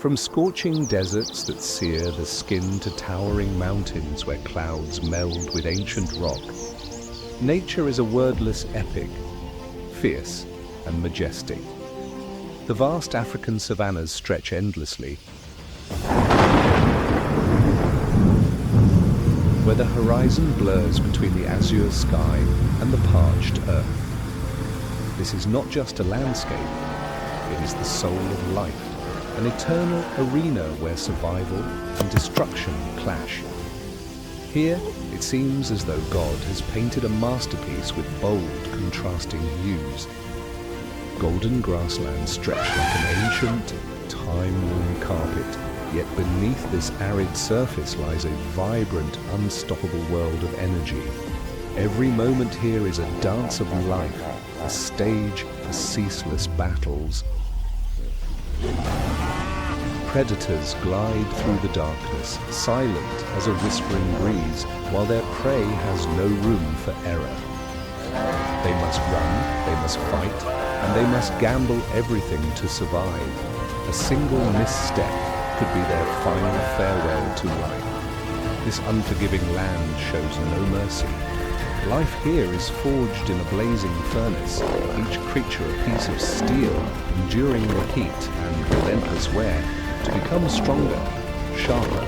From scorching deserts that sear the skin to towering mountains where clouds meld with ancient rock, nature is a wordless epic, fierce and majestic. The vast African savannas stretch endlessly, where the horizon blurs between the azure sky and the parched earth. This is not just a landscape, it is the soul of life. An eternal arena where survival and destruction clash. Here, it seems as though God has painted a masterpiece with bold, contrasting hues. Golden grasslands stretch like an ancient, time-worn carpet, yet beneath this arid surface lies a vibrant, unstoppable world of energy. Every moment here is a dance of life, a stage for ceaseless battles. Predators glide through the darkness, silent as a whispering breeze, while their prey has no room for error. They must run, they must fight, and they must gamble everything to survive. A single misstep could be their final farewell to life. This unforgiving land shows no mercy. Life here is forged in a blazing furnace, each creature a piece of steel, enduring the heat and relentless wear, to become stronger, sharper.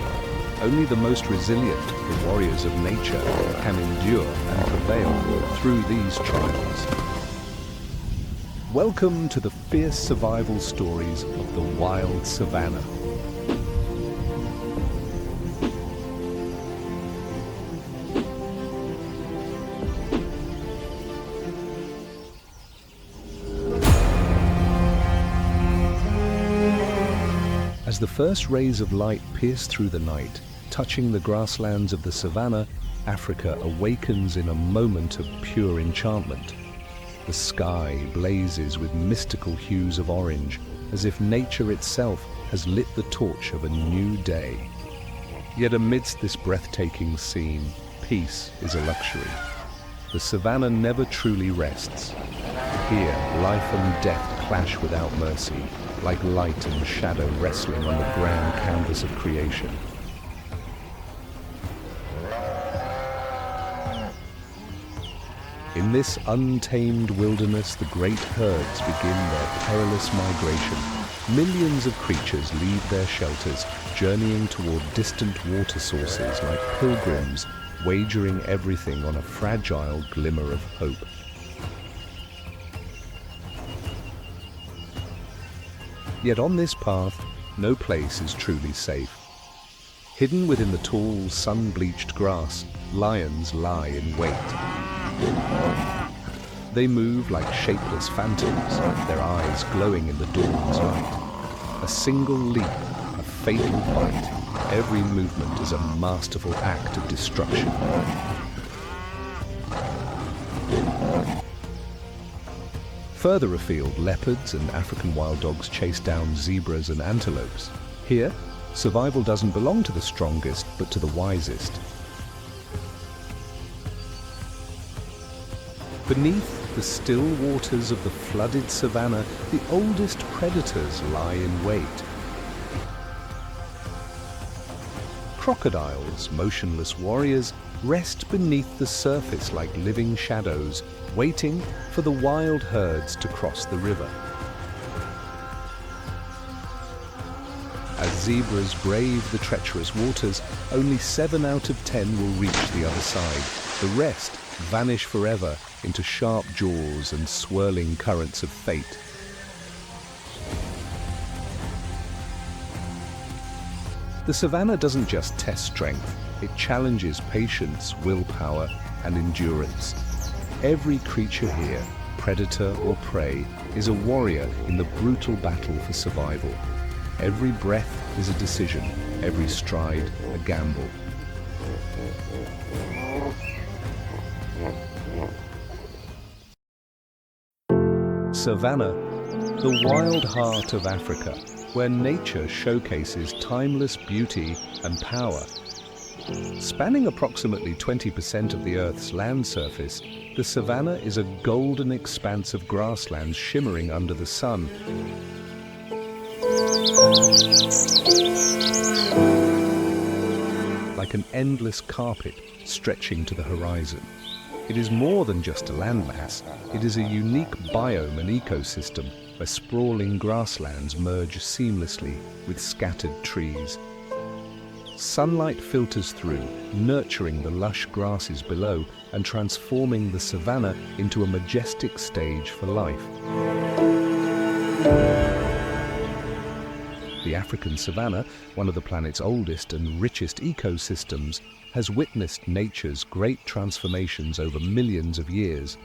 Only the most resilient, the warriors of nature, can endure and prevail through these trials. Welcome to the fierce survival stories of the wild savannah. As the first rays of light pierce through the night, touching the grasslands of the savannah, Africa awakens in a moment of pure enchantment. The sky blazes with mystical hues of orange, as if nature itself has lit the torch of a new day. Yet amidst this breathtaking scene, peace is a luxury. The savannah never truly rests. Here, life and death clash without mercy, like light and shadow wrestling on the grand canvas of creation. In this untamed wilderness, the great herds begin their perilous migration. Millions of creatures leave their shelters, journeying toward distant water sources like pilgrims, wagering everything on a fragile glimmer of hope. Yet on this path, no place is truly safe. Hidden within the tall, sun-bleached grass, lions lie in wait. They move like shapeless phantoms, their eyes glowing in the dawn's light. A single leap, a fatal bite, every movement is a masterful act of destruction. Further afield, leopards and African wild dogs chase down zebras and antelopes. Here, survival doesn't belong to the strongest, but to the wisest. Beneath the still waters of the flooded savannah, the oldest predators lie in wait. Crocodiles, motionless warriors, rest beneath the surface like living shadows, waiting for the wild herds to cross the river. As zebras brave the treacherous waters, only 7 out of 10 will reach the other side. The rest vanish forever into sharp jaws and swirling currents of fate. The savannah doesn't just test strength, it challenges patience, willpower, and endurance. Every creature here, predator or prey, is a warrior in the brutal battle for survival. Every breath is a decision, every stride a gamble. Savannah, the wild heart of Africa, where nature showcases timeless beauty and power. Spanning approximately 20% of the Earth's land surface, the savannah is a golden expanse of grasslands shimmering under the sun. Like an endless carpet stretching to the horizon. It is more than just a landmass. It is a unique biome and ecosystem where sprawling grasslands merge seamlessly with scattered trees. Sunlight filters through, nurturing the lush grasses below and transforming the savanna into a majestic stage for life. The African savanna, one of the planet's oldest and richest ecosystems, has witnessed nature's great transformations over millions of years.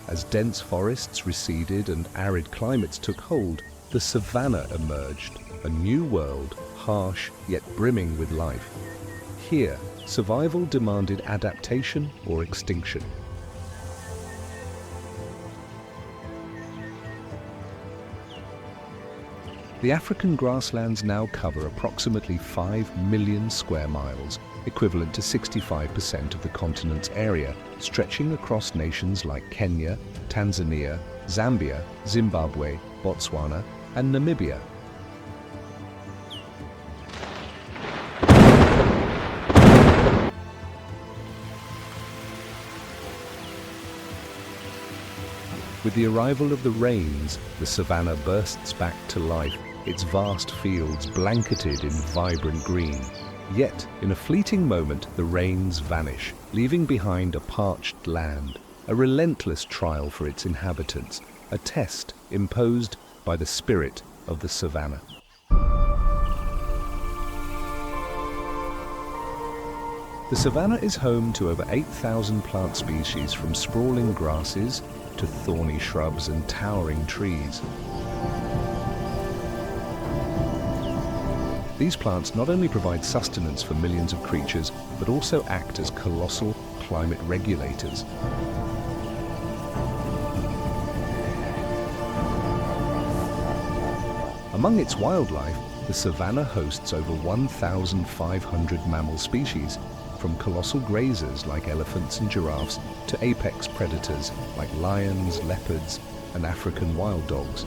As dense forests receded and arid climates took hold, the savanna emerged, a new world, harsh yet brimming with life. Here, survival demanded adaptation or extinction. The African grasslands now cover approximately 5 million square miles, equivalent to 65% of the continent's area, stretching across nations like Kenya, Tanzania, Zambia, Zimbabwe, Botswana, and Namibia. With the arrival of the rains, the savanna bursts back to life, its vast fields blanketed in vibrant green. Yet, in a fleeting moment, the rains vanish, leaving behind a parched land, a relentless trial for its inhabitants, a test imposed by the spirit of the savanna. The savanna is home to over 8,000 plant species, from sprawling grasses to thorny shrubs and towering trees. These plants not only provide sustenance for millions of creatures, but also act as colossal climate regulators. Among its wildlife, the savanna hosts over 1,500 mammal species, from colossal grazers like elephants and giraffes to apex predators like lions, leopards, and African wild dogs.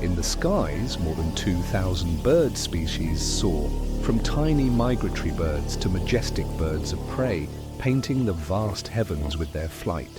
In the skies, more than 2,000 bird species soar, from tiny migratory birds to majestic birds of prey, painting the vast heavens with their flight.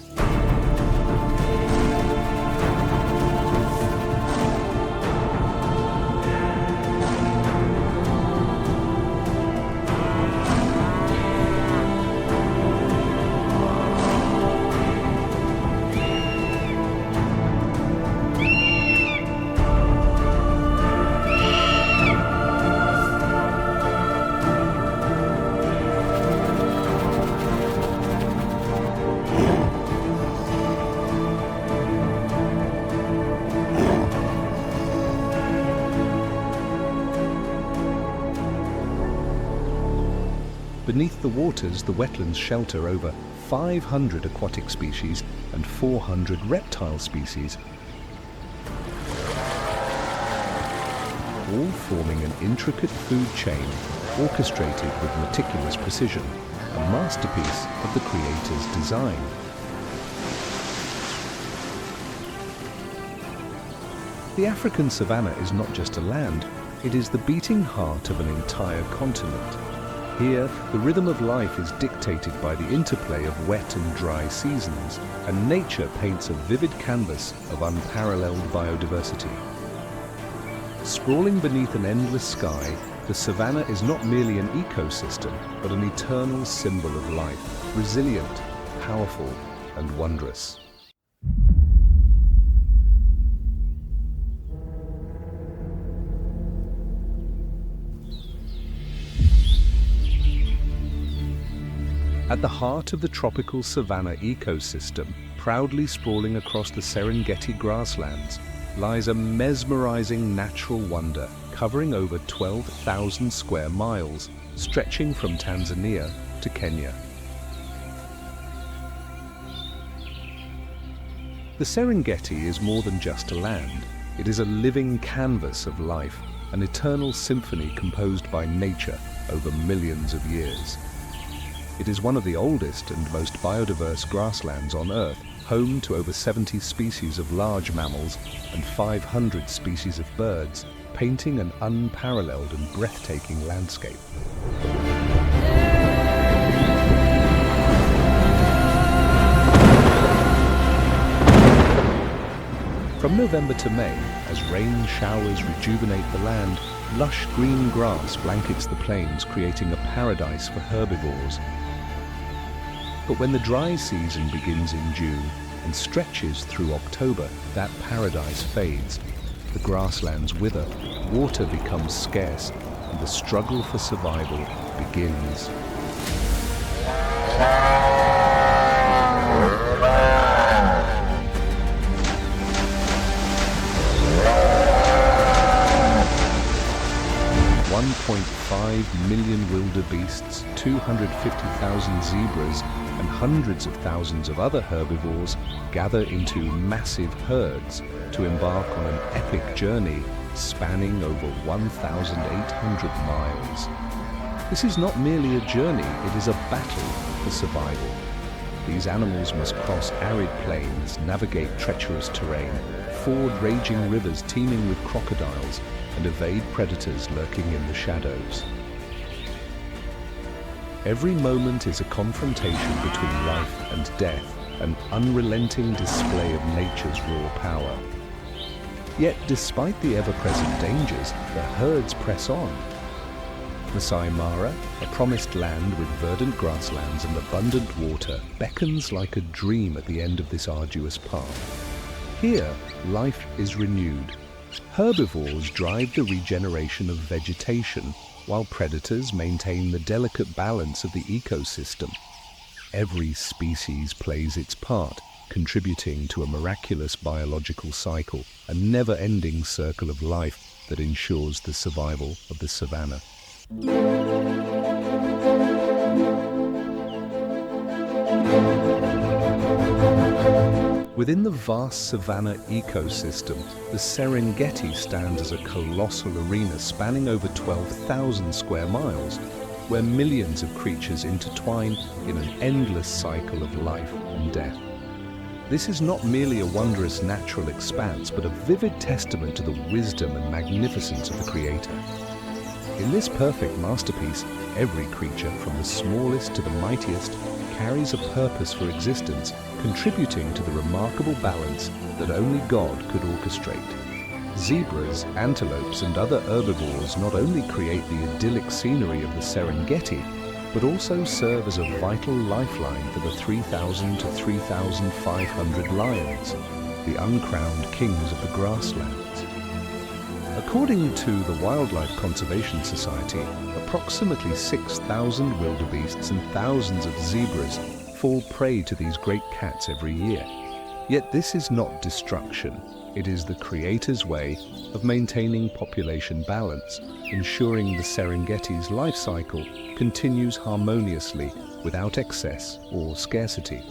Beneath the waters, the wetlands shelter over 500 aquatic species and 400 reptile species, all forming an intricate food chain orchestrated with meticulous precision, a masterpiece of the creator's design. The African savanna is not just a land, it is the beating heart of an entire continent. Here, the rhythm of life is dictated by the interplay of wet and dry seasons, and nature paints a vivid canvas of unparalleled biodiversity. Sprawling beneath an endless sky, the savanna is not merely an ecosystem, but an eternal symbol of life, resilient, powerful, and wondrous. At the heart of the tropical savanna ecosystem, proudly sprawling across the Serengeti grasslands, lies a mesmerizing natural wonder covering over 12,000 square miles, stretching from Tanzania to Kenya. The Serengeti is more than just a land. It is a living canvas of life, an eternal symphony composed by nature over millions of years. It is one of the oldest and most biodiverse grasslands on Earth, home to over 70 species of large mammals and 500 species of birds, painting an unparalleled and breathtaking landscape. From November to May, as rain showers rejuvenate the land, lush green grass blankets the plains, creating a paradise for herbivores. But when the dry season begins in June and stretches through October, that paradise fades. The grasslands wither, water becomes scarce, and the struggle for survival begins. 1.5 million wildebeests, 250,000 zebras, and hundreds of thousands of other herbivores gather into massive herds to embark on an epic journey spanning over 1,800 miles. This is not merely a journey, it is a battle for survival. These animals must cross arid plains, navigate treacherous terrain, ford raging rivers teeming with crocodiles, and evade predators lurking in the shadows. Every moment is a confrontation between life and death, an unrelenting display of nature's raw power. Yet, despite the ever-present dangers, the herds press on. Masai Mara, a promised land with verdant grasslands and abundant water, beckons like a dream at the end of this arduous path. Here, life is renewed. Herbivores drive the regeneration of vegetation, while predators maintain the delicate balance of the ecosystem. Every species plays its part, contributing to a miraculous biological cycle, a never-ending circle of life that ensures the survival of the savannah. Within the vast savanna ecosystem, the Serengeti stands as a colossal arena spanning over 12,000 square miles, where millions of creatures intertwine in an endless cycle of life and death. This is not merely a wondrous natural expanse, but a vivid testament to the wisdom and magnificence of the Creator. In this perfect masterpiece, every creature, from the smallest to the mightiest, carries a purpose for existence, contributing to the remarkable balance that only God could orchestrate. Zebras, antelopes, and other herbivores not only create the idyllic scenery of the Serengeti, but also serve as a vital lifeline for the 3,000 to 3,500 lions, the uncrowned kings of the grasslands. According to the Wildlife Conservation Society, approximately 6,000 wildebeests and thousands of zebras fall prey to these great cats every year. Yet this is not destruction. It is the Creator's way of maintaining population balance, ensuring the Serengeti's life cycle continues harmoniously without excess or scarcity.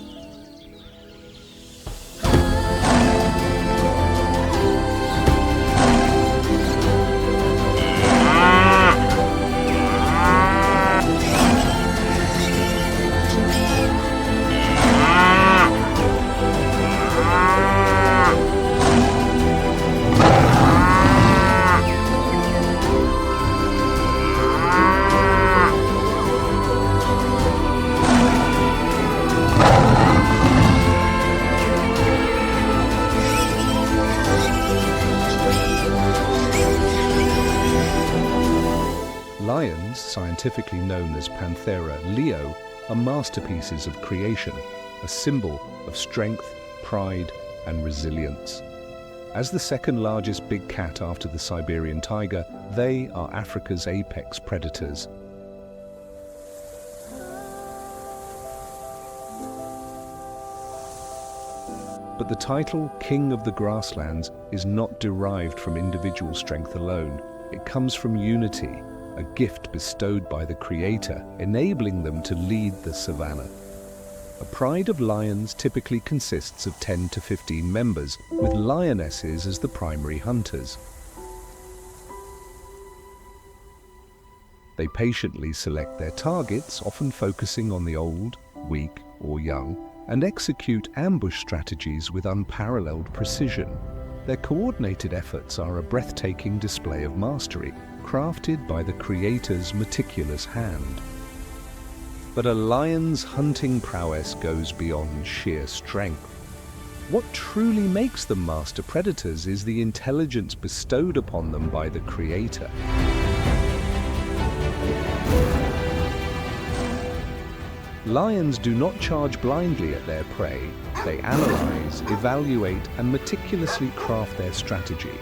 Lions, scientifically known as Panthera leo, are masterpieces of creation, a symbol of strength, pride, and resilience. As the second largest big cat after the Siberian tiger, they are Africa's apex predators. But the title King of the Grasslands is not derived from individual strength alone. It comes from unity, a gift bestowed by the Creator, enabling them to lead the savannah. A pride of lions typically consists of 10 to 15 members, with lionesses as the primary hunters. They patiently select their targets, often focusing on the old, weak, or young, and execute ambush strategies with unparalleled precision. Their coordinated efforts are a breathtaking display of mastery, crafted by the creator's meticulous hand. But a lion's hunting prowess goes beyond sheer strength. What truly makes them master predators is the intelligence bestowed upon them by the creator. Lions do not charge blindly at their prey. They analyze, evaluate, and meticulously craft their strategy.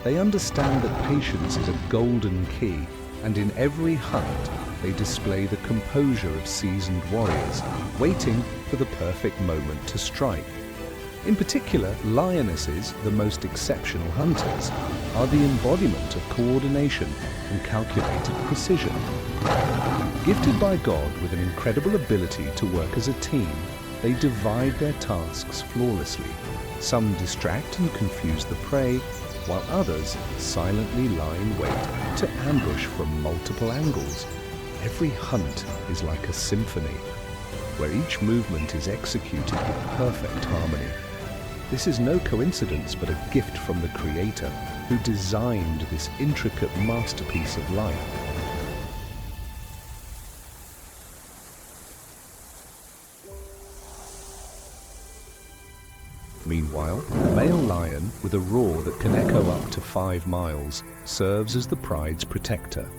They understand that patience is a golden key, and in every hunt, they display the composure of seasoned warriors, waiting for the perfect moment to strike. In particular, lionesses, the most exceptional hunters, are the embodiment of coordination and calculated precision. Gifted by God with an incredible ability to work as a team, they divide their tasks flawlessly. Some distract and confuse the prey, while others silently lie in wait to ambush from multiple angles. Every hunt is like a symphony, where each movement is executed with perfect harmony. This is no coincidence, but a gift from the Creator, who designed this intricate masterpiece of life. Meanwhile, a male lion, with a roar that can echo up to 5 miles, serves as the pride's protector.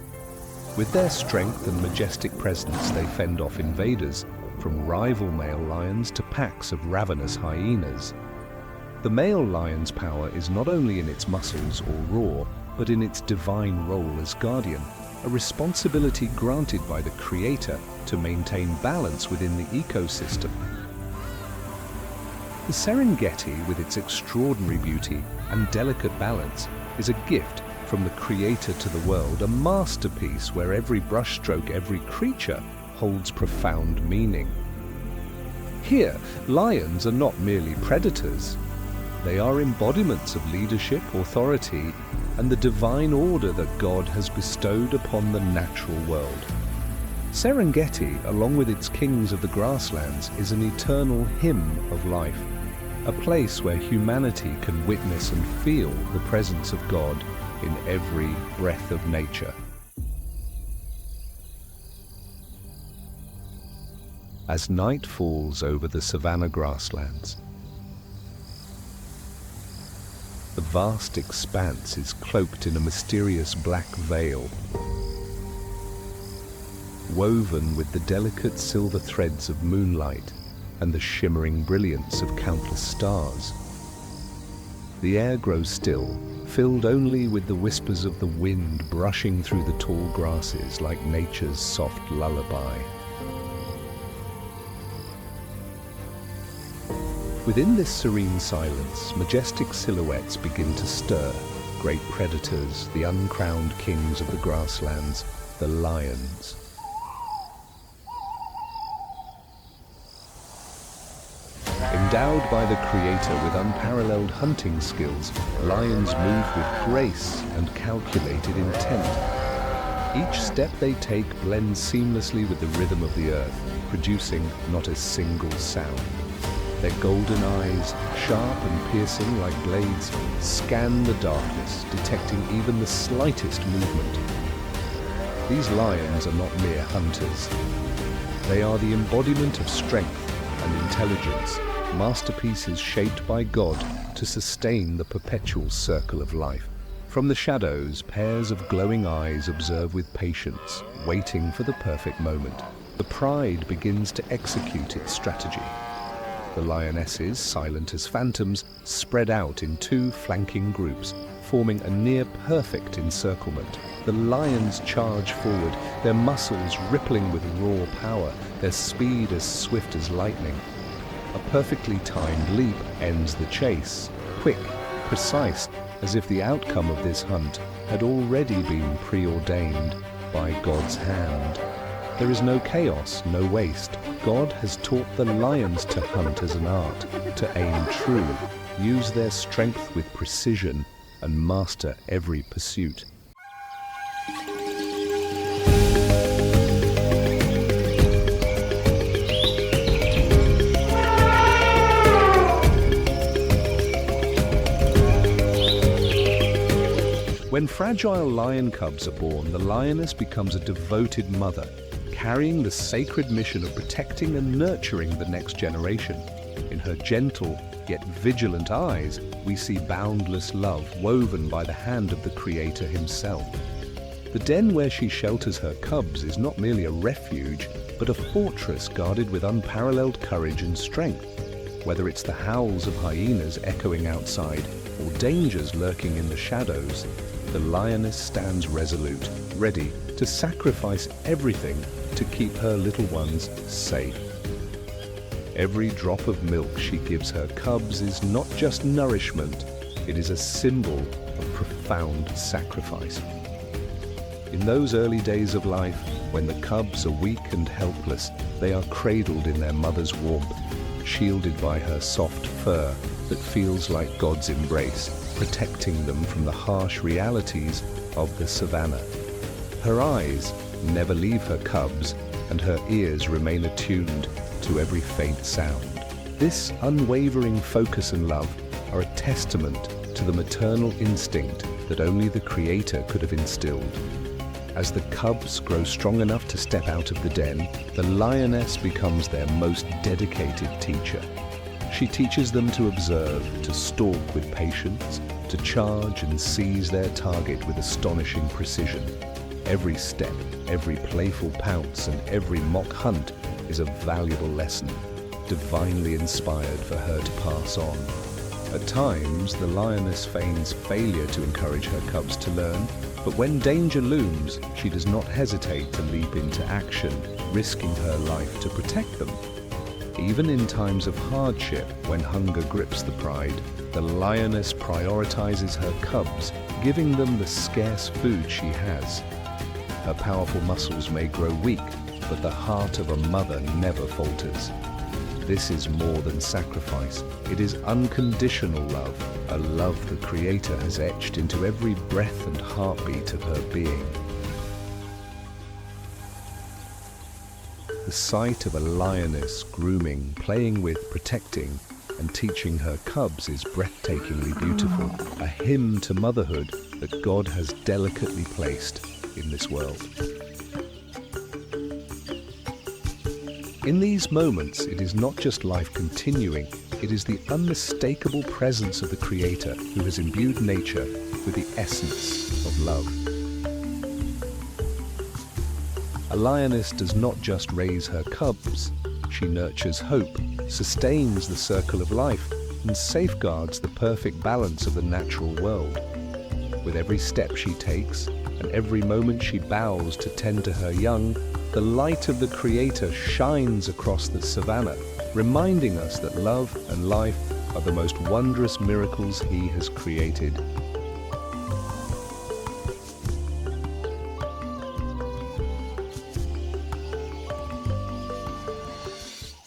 With their strength and majestic presence, they fend off invaders, from rival male lions to packs of ravenous hyenas. The male lion's power is not only in its muscles or roar, but in its divine role as guardian, a responsibility granted by the Creator to maintain balance within the ecosystem. The Serengeti, with its extraordinary beauty and delicate balance, is a gift from the Creator to the world, a masterpiece where every brushstroke, every creature, holds profound meaning. Here, lions are not merely predators. They are embodiments of leadership, authority, and the divine order that God has bestowed upon the natural world. Serengeti, along with its kings of the grasslands, is an eternal hymn of life, a place where humanity can witness and feel the presence of God in every breath of nature. As night falls over the savanna grasslands, the vast expanse is cloaked in a mysterious black veil, woven with the delicate silver threads of moonlight and the shimmering brilliance of countless stars. The air grows still, filled only with the whispers of the wind brushing through the tall grasses like nature's soft lullaby. Within this serene silence, majestic silhouettes begin to stir. Great predators, the uncrowned kings of the grasslands, the lions. Endowed by the Creator with unparalleled hunting skills, lions move with grace and calculated intent. Each step they take blends seamlessly with the rhythm of the earth, producing not a single sound. Their golden eyes, sharp and piercing like blades, scan the darkness, detecting even the slightest movement. These lions are not mere hunters. They are the embodiment of strength and intelligence, masterpieces shaped by God to sustain the perpetual circle of life. From the shadows, pairs of glowing eyes observe with patience, waiting for the perfect moment. The pride begins to execute its strategy. The lionesses, silent as phantoms, spread out in 2 flanking groups, forming a near-perfect encirclement. The lions charge forward, their muscles rippling with raw power, their speed as swift as lightning. A perfectly timed leap ends the chase, quick, precise, as if the outcome of this hunt had already been preordained by God's hand. There is no chaos, no waste. God has taught the lions to hunt as an art, to aim true, use their strength with precision, and master every pursuit. When fragile lion cubs are born, the lioness becomes a devoted mother, carrying the sacred mission of protecting and nurturing the next generation. In her gentle yet vigilant eyes, we see boundless love woven by the hand of the Creator himself. The den where she shelters her cubs is not merely a refuge, but a fortress guarded with unparalleled courage and strength. Whether it's the howls of hyenas echoing outside or dangers lurking in the shadows, the lioness stands resolute, ready to sacrifice everything to keep her little ones safe. Every drop of milk she gives her cubs is not just nourishment, it is a symbol of profound sacrifice. In those early days of life, when the cubs are weak and helpless, they are cradled in their mother's warmth, shielded by her soft fur that feels like God's embrace, protecting them from the harsh realities of the savannah. Her eyes never leave her cubs, and her ears remain attuned to every faint sound. This unwavering focus and love are a testament to the maternal instinct that only the Creator could have instilled. As the cubs grow strong enough to step out of the den, the lioness becomes their most dedicated teacher. She teaches them to observe, to stalk with patience, to charge and seize their target with astonishing precision. Every step, every playful pounce, and every mock hunt is a valuable lesson, divinely inspired for her to pass on. At times, the lioness feigns failure to encourage her cubs to learn, but when danger looms, she does not hesitate to leap into action, risking her life to protect them. Even in times of hardship, when hunger grips the pride, the lioness prioritizes her cubs, giving them the scarce food she has. Her powerful muscles may grow weak, but the heart of a mother never falters. This is more than sacrifice. It is unconditional love, a love the Creator has etched into every breath and heartbeat of her being. The sight of a lioness grooming, playing with, protecting, and teaching her cubs is breathtakingly beautiful, a hymn to motherhood that God has delicately placed in this world. In these moments, it is not just life continuing, it is the unmistakable presence of the Creator who has imbued nature with the essence of love. A lioness does not just raise her cubs, she nurtures hope, sustains the circle of life, and safeguards the perfect balance of the natural world. With every step she takes, and every moment she bows to tend to her young, the light of the Creator shines across the savannah, reminding us that love and life are the most wondrous miracles He has created.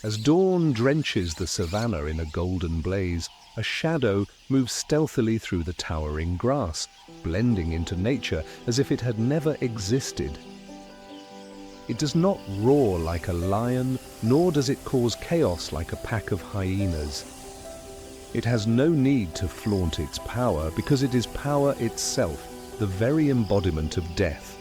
As dawn drenches the savannah in a golden blaze, a shadow moves stealthily through the towering grass, blending into nature as if it had never existed. It does not roar like a lion, nor does it cause chaos like a pack of hyenas. It has no need to flaunt its power because it is power itself, the very embodiment of death.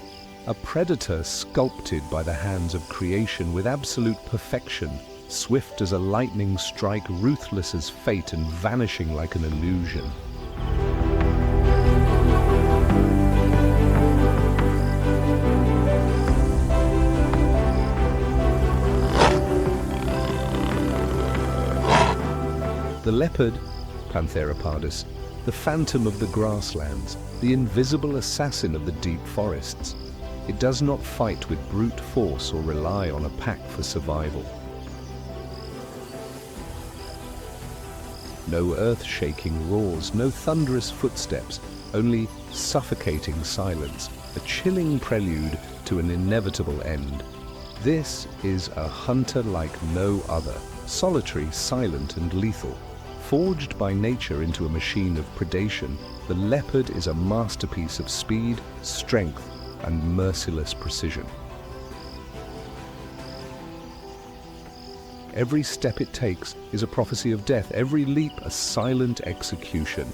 A predator sculpted by the hands of creation with absolute perfection, swift as a lightning strike, ruthless as fate, and vanishing like an illusion. The leopard, Panthera pardus, the phantom of the grasslands, the invisible assassin of the deep forests. It does not fight with brute force or rely on a pack for survival. No earth-shaking roars, no thunderous footsteps, only suffocating silence, a chilling prelude to an inevitable end. This is a hunter like no other, solitary, silent, and lethal. Forged by nature into a machine of predation, the leopard is a masterpiece of speed, strength, and merciless precision. Every step it takes is a prophecy of death, every leap a silent execution.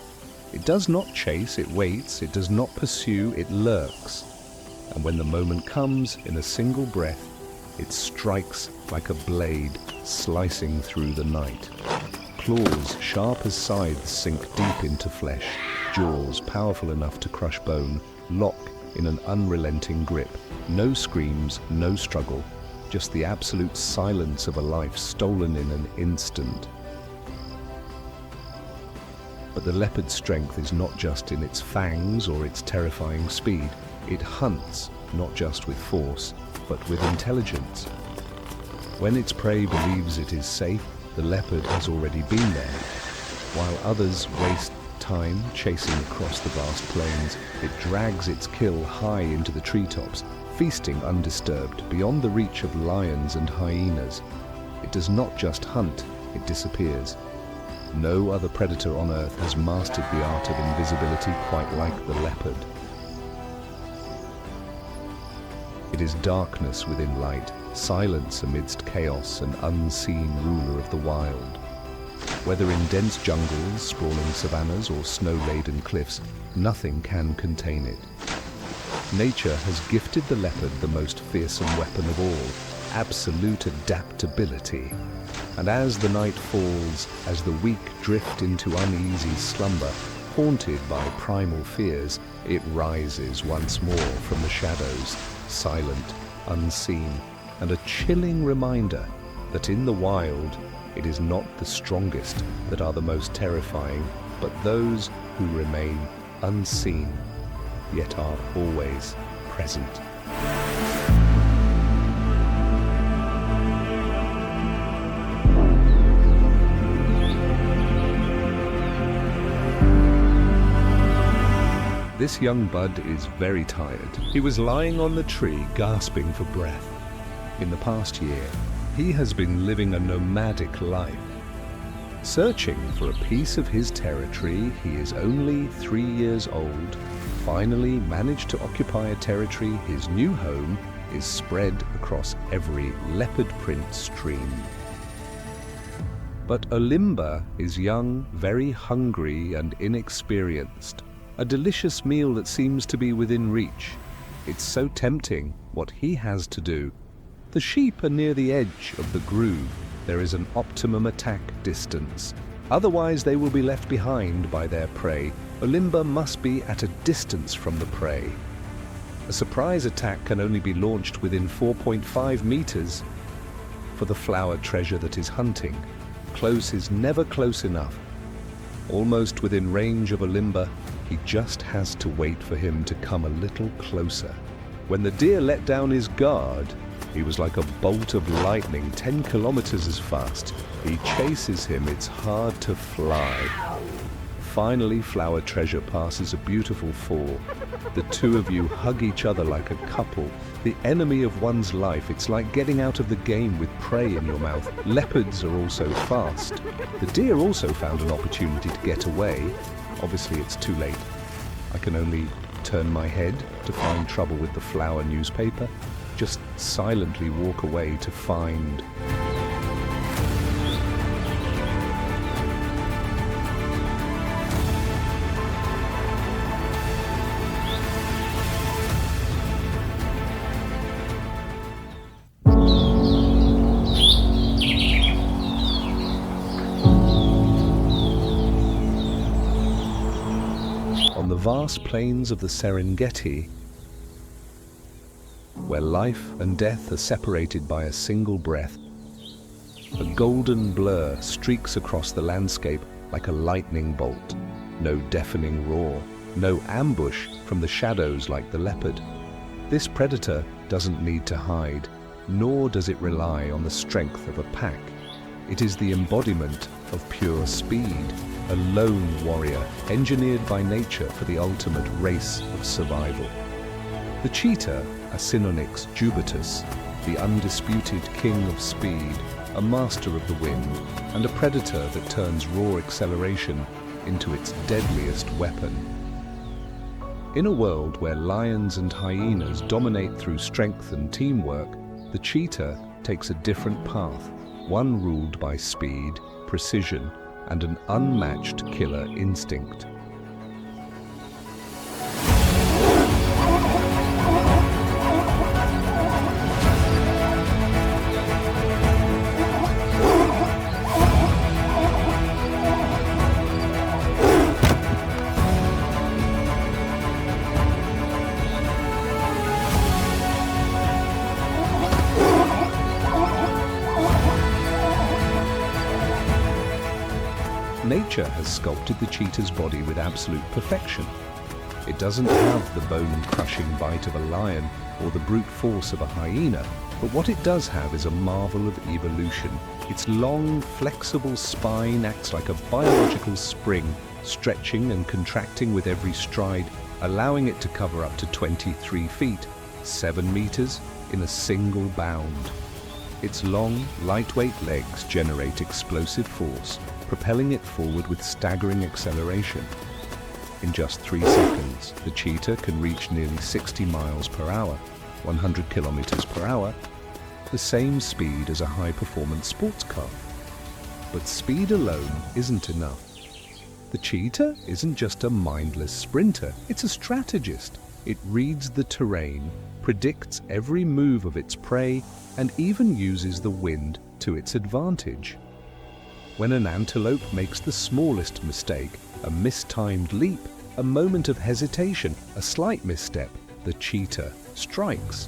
It does not chase, it waits, it does not pursue, it lurks. And when the moment comes, in a single breath, it strikes like a blade slicing through the night. Claws sharp as scythes sink deep into flesh. Jaws powerful enough to crush bone lock in an unrelenting grip. No screams, no struggle, just the absolute silence of a life stolen in an instant. But the leopard's strength is not just in its fangs or its terrifying speed. It hunts, not just with force, but with intelligence. When its prey believes it is safe, the leopard has already been there. While others waste time chasing across the vast plains, it drags its kill high into the treetops, feasting undisturbed, beyond the reach of lions and hyenas. It does not just hunt, it disappears. No other predator on Earth has mastered the art of invisibility quite like the leopard. It is darkness within light, silence amidst chaos, an unseen ruler of the wild. Whether in dense jungles, sprawling savannas, or snow-laden cliffs, nothing can contain it. Nature has gifted the leopard the most fearsome weapon of all, absolute adaptability. And as the night falls, as the weak drift into uneasy slumber, haunted by primal fears, it rises once more from the shadows, silent, unseen, and a chilling reminder that in the wild, it is not the strongest that are the most terrifying, but those who remain unseen, yet are always present. This young bud is very tired. He was lying on the tree, gasping for breath. In the past year, he has been living a nomadic life. Searching for a piece of his territory, he is only 3 years old, finally managed to occupy a territory his new home is spread across every leopard print stream. But Olimba is young, very hungry and inexperienced. A delicious meal that seems to be within reach. It's so tempting what he has to do. The sheep are near the edge of the groove. There is an optimum attack distance. Otherwise they will be left behind by their prey. Olimba must be at a distance from the prey. A surprise attack can only be launched within 4.5 meters. For the flowered treasure that is hunting, close is never close enough. Almost within range of Olimba, he just has to wait for him to come a little closer. When the deer let down his guard, he was like a bolt of lightning, 10 kilometers as fast. He chases him, it's hard to fly. Finally, Flower Treasure passes a beautiful fall. The two of you hug each other like a couple. The enemy of one's life, it's like getting out of the game with prey in your mouth. Leopards are also fast. The deer also found an opportunity to get away. Obviously, it's too late. I can only turn my head to find trouble with the flower newspaper, just silently walk away to find. On the vast plains of the Serengeti, where life and death are separated by a single breath, a golden blur streaks across the landscape like a lightning bolt. No deafening roar, no ambush from the shadows like the leopard. This predator doesn't need to hide, nor does it rely on the strength of a pack. It is the embodiment of pure speed, a lone warrior engineered by nature for the ultimate race of survival. The cheetah, Acinonyx jubatus, the undisputed king of speed, a master of the wind, and a predator that turns raw acceleration into its deadliest weapon. In a world where lions and hyenas dominate through strength and teamwork, the cheetah takes a different path, one ruled by speed, precision, and an unmatched killer instinct. nature has sculpted the cheetah's body with absolute perfection. It doesn't have the bone-crushing bite of a lion or the brute force of a hyena, but what it does have is a marvel of evolution. Its long, flexible spine acts like a biological spring, stretching and contracting with every stride, allowing it to cover up to 23 feet, 7 meters, in a single bound. Its long, lightweight legs generate explosive force, propelling it forward with staggering acceleration. In just 3 seconds, the cheetah can reach nearly 60 miles per hour, 100 kilometers per hour, the same speed as a high-performance sports car. But speed alone isn't enough. The cheetah isn't just a mindless sprinter, it's a strategist. It reads the terrain, predicts every move of its prey, and even uses the wind to its advantage. When an antelope makes the smallest mistake, a mistimed leap, a moment of hesitation, a slight misstep, the cheetah strikes.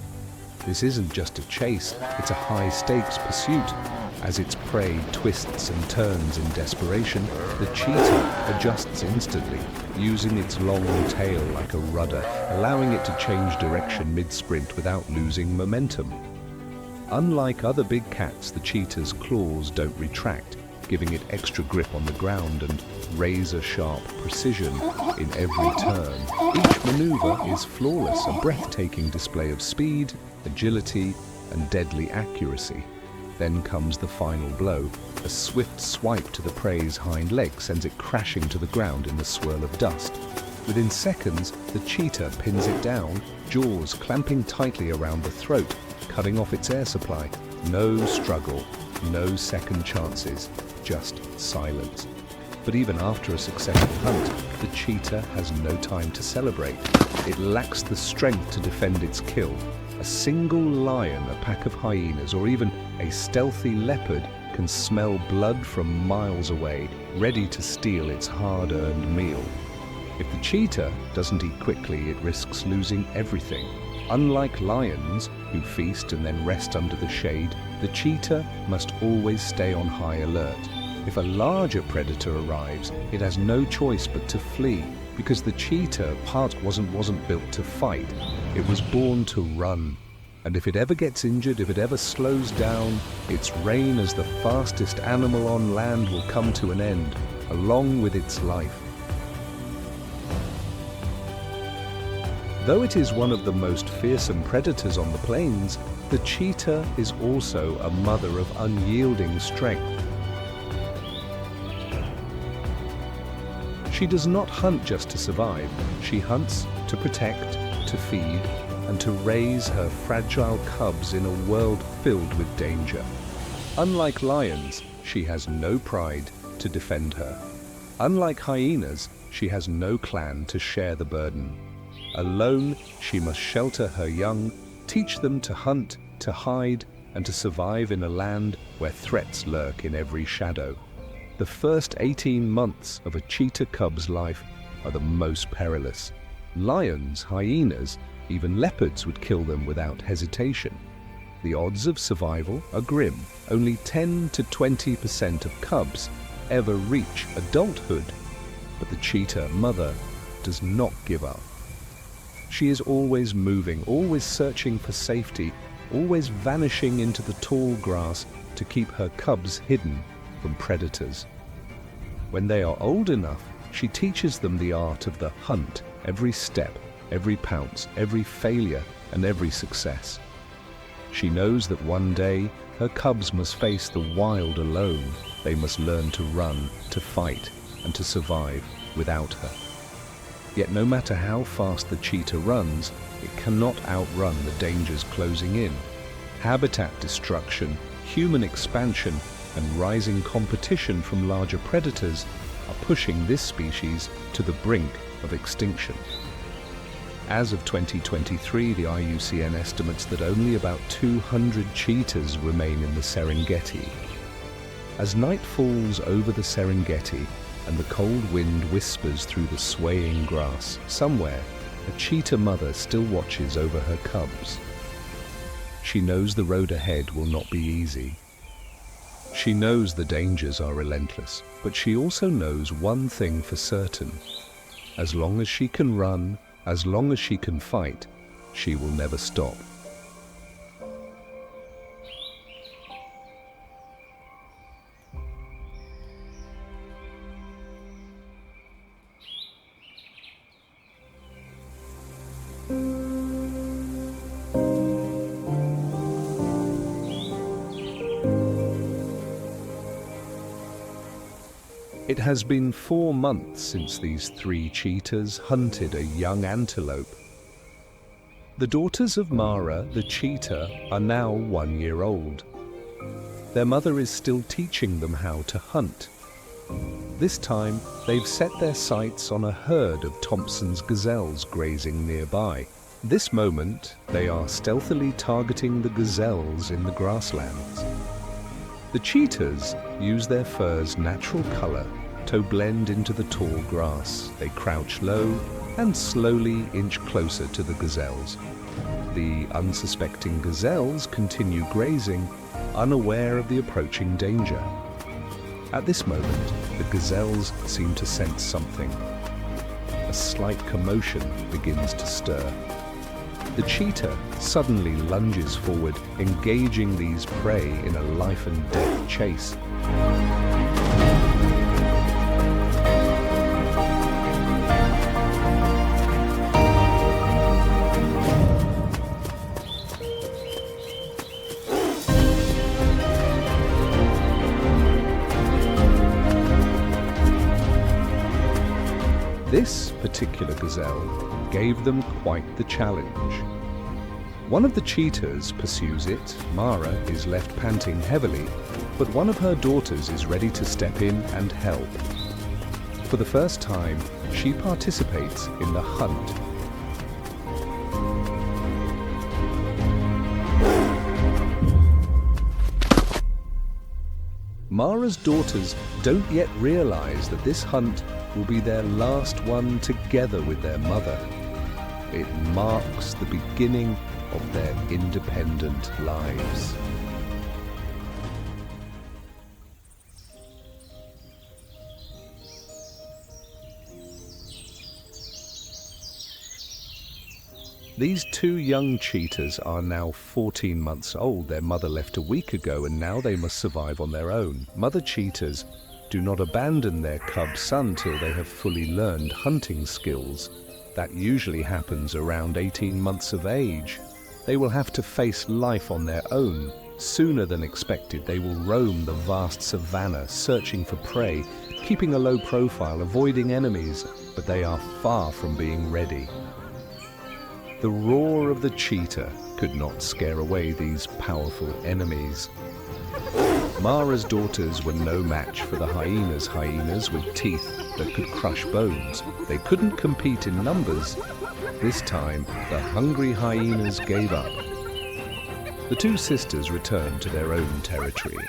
This isn't just a chase, it's a high-stakes pursuit. As its prey twists and turns in desperation, the cheetah adjusts instantly, using its long tail like a rudder, allowing it to change direction mid-sprint without losing momentum. Unlike other big cats, the cheetah's claws don't retract, giving it extra grip on the ground and razor-sharp precision in every turn. Each maneuver is flawless, a breathtaking display of speed, agility, and deadly accuracy. Then comes the final blow. A swift swipe to the prey's hind leg sends it crashing to the ground in a swirl of dust. Within seconds, the cheetah pins it down, jaws clamping tightly around the throat, cutting off its air supply. No struggle, no second chances, just silence. But even after a successful hunt, the cheetah has no time to celebrate. It lacks the strength to defend its kill. A single lion, a pack of hyenas, or even a stealthy leopard can smell blood from miles away, ready to steal its hard-earned meal. If the cheetah doesn't eat quickly, it risks losing everything. Unlike lions, who feast and then rest under the shade, the cheetah must always stay on high alert. If a larger predator arrives, it has no choice but to flee, because the cheetah wasn't built to fight. It was born to run. And if it ever gets injured, if it ever slows down, its reign as the fastest animal on land will come to an end, along with its life. Though it is one of the most fearsome predators on the plains, the cheetah is also a mother of unyielding strength. She does not hunt just to survive. She hunts to protect, to feed, and to raise her fragile cubs in a world filled with danger. Unlike lions, she has no pride to defend her. Unlike hyenas, she has no clan to share the burden. Alone, she must shelter her young, teach them to hunt, to hide, and to survive in a land where threats lurk in every shadow. The first 18 months of a cheetah cub's life are the most perilous. Lions, hyenas, even leopards would kill them without hesitation. The odds of survival are grim. Only 10 to 20% of cubs ever reach adulthood. But the cheetah mother does not give up. She is always moving, always searching for safety, always vanishing into the tall grass to keep her cubs hidden from predators. When they are old enough, she teaches them the art of the hunt, every step, every pounce, every failure, and every success. She knows that one day her cubs must face the wild alone. They must learn to run, to fight, and to survive without her. Yet no matter how fast the cheetah runs, it cannot outrun the dangers closing in. Habitat destruction, human expansion, and rising competition from larger predators are pushing this species to the brink of extinction. As of 2023, the IUCN estimates that only about 200 cheetahs remain in the Serengeti. As night falls over the Serengeti and the cold wind whispers through the swaying grass, somewhere, a cheetah mother still watches over her cubs. She knows the road ahead will not be easy. She knows the dangers are relentless, but she also knows one thing for certain. As long as she can run, as long as she can fight, she will never stop. It has been 4 months since these 3 cheetahs hunted a young antelope. The daughters of Mara, the cheetah, are now 1 year old. Their mother is still teaching them how to hunt. This time, they've set their sights on a herd of Thompson's gazelles grazing nearby. This moment, they are stealthily targeting the gazelles in the grasslands. The cheetahs use their fur's natural color to blend into the tall grass. They crouch low and slowly inch closer to the gazelles. The unsuspecting gazelles continue grazing, unaware of the approaching danger. At this moment, the gazelles seem to sense something. A slight commotion begins to stir. The cheetah suddenly lunges forward, engaging these prey in a life and death chase. This particular gazelle gave them quite the challenge. One of the cheetahs pursues it. Mara is left panting heavily, but one of her daughters is ready to step in and help. For the first time, she participates in the hunt. Mara's daughters don't yet realize that this hunt will be their last one together with their mother. It marks the beginning of their independent lives. These 2 young cheetahs are now 14 months old. Their mother left a week ago and now they must survive on their own. Mother cheetahs do not abandon their cub son till they have fully learned hunting skills. That usually happens around 18 months of age. They will have to face life on their own. Sooner than expected, they will roam the vast savannah, searching for prey, keeping a low profile, avoiding enemies, but they are far from being ready. The roar of the cheetah could not scare away these powerful enemies. Mara's daughters were no match for the hyenas with teeth that could crush bones. They couldn't compete in numbers. This time, the hungry hyenas gave up. The 2 sisters returned to their own territory.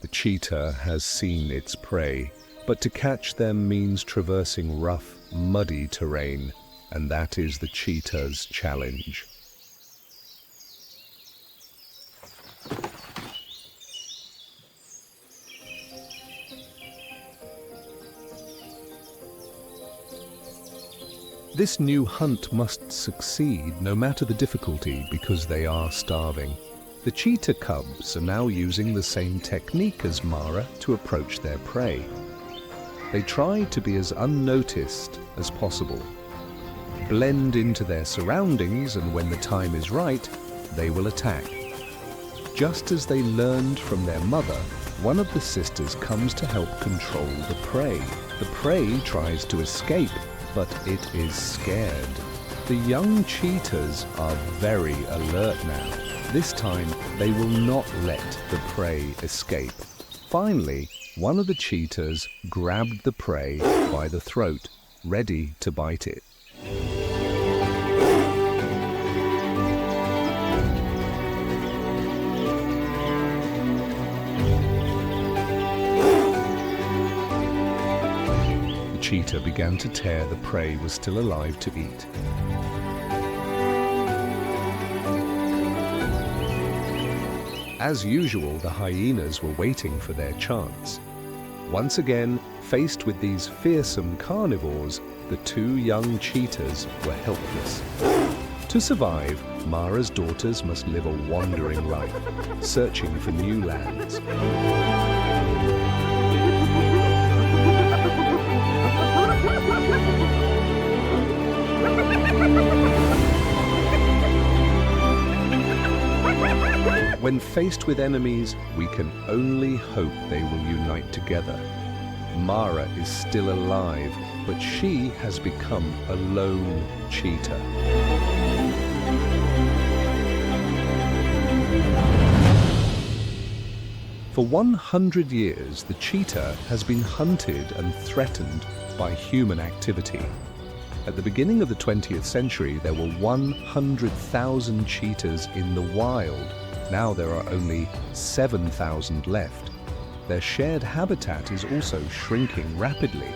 The cheetah has seen its prey, but to catch them means traversing rough, muddy terrain, and that is the cheetah's challenge. This new hunt must succeed no matter the difficulty because they are starving. The cheetah cubs are now using the same technique as Mara to approach their prey. They try to be as unnoticed as possible, blend into their surroundings, and when the time is right, they will attack. Just as they learned from their mother, one of the sisters comes to help control the prey. The prey tries to escape, but it is scared. The young cheetahs are very alert now. This time, they will not let the prey escape. Finally, one of the cheetahs grabbed the prey by the throat, ready to bite it. The cheetah began to tear the prey was still alive to eat. As usual, the hyenas were waiting for their chance. Once again, faced with these fearsome carnivores, the two young cheetahs were helpless. To survive, Mara's daughters must live a wandering life, searching for new lands. When faced with enemies, we can only hope they will unite together. Mara is still alive, but she has become a lone cheetah. For 100 years, the cheetah has been hunted and threatened by human activity. At the beginning of the 20th century, there were 100,000 cheetahs in the wild. Now there are only 7,000 left. Their shared habitat is also shrinking rapidly.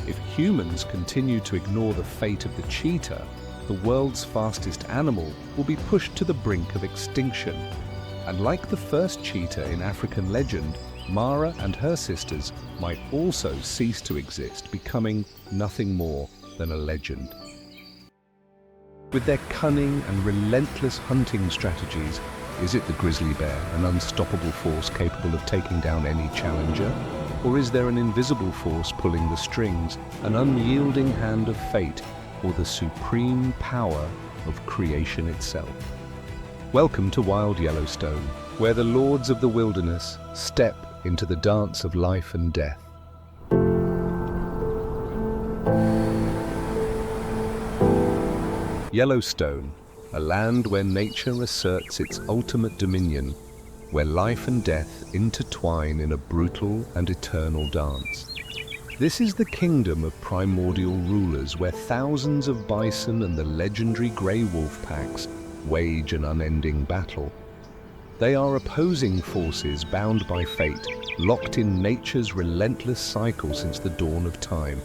If humans continue to ignore the fate of the cheetah, the world's fastest animal will be pushed to the brink of extinction. And like the first cheetah in African legend, Mara and her sisters might also cease to exist, becoming nothing more than a legend. With their cunning and relentless hunting strategies, is it the grizzly bear, an unstoppable force capable of taking down any challenger? Or is there an invisible force pulling the strings, an unyielding hand of fate, or the supreme power of creation itself? Welcome to Wild Yellowstone, where the lords of the wilderness step into the dance of life and death. Yellowstone, a land where nature asserts its ultimate dominion, where life and death intertwine in a brutal and eternal dance. This is the kingdom of primordial rulers, where thousands of bison and the legendary grey wolf packs wage an unending battle. They are opposing forces bound by fate, locked in nature's relentless cycle since the dawn of time.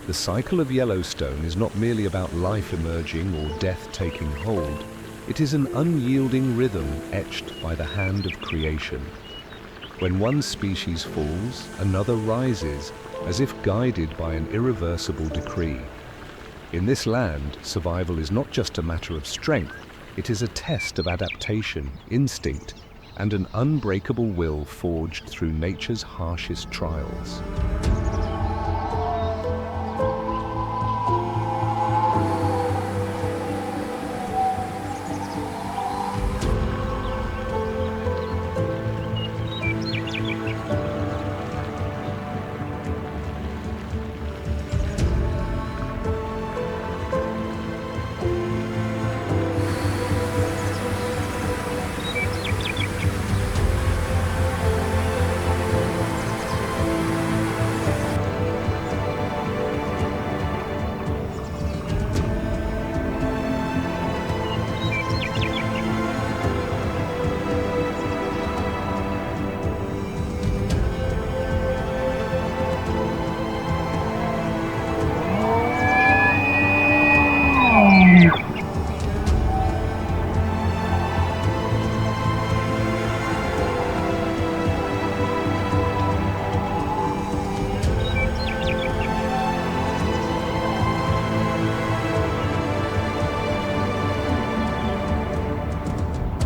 The cycle of Yellowstone is not merely about life emerging or death taking hold. It is an unyielding rhythm etched by the hand of creation. When one species falls, another rises, as if guided by an irreversible decree. In this land, survival is not just a matter of strength, it is a test of adaptation, instinct, and an unbreakable will forged through nature's harshest trials.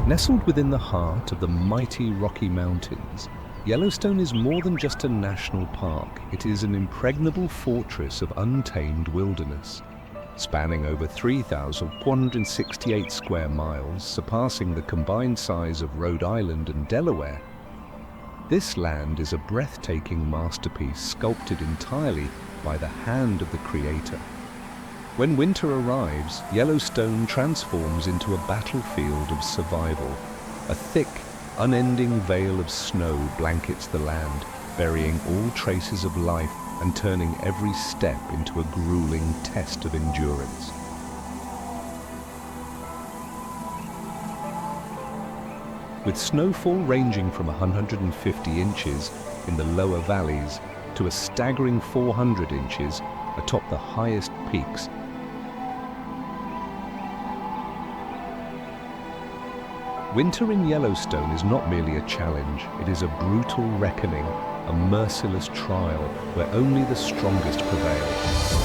Nestled within the heart of the mighty Rocky Mountains, Yellowstone is more than just a national park. It is an impregnable fortress of untamed wilderness. Spanning over 3,468 square miles, surpassing the combined size of Rhode Island and Delaware, this land is a breathtaking masterpiece sculpted entirely by the hand of the Creator. When winter arrives, Yellowstone transforms into a battlefield of survival. A thick, unending veil of snow blankets the land, burying all traces of life and turning every step into a grueling test of endurance. With snowfall ranging from 150 inches in the lower valleys to a staggering 400 inches atop the highest peaks, Winter in Yellowstone is not merely a challenge, it is a brutal reckoning, a merciless trial where only the strongest prevail.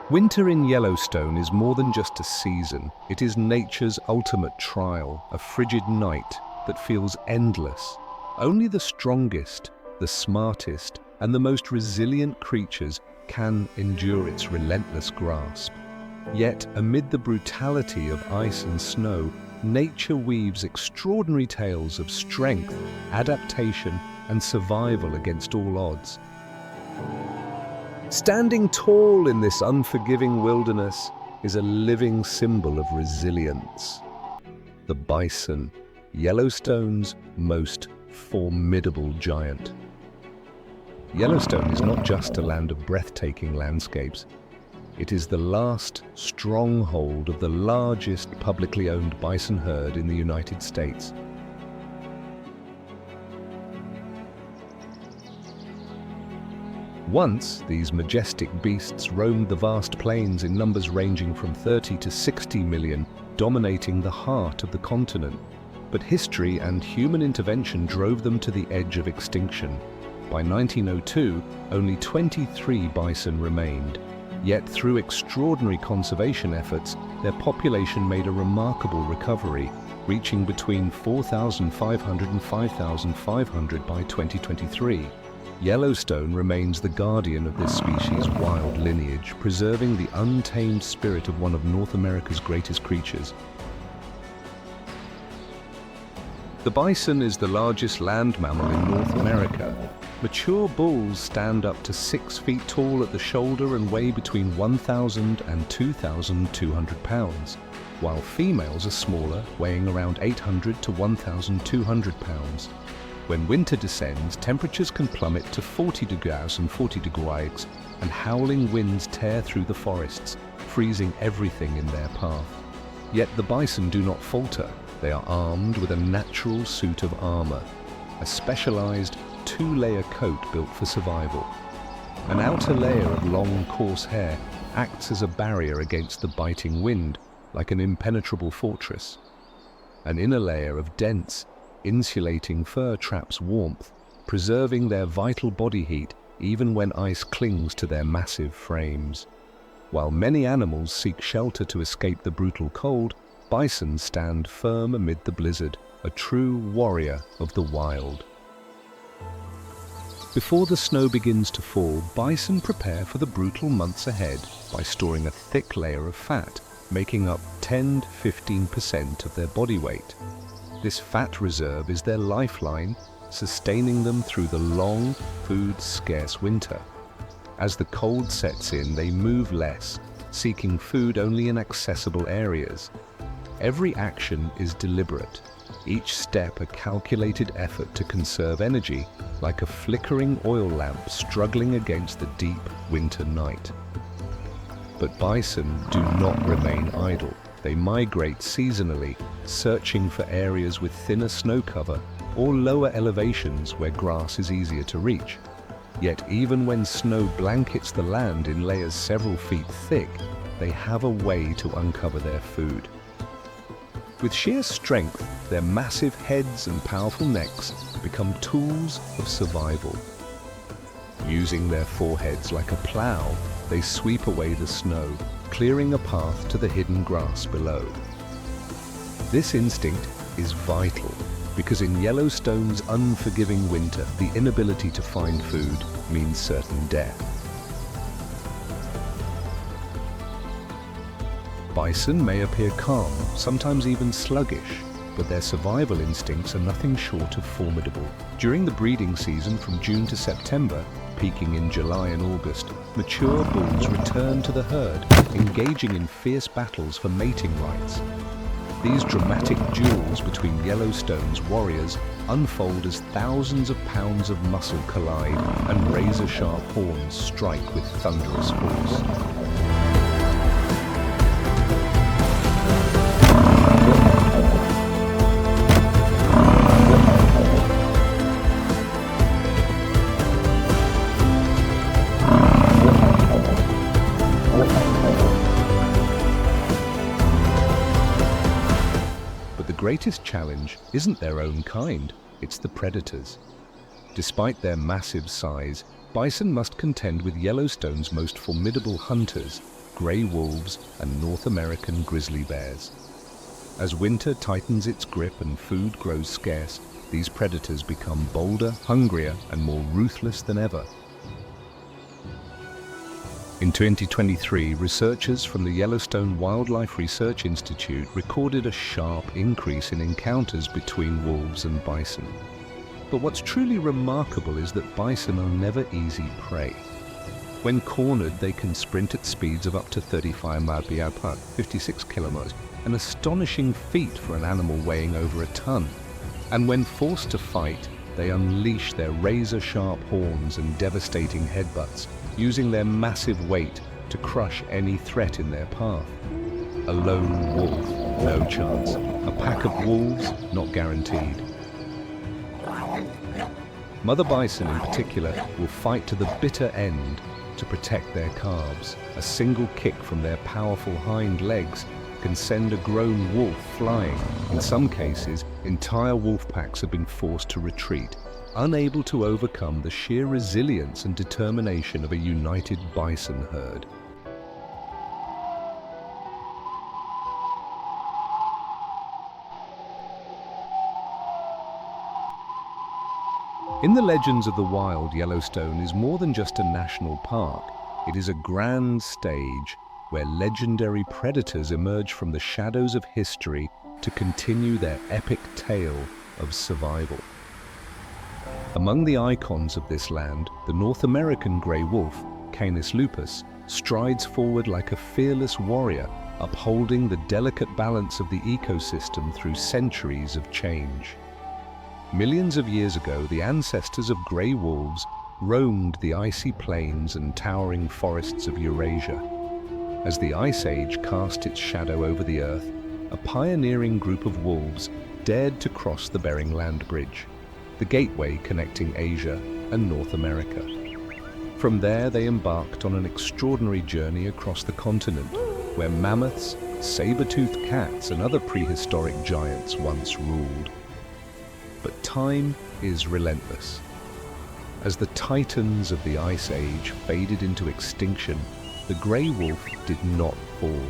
Winter in Yellowstone is more than just a season. It is nature's ultimate trial, a frigid night that feels endless. Only the strongest, the smartest, and the most resilient creatures can endure its relentless grasp. Yet, amid the brutality of ice and snow, nature weaves extraordinary tales of strength, adaptation, and survival against all odds. Standing tall in this unforgiving wilderness is a living symbol of resilience. The bison, Yellowstone's most formidable giant. Yellowstone is not just a land of breathtaking landscapes. It is the last stronghold of the largest publicly owned bison herd in the United States. Once, these majestic beasts roamed the vast plains in numbers ranging from 30 to 60 million, dominating the heart of the continent. But history and human intervention drove them to the edge of extinction. By 1902, only 23 bison remained. Yet through extraordinary conservation efforts, their population made a remarkable recovery, reaching between 4,500 and 5,500 by 2023. Yellowstone remains the guardian of this species' wild lineage, preserving the untamed spirit of one of North America's greatest creatures. The bison is the largest land mammal in North America. Mature bulls stand up to 6 feet tall at the shoulder and weigh between 1,000 and 2,200 pounds, while females are smaller, weighing around 800 to 1,200 pounds. When winter descends, temperatures can plummet to 40 degrees and 40 degrees, and howling winds tear through the forests, freezing everything in their path. Yet the bison do not falter. They are armed with a natural suit of armor, a specialized 2-layer coat built for survival. An outer layer of long, coarse hair acts as a barrier against the biting wind, like an impenetrable fortress. An inner layer of dense, insulating fur traps warmth, preserving their vital body heat even when ice clings to their massive frames. While many animals seek shelter to escape the brutal cold, bison stand firm amid the blizzard, a true warrior of the wild. Before the snow begins to fall, bison prepare for the brutal months ahead by storing a thick layer of fat, making up 10 to 15% of their body weight. This fat reserve is their lifeline, sustaining them through the long, food-scarce winter. As the cold sets in, they move less, seeking food only in accessible areas. Every action is deliberate, each step a calculated effort to conserve energy, like a flickering oil lamp struggling against the deep winter night. But bison do not remain idle. They migrate seasonally, searching for areas with thinner snow cover or lower elevations where grass is easier to reach. Yet even when snow blankets the land in layers several feet thick, they have a way to uncover their food. With sheer strength, their massive heads and powerful necks become tools of survival. Using their foreheads like a plow, they sweep away the snow, clearing a path to the hidden grass below. This instinct is vital. because in Yellowstone's unforgiving winter, the inability to find food means certain death. Bison may appear calm, sometimes even sluggish, but their survival instincts are nothing short of formidable. During the breeding season from June to September, peaking in July and August, mature bulls return to the herd, engaging in fierce battles for mating rights. These dramatic duels between Yellowstone's warriors unfold as thousands of pounds of muscle collide and razor-sharp horns strike with thunderous force. The greatest challenge isn't their own kind, it's the predators. Despite their massive size, bison must contend with Yellowstone's most formidable hunters, grey wolves and North American grizzly bears. As winter tightens its grip and food grows scarce, these predators become bolder, hungrier and more ruthless than ever. In 2023, researchers from the Yellowstone Wildlife Research Institute recorded a sharp increase in encounters between wolves and bison. But what's truly remarkable is that bison are never easy prey. When cornered, they can sprint at speeds of up to 35 miles per hour, 56 kilometers, an astonishing feat for an animal weighing over a ton. And when forced to fight, they unleash their razor-sharp horns and devastating headbutts, using their massive weight to crush any threat in their path. A lone wolf, no chance. A pack of wolves, not guaranteed. Mother bison in particular will fight to the bitter end to protect their calves. A single kick from their powerful hind legs can send a grown wolf flying. In some cases, entire wolf packs have been forced to retreat, unable to overcome the sheer resilience and determination of a united bison herd. In the legends of the wild, Yellowstone is more than just a national park. It is a grand stage where legendary predators emerge from the shadows of history to continue their epic tale of survival. Among the icons of this land, the North American grey wolf, Canis lupus, strides forward like a fearless warrior, upholding the delicate balance of the ecosystem through centuries of change. Millions of years ago, the ancestors of grey wolves roamed the icy plains and towering forests of Eurasia. As the Ice Age cast its shadow over the Earth, a pioneering group of wolves dared to cross the Bering Land Bridge, the gateway connecting Asia and North America. From there, they embarked on an extraordinary journey across the continent, where mammoths, saber-toothed cats, and other prehistoric giants once ruled. But time is relentless. As the titans of the Ice Age faded into extinction, the grey wolf did not fall.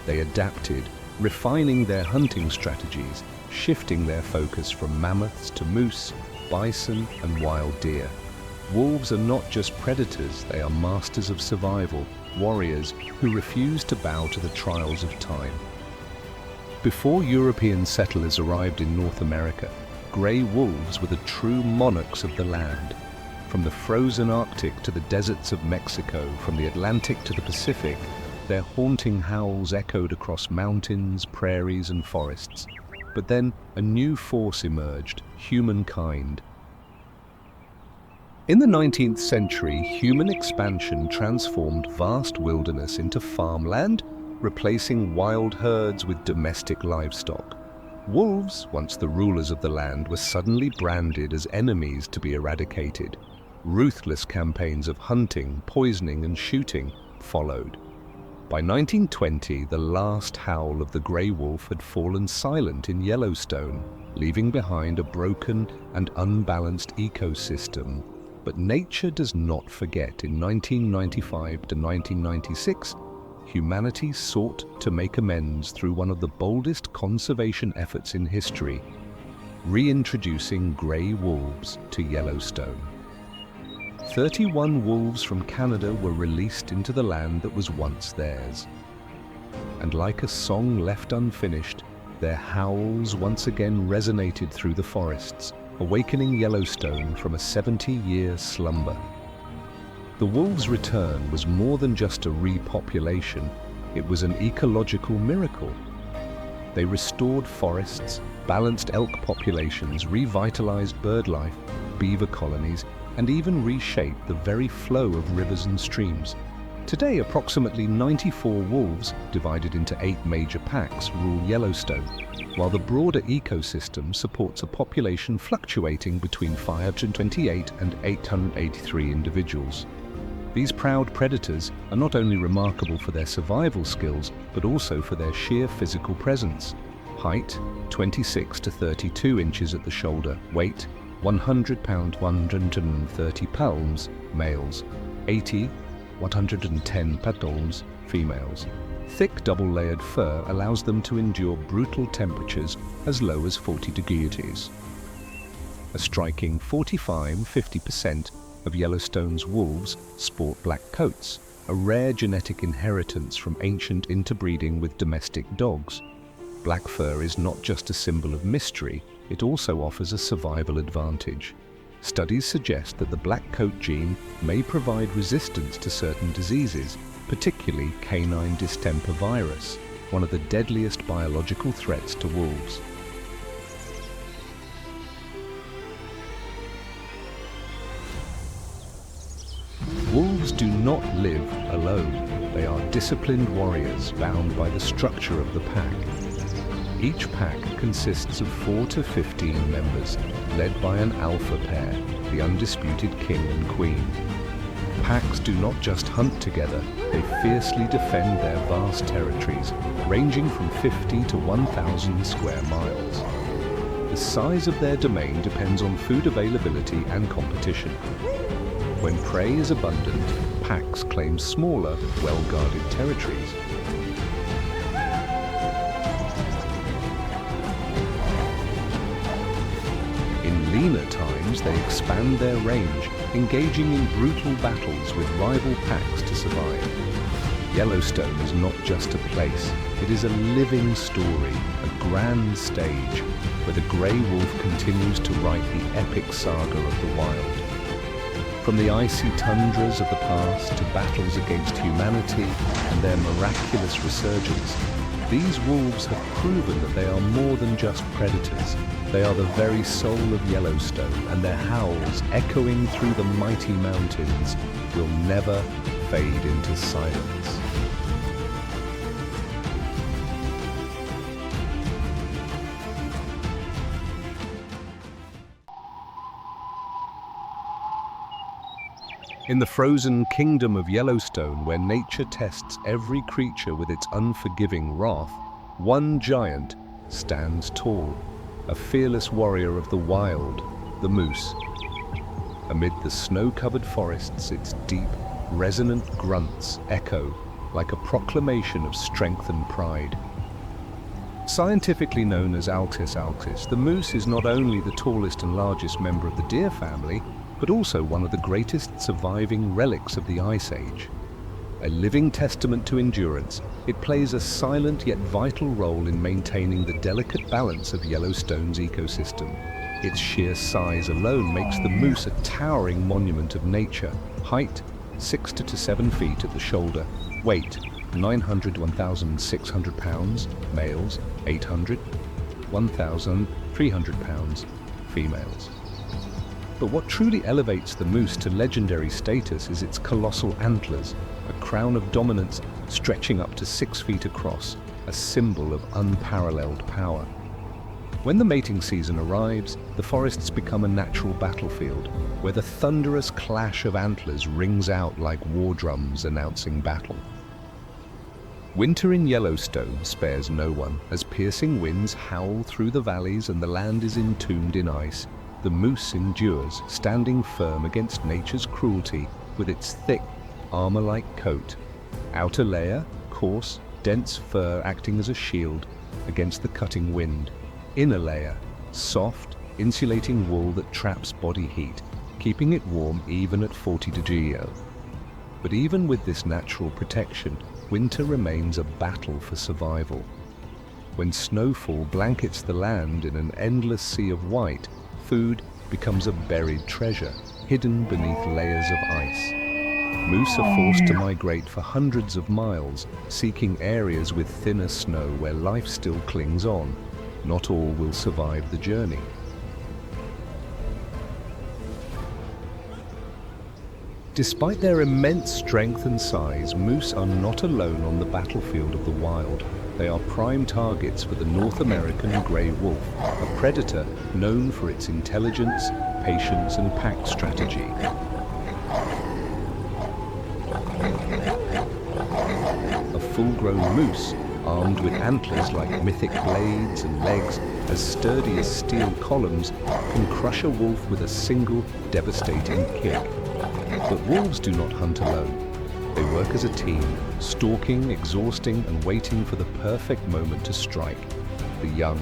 They adapted, refining their hunting strategies, shifting their focus from mammoths to moose, bison, and wild deer. Wolves are not just predators, they are masters of survival, warriors who refuse to bow to the trials of time. Before European settlers arrived in North America, grey wolves were the true monarchs of the land. From the frozen Arctic to the deserts of Mexico, from the Atlantic to the Pacific, their haunting howls echoed across mountains, prairies, and forests. But then a new force emerged: humankind. In the 19th century, human expansion transformed vast wilderness into farmland, replacing wild herds with domestic livestock. Wolves, once the rulers of the land, were suddenly branded as enemies to be eradicated. Ruthless campaigns of hunting, poisoning, and shooting followed. By 1920, the last howl of the grey wolf had fallen silent in Yellowstone, leaving behind a broken and unbalanced ecosystem. But nature does not forget. In 1995 to 1996, humanity sought to make amends through one of the boldest conservation efforts in history: reintroducing grey wolves to Yellowstone. 31 wolves from Canada were released into the land that was once theirs. And like a song left unfinished, their howls once again resonated through the forests, awakening Yellowstone from a 70-year slumber. The wolves' return was more than just a repopulation, it was an ecological miracle. They restored forests, balanced elk populations, revitalized bird life, beaver colonies, and even reshaped the very flow of rivers and streams. Today, approximately 94 wolves, divided into 8 major packs, rule Yellowstone, while the broader ecosystem supports a population fluctuating between 528 and 883 individuals. These proud predators are not only remarkable for their survival skills, but also for their sheer physical presence. Height, 26 to 32 inches at the shoulder. Weight, 100 pounds, 130 pounds, males. 80, 110 pounds, females. Thick double-layered fur allows them to endure brutal temperatures as low as 40 degrees. A striking 45–50% of Yellowstone's wolves sport black coats, a rare genetic inheritance from ancient interbreeding with domestic dogs. Black fur is not just a symbol of mystery, it also offers a survival advantage. Studies suggest that the black coat gene may provide resistance to certain diseases, particularly canine distemper virus, one of the deadliest biological threats to wolves. Wolves do not live alone. They are disciplined warriors bound by the structure of the pack. Each pack consists of 4 to 15 members, led by an alpha pair, the undisputed king and queen. Packs do not just hunt together, they fiercely defend their vast territories, ranging from 50 to 1,000 square miles. The size of their domain depends on food availability and competition. When prey is abundant, packs claim smaller, well-guarded territories. In leaner times, they expand their range, engaging in brutal battles with rival packs to survive. Yellowstone is not just a place, it is a living story, a grand stage, where the grey wolf continues to write the epic saga of the wild. From the icy tundras of the past to battles against humanity and their miraculous resurgence, these wolves have proven that they are more than just predators. They are the very soul of Yellowstone, and their howls, echoing through the mighty mountains, will never fade into silence. In the frozen kingdom of Yellowstone, where nature tests every creature with its unforgiving wrath, one giant stands tall, a fearless warrior of the wild, the moose. Amid the snow-covered forests, its deep, resonant grunts echo like a proclamation of strength and pride. Scientifically known as Altis altis, the moose is not only the tallest and largest member of the deer family, but also one of the greatest surviving relics of the Ice Age. A living testament to endurance, it plays a silent yet vital role in maintaining the delicate balance of Yellowstone's ecosystem. Its sheer size alone makes the moose a towering monument of nature. Height, 6 to 7 feet at the shoulder. Weight, 900 to 1,600 pounds, males. 800, 1,300 pounds, females. But what truly elevates the moose to legendary status is its colossal antlers, a crown of dominance stretching up to 6 feet across, a symbol of unparalleled power. When the mating season arrives, the forests become a natural battlefield, where the thunderous clash of antlers rings out like war drums announcing battle. Winter in Yellowstone spares no one, as piercing winds howl through the valleys and the land is entombed in ice. The moose endures, standing firm against nature's cruelty with its thick, armor-like coat. Outer layer, coarse, dense fur acting as a shield against the cutting wind. Inner layer, soft, insulating wool that traps body heat, keeping it warm even at 40 degrees. But even with this natural protection, winter remains a battle for survival. When snowfall blankets the land in an endless sea of white, food becomes a buried treasure, hidden beneath layers of ice. Moose are forced to migrate for hundreds of miles, seeking areas with thinner snow where life still clings on. Not all will survive the journey. Despite their immense strength and size, moose are not alone on the battlefield of the wild. They are prime targets for the North American grey wolf, a predator known for its intelligence, patience, and pack strategy. A full-grown moose, armed with antlers like mythic blades and legs as sturdy as steel columns, can crush a wolf with a single devastating kick. But wolves do not hunt alone. They work as a team, stalking, exhausting, and waiting for the perfect moment to strike. The young,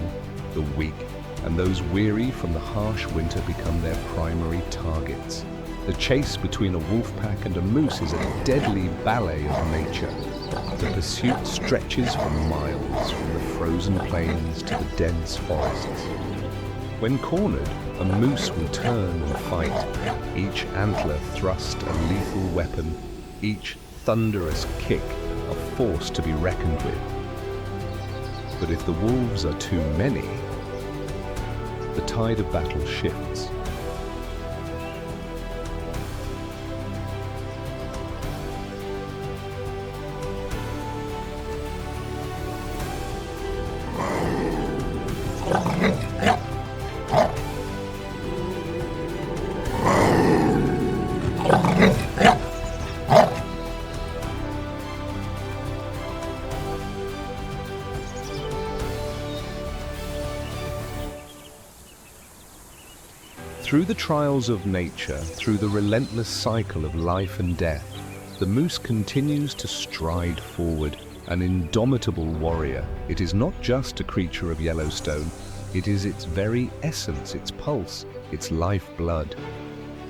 the weak, and those weary from the harsh winter become their primary targets. The chase between a wolf pack and a moose is a deadly ballet of nature. The pursuit stretches for miles, from the frozen plains to the dense forests. When cornered, a moose will turn and fight, each antler thrust a lethal weapon, each thunderous kick a force to be reckoned with. But if the wolves are too many, the tide of battle shifts. Through the trials of nature, through the relentless cycle of life and death, the moose continues to stride forward, an indomitable warrior. It is not just a creature of Yellowstone, it is its very essence, its pulse, its lifeblood.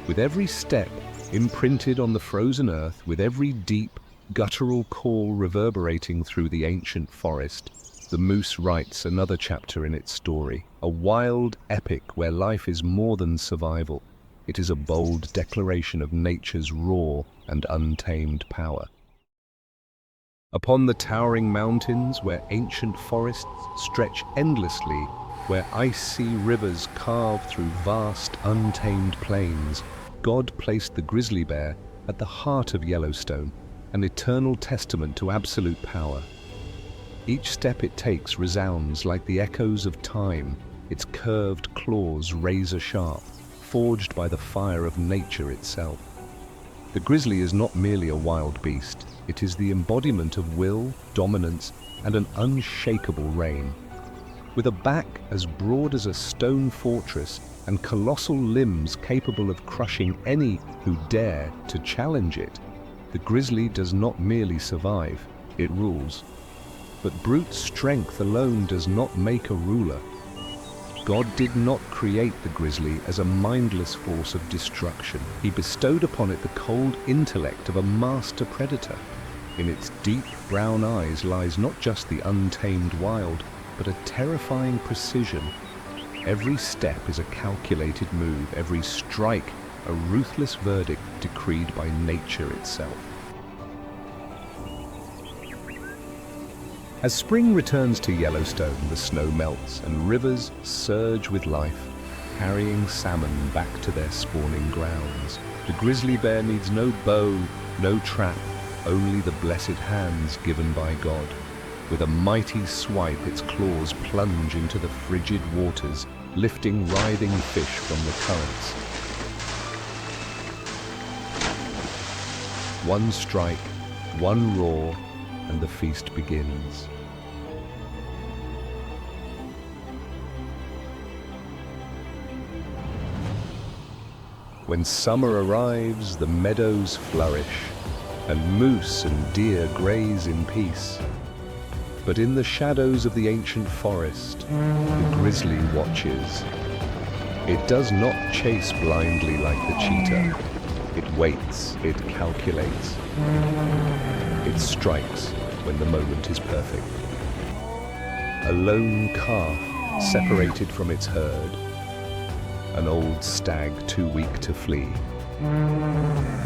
With every step imprinted on the frozen earth, with every deep, guttural call reverberating through the ancient forest, the moose writes another chapter in its story, a wild epic where life is more than survival. It is a bold declaration of nature's raw and untamed power. Upon the towering mountains where ancient forests stretch endlessly, where icy rivers carve through vast, untamed plains, God placed the grizzly bear at the heart of Yellowstone, an eternal testament to absolute power. Each step it takes resounds like the echoes of time, its curved claws razor-sharp, forged by the fire of nature itself. The grizzly is not merely a wild beast, it is the embodiment of will, dominance, and an unshakable reign. With a back as broad as a stone fortress and colossal limbs capable of crushing any who dare to challenge it, the grizzly does not merely survive, it rules. But brute strength alone does not make a ruler. God did not create the grizzly as a mindless force of destruction. He bestowed upon it the cold intellect of a master predator. In its deep brown eyes lies not just the untamed wild, but a terrifying precision. Every step is a calculated move, every strike a ruthless verdict decreed by nature itself. As spring returns to Yellowstone, the snow melts and rivers surge with life, carrying salmon back to their spawning grounds. The grizzly bear needs no bow, no trap, only the blessed hands given by God. With a mighty swipe, its claws plunge into the frigid waters, lifting writhing fish from the currents. One strike, one roar, and the feast begins. When summer arrives, the meadows flourish, and moose and deer graze in peace. But in the shadows of the ancient forest, the grizzly watches. It does not chase blindly like the cheetah. It waits, it calculates. It strikes when the moment is perfect. A lone calf separated from its herd. An old stag too weak to flee.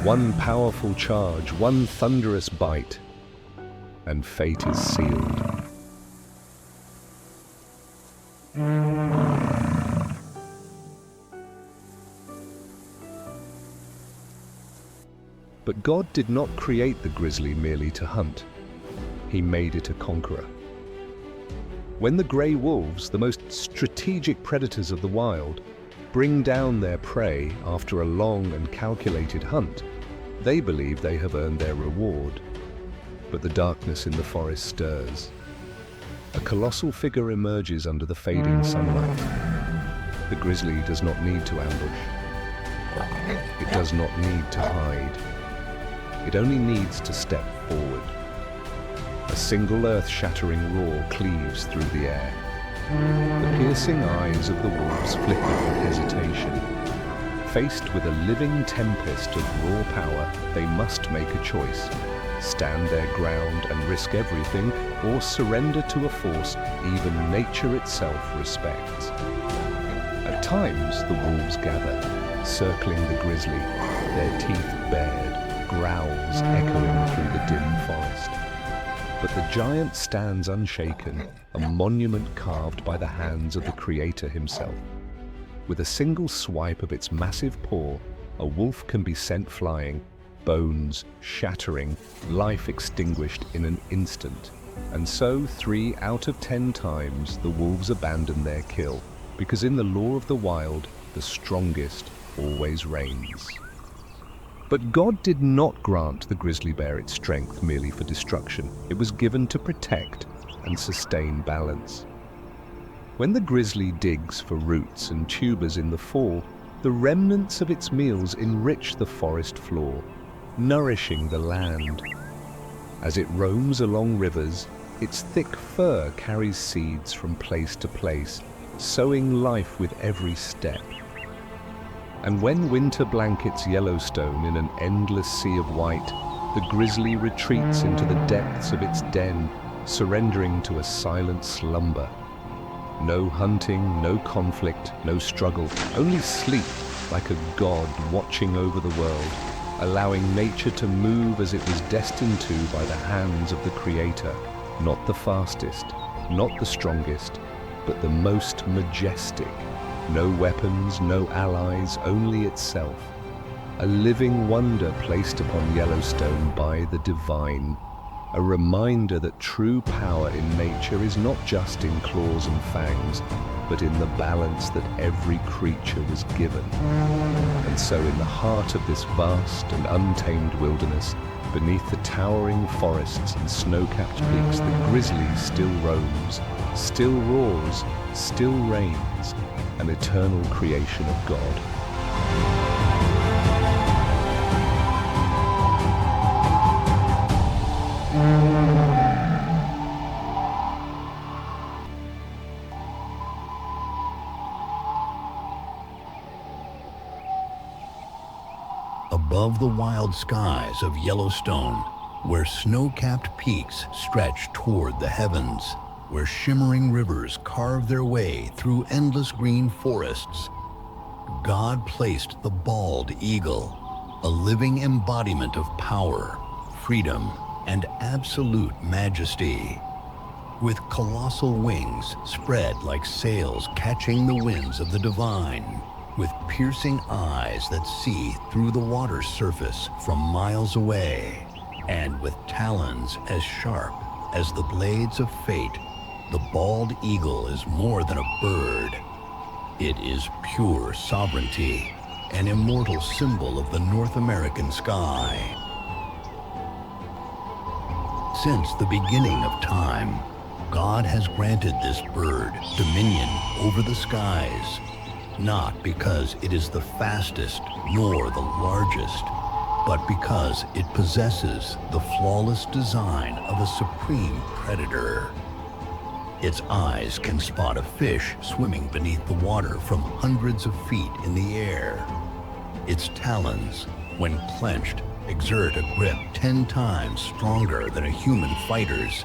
One powerful charge, one thunderous bite, and fate is sealed. But God did not create the grizzly merely to hunt. He made it a conqueror. When the grey wolves, the most strategic predators of the wild, bring down their prey after a long and calculated hunt, they believe they have earned their reward. But the darkness in the forest stirs. A colossal figure emerges under the fading sunlight. The grizzly does not need to ambush. It does not need to hide. It only needs to step forward. A single earth-shattering roar cleaves through the air. The piercing eyes of the wolves flicker with hesitation. Faced with a living tempest of raw power, they must make a choice. Stand their ground and risk everything, or surrender to a force even nature itself respects. At times, the wolves gather, circling the grizzly, their teeth bared, growls echoing through the dim forest. But the giant stands unshaken, a monument carved by the hands of the Creator himself. With a single swipe of its massive paw, a wolf can be sent flying, bones shattering, life extinguished in an instant. And so 3 out of 10 times the wolves abandon their kill, because in the law of the wild, the strongest always reigns. But God did not grant the grizzly bear its strength merely for destruction. It was given to protect and sustain balance. When the grizzly digs for roots and tubers in the fall, the remnants of its meals enrich the forest floor, nourishing the land. As it roams along rivers, its thick fur carries seeds from place to place, sowing life with every step. And when winter blankets Yellowstone in an endless sea of white, the grizzly retreats into the depths of its den, surrendering to a silent slumber. No hunting, no conflict, no struggle, only sleep like a god watching over the world, allowing nature to move as it was destined to by the hands of the Creator. Not the fastest, not the strongest, but the most majestic. No weapons, no allies, only itself. A living wonder placed upon Yellowstone by the divine. A reminder that true power in nature is not just in claws and fangs, but in the balance that every creature was given. And so in the heart of this vast and untamed wilderness, beneath the towering forests and snow-capped peaks, the grizzly still roams, still roars, still reigns, an eternal creation of God. Above the wild skies of Yellowstone, where snow-capped peaks stretch toward the heavens, where shimmering rivers carve their way through endless green forests, God placed the bald eagle, a living embodiment of power, freedom, and absolute majesty. With colossal wings spread like sails catching the winds of the divine, with piercing eyes that see through the water's surface from miles away, and with talons as sharp as the blades of fate, the bald eagle is more than a bird. It is pure sovereignty, an immortal symbol of the North American sky. Since the beginning of time, God has granted this bird dominion over the skies, not because it is the fastest nor the largest, but because it possesses the flawless design of a supreme predator. Its eyes can spot a fish swimming beneath the water from hundreds of feet in the air. Its talons, when clenched, exert a grip 10 times stronger than a human fighter's.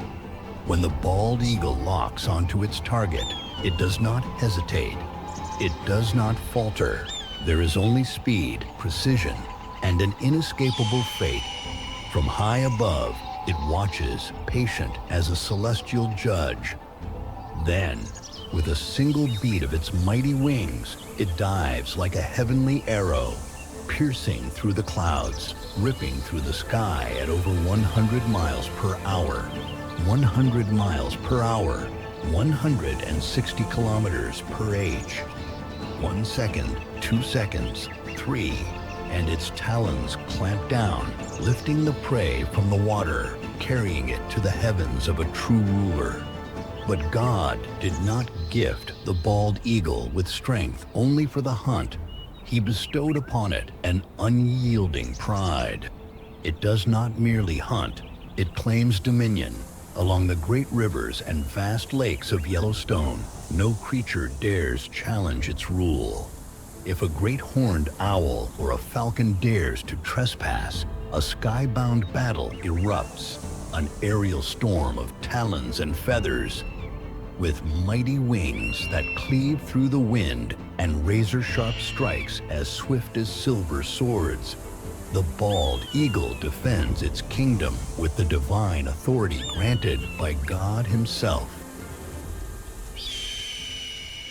When the bald eagle locks onto its target, it does not hesitate. It does not falter. There is only speed, precision, and an inescapable fate. From high above, it watches, patient as a celestial judge. Then, with a single beat of its mighty wings, it dives like a heavenly arrow, piercing through the clouds, ripping through the sky at over 100 miles per hour. 100 miles per hour, 160 kilometers per h. 1 second, 2 seconds, 3, and its talons clamp down, lifting the prey from the water, carrying it to the heavens of a true ruler. But God did not gift the bald eagle with strength only for the hunt. He bestowed upon it an unyielding pride. It does not merely hunt, it claims dominion. Along the great rivers and vast lakes of Yellowstone, no creature dares challenge its rule. If a great horned owl or a falcon dares to trespass, a skybound battle erupts, an aerial storm of talons and feathers. With mighty wings that cleave through the wind and razor-sharp strikes as swift as silver swords, the bald eagle defends its kingdom with the divine authority granted by God Himself.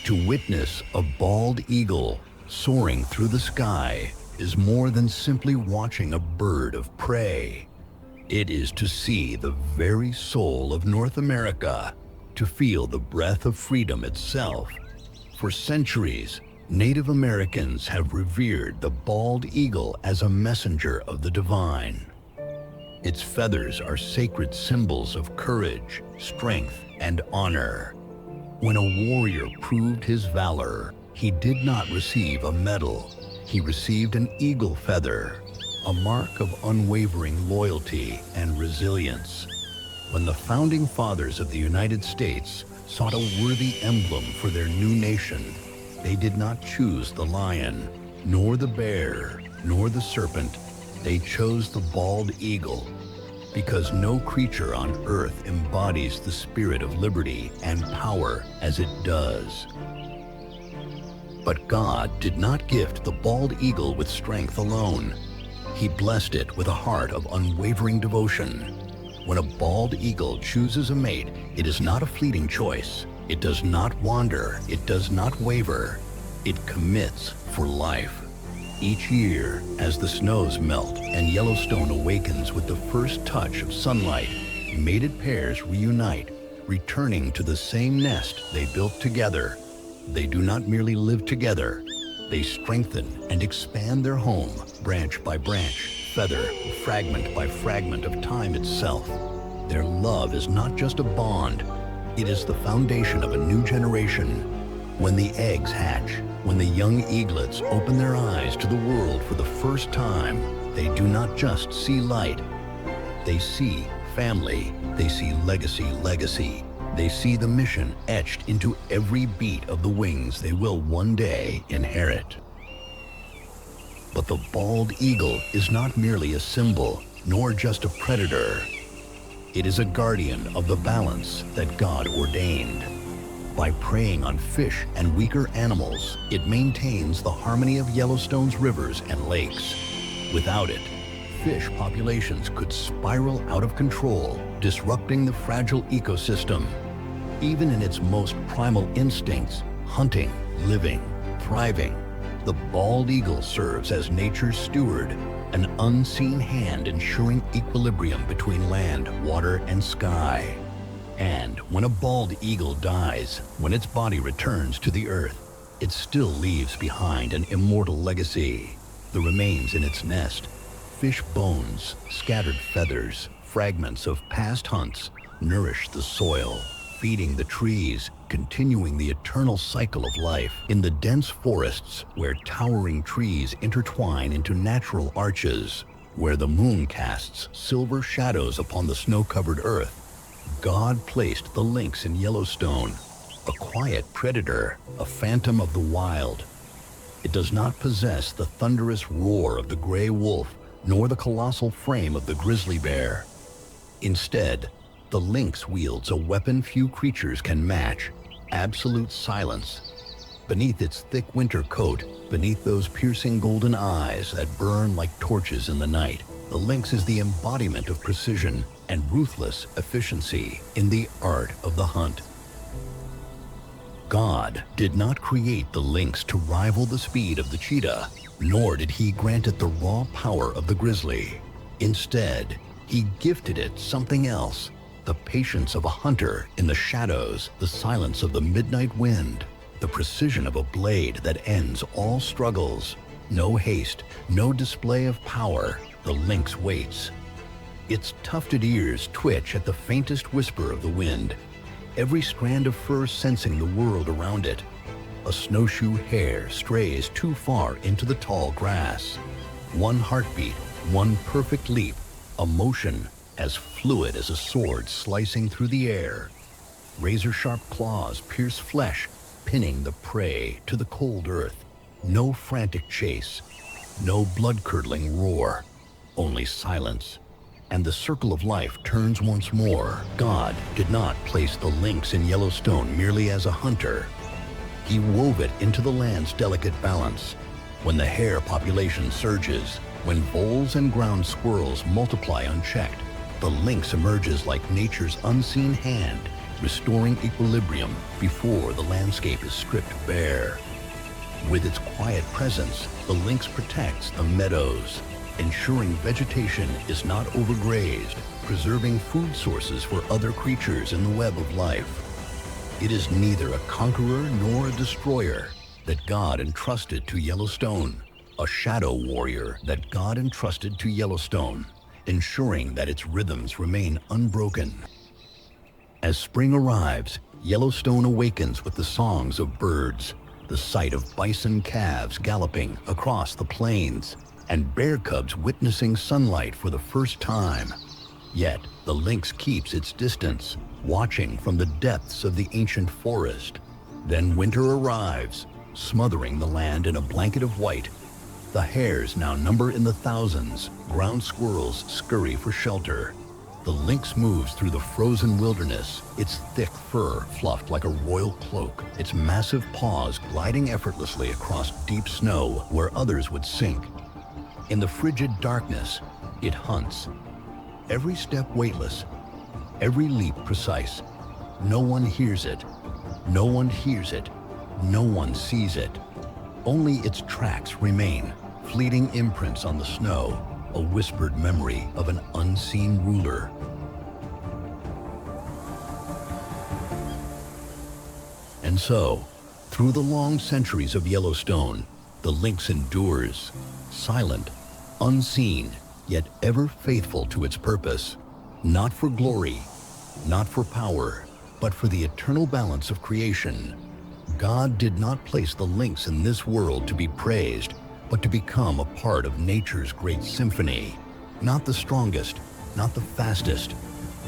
To witness a bald eagle soaring through the sky is more than simply watching a bird of prey. It is to see the very soul of North America, to feel the breath of freedom itself. For centuries, Native Americans have revered the bald eagle as a messenger of the divine. Its feathers are sacred symbols of courage, strength, and honor. When a warrior proved his valor, he did not receive a medal. He received an eagle feather, a mark of unwavering loyalty and resilience. When the founding fathers of the United States sought a worthy emblem for their new nation, they did not choose the lion, nor the bear, nor the serpent. They chose the bald eagle, because no creature on earth embodies the spirit of liberty and power as it does. But God did not gift the bald eagle with strength alone. He blessed it with a heart of unwavering devotion. When a bald eagle chooses a mate, it is not a fleeting choice. It does not wander. It does not waver. It commits for life. Each year, as the snows melt and Yellowstone awakens with the first touch of sunlight, mated pairs reunite, returning to the same nest they built together. They do not merely live together. They strengthen and expand their home, branch by branch, feather, fragment by fragment of time itself. Their love is not just a bond. It is the foundation of a new generation. When the eggs hatch, when the young eaglets open their eyes to the world for the first time, they do not just see light. They see family. They see legacy. They see the mission etched into every beat of the wings they will one day inherit. But the bald eagle is not merely a symbol, nor just a predator. It is a guardian of the balance that God ordained. By preying on fish and weaker animals, it maintains the harmony of Yellowstone's rivers and lakes. Without it, fish populations could spiral out of control, disrupting the fragile ecosystem. Even in its most primal instincts, hunting, living, thriving, the bald eagle serves as nature's steward, an unseen hand ensuring equilibrium between land, water, and sky. And when a bald eagle dies, when its body returns to the earth, it still leaves behind an immortal legacy. The remains in its nest, fish bones, scattered feathers, fragments of past hunts, nourish the soil, feeding the trees, continuing the eternal cycle of life. In the dense forests where towering trees intertwine into natural arches, where the moon casts silver shadows upon the snow-covered earth, God placed the lynx in Yellowstone, a quiet predator, a phantom of the wild. It does not possess the thunderous roar of the gray wolf, nor the colossal frame of the grizzly bear. Instead, the lynx wields a weapon few creatures can match: absolute silence. Beneath its thick winter coat, beneath those piercing golden eyes that burn like torches in the night, the lynx is the embodiment of precision and ruthless efficiency in the art of the hunt. God did not create the lynx to rival the speed of the cheetah, nor did he grant it the raw power of the grizzly. Instead, he gifted it something else: the patience of a hunter in the shadows, the silence of the midnight wind, the precision of a blade that ends all struggles. No haste, no display of power. The lynx waits. Its tufted ears twitch at the faintest whisper of the wind, every strand of fur sensing the world around it. A snowshoe hare strays too far into the tall grass. One heartbeat, one perfect leap, a motion as fluid as a sword slicing through the air. Razor-sharp claws pierce flesh, pinning the prey to the cold earth. No frantic chase, no blood-curdling roar, only silence. And the circle of life turns once more. God did not place the lynx in Yellowstone merely as a hunter. He wove it into the land's delicate balance. When the hare population surges, when voles and ground squirrels multiply unchecked, the lynx emerges like nature's unseen hand, restoring equilibrium before the landscape is stripped bare. With its quiet presence, the lynx protects the meadows, ensuring vegetation is not overgrazed, preserving food sources for other creatures in the web of life. It is neither a conqueror nor a destroyer that God entrusted to Yellowstone, a shadow warrior that God entrusted to Yellowstone, ensuring that its rhythms remain unbroken. As spring arrives, Yellowstone awakens with the songs of birds, the sight of bison calves galloping across the plains, and bear cubs witnessing sunlight for the first time. Yet, the lynx keeps its distance, watching from the depths of the ancient forest. Then winter arrives, smothering the land in a blanket of white. The hares now number in the thousands. Ground squirrels scurry for shelter. The lynx moves through the frozen wilderness, its thick fur fluffed like a royal cloak, its massive paws gliding effortlessly across deep snow where others would sink. In the frigid darkness, it hunts. Every step weightless, every leap precise. No one hears it. No one hears it. No one sees it. Only its tracks remain, fleeting imprints on the snow, a whispered memory of an unseen ruler. And so, through the long centuries of Yellowstone, the lynx endures, silent, unseen, yet ever faithful to its purpose. Not for glory, not for power, but for the eternal balance of creation. God did not place the lynx in this world to be praised, but to become a part of nature's great symphony. Not the strongest, not the fastest,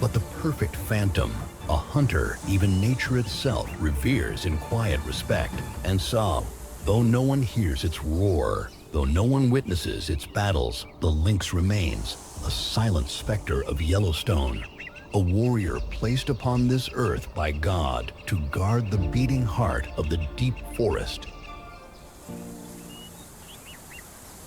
but the perfect phantom, a hunter even nature itself reveres in quiet respect. And so, though no one hears its roar, though no one witnesses its battles, the lynx remains, a silent specter of Yellowstone, a warrior placed upon this earth by God to guard the beating heart of the deep forest.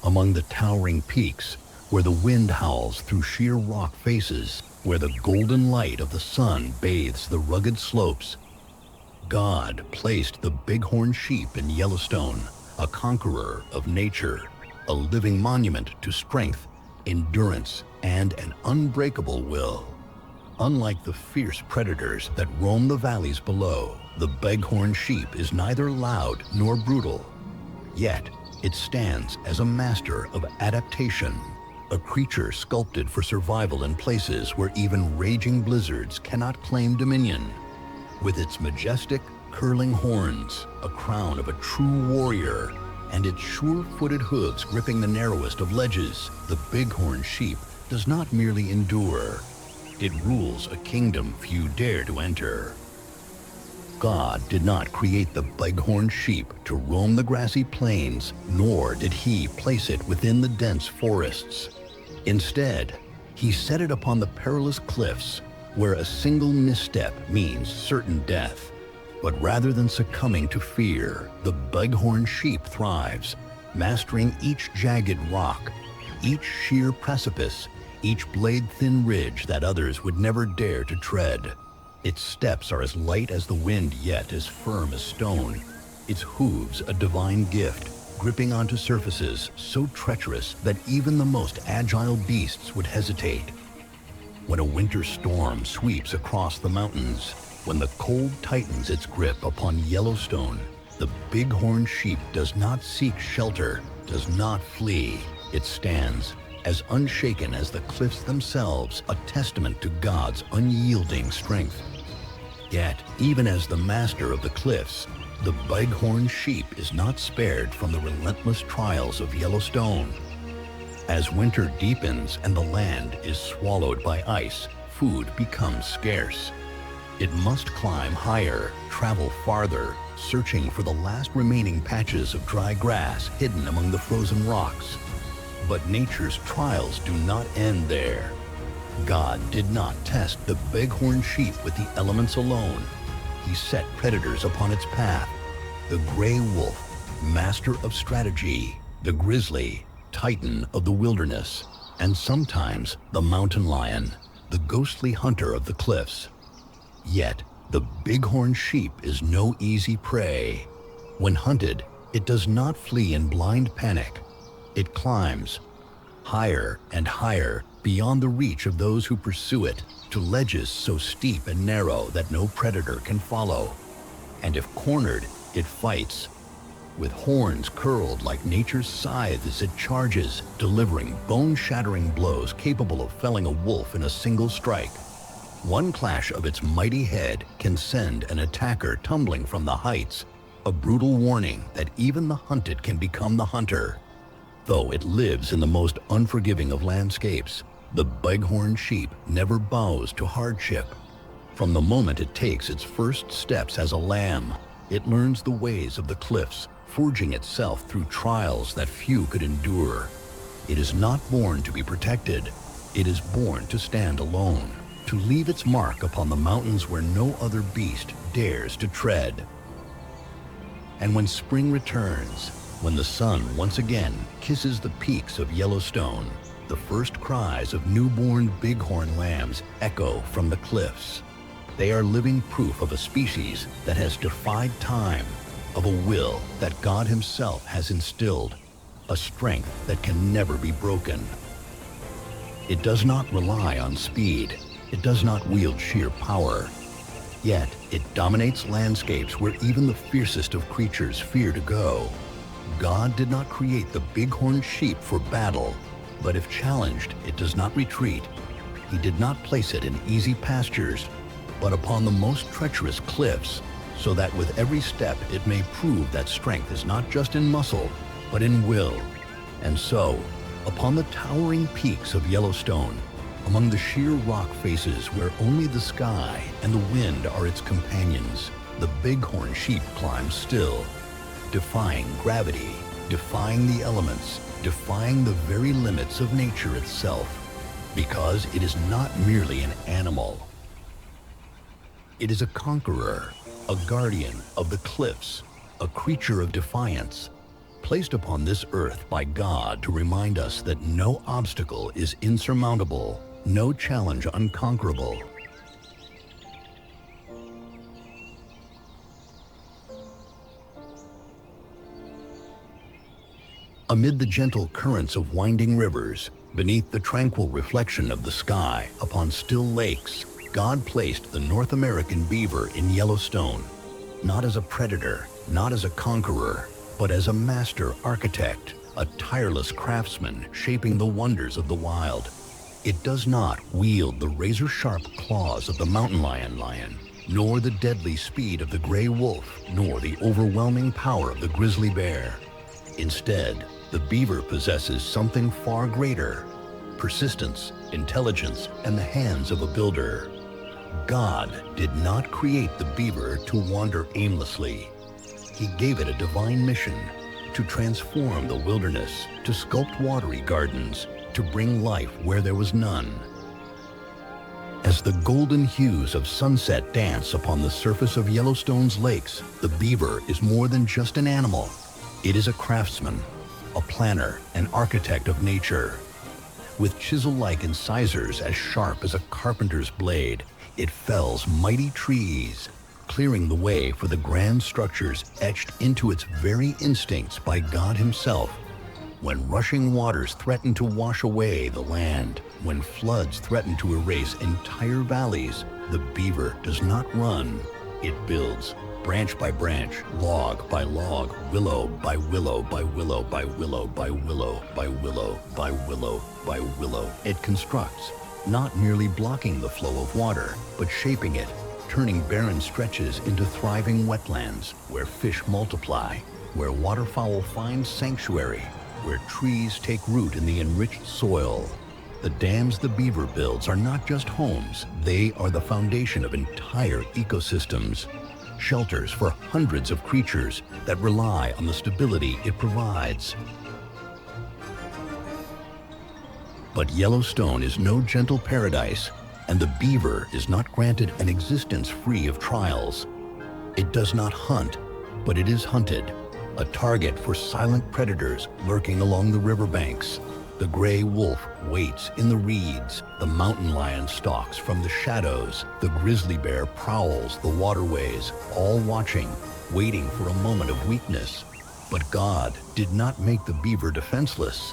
Among the towering peaks, where the wind howls through sheer rock faces, where the golden light of the sun bathes the rugged slopes, God placed the bighorn sheep in Yellowstone, a conqueror of nature, a living monument to strength, endurance, and an unbreakable will. Unlike the fierce predators that roam the valleys below, the bighorn sheep is neither loud nor brutal. Yet, it stands as a master of adaptation, a creature sculpted for survival in places where even raging blizzards cannot claim dominion. With its majestic, curling horns, a crown of a true warrior, and its sure-footed hooves gripping the narrowest of ledges, the bighorn sheep does not merely endure. It rules a kingdom few dare to enter. God did not create the bighorn sheep to roam the grassy plains, nor did he place it within the dense forests. Instead, he set it upon the perilous cliffs, where a single misstep means certain death. But rather than succumbing to fear, the bighorn sheep thrives, mastering each jagged rock, each sheer precipice, each blade-thin ridge that others would never dare to tread. Its steps are as light as the wind, yet as firm as stone. Its hooves a divine gift, gripping onto surfaces so treacherous that even the most agile beasts would hesitate. When a winter storm sweeps across the mountains, when the cold tightens its grip upon Yellowstone, the bighorn sheep does not seek shelter, does not flee. It stands, as unshaken as the cliffs themselves, a testament to God's unyielding strength. Yet, even as the master of the cliffs, the bighorn sheep is not spared from the relentless trials of Yellowstone. As winter deepens and the land is swallowed by ice, food becomes scarce. It must climb higher, travel farther, searching for the last remaining patches of dry grass hidden among the frozen rocks. But nature's trials do not end there. God did not test the bighorn sheep with the elements alone. He set predators upon its path. The gray wolf, master of strategy, the grizzly, titan of the wilderness, and sometimes the mountain lion, the ghostly hunter of the cliffs. Yet, the bighorn sheep is no easy prey. When hunted, it does not flee in blind panic. It climbs higher and higher beyond the reach of those who pursue it, to ledges so steep and narrow that no predator can follow. And if cornered, it fights. With horns curled like nature's scythes, it charges, delivering bone-shattering blows capable of felling a wolf in a single strike. One clash of its mighty head can send an attacker tumbling from the heights, a brutal warning that even the hunted can become the hunter. Though it lives in the most unforgiving of landscapes, the bighorn sheep never bows to hardship. From the moment it takes its first steps as a lamb, it learns the ways of the cliffs, forging itself through trials that few could endure. It is not born to be protected. It is born to stand alone, to leave its mark upon the mountains where no other beast dares to tread. And when spring returns, when the sun once again kisses the peaks of Yellowstone, the first cries of newborn bighorn lambs echo from the cliffs. They are living proof of a species that has defied time, of a will that God Himself has instilled, a strength that can never be broken. It does not rely on speed. It does not wield sheer power. Yet it dominates landscapes where even the fiercest of creatures fear to go. God did not create the bighorn sheep for battle, but if challenged, it does not retreat. He did not place it in easy pastures, but upon the most treacherous cliffs, so that with every step it may prove that strength is not just in muscle, but in will. And so, upon the towering peaks of Yellowstone, among the sheer rock faces where only the sky and the wind are its companions, the bighorn sheep climbs still, defying gravity, defying the elements, defying the very limits of nature itself, because it is not merely an animal. It is a conqueror, a guardian of the cliffs, a creature of defiance, placed upon this earth by God to remind us that no obstacle is insurmountable, no challenge unconquerable. Amid the gentle currents of winding rivers, beneath the tranquil reflection of the sky upon still lakes, God placed the North American beaver in Yellowstone, not as a predator, not as a conqueror, but as a master architect, a tireless craftsman shaping the wonders of the wild. It does not wield the razor-sharp claws of the mountain lion, nor the deadly speed of the gray wolf, nor the overwhelming power of the grizzly bear. Instead, the beaver possesses something far greater: persistence, intelligence, and the hands of a builder. God did not create the beaver to wander aimlessly. He gave it a divine mission to transform the wilderness, to sculpt watery gardens, to bring life where there was none. As the golden hues of sunset dance upon the surface of Yellowstone's lakes, the beaver is more than just an animal. It is a craftsman, a planner, an architect of nature. With chisel-like incisors as sharp as a carpenter's blade, it fells mighty trees, clearing the way for the grand structures etched into its very instincts by God Himself. When rushing waters threaten to wash away the land, when floods threaten to erase entire valleys, the beaver does not run. It builds, branch by branch, log by log, willow by willow by willow by willow by willow by willow by willow by willow. It constructs, not merely blocking the flow of water, but shaping it, turning barren stretches into thriving wetlands where fish multiply, where waterfowl find sanctuary, where trees take root in the enriched soil. The dams the beaver builds are not just homes, they are the foundation of entire ecosystems, shelters for hundreds of creatures that rely on the stability it provides. But Yellowstone is no gentle paradise, and the beaver is not granted an existence free of trials. It does not hunt, but it is hunted, a target for silent predators lurking along the riverbanks. The gray wolf waits in the reeds, the mountain lion stalks from the shadows, the grizzly bear prowls the waterways, all watching, waiting for a moment of weakness. But God did not make the beaver defenseless.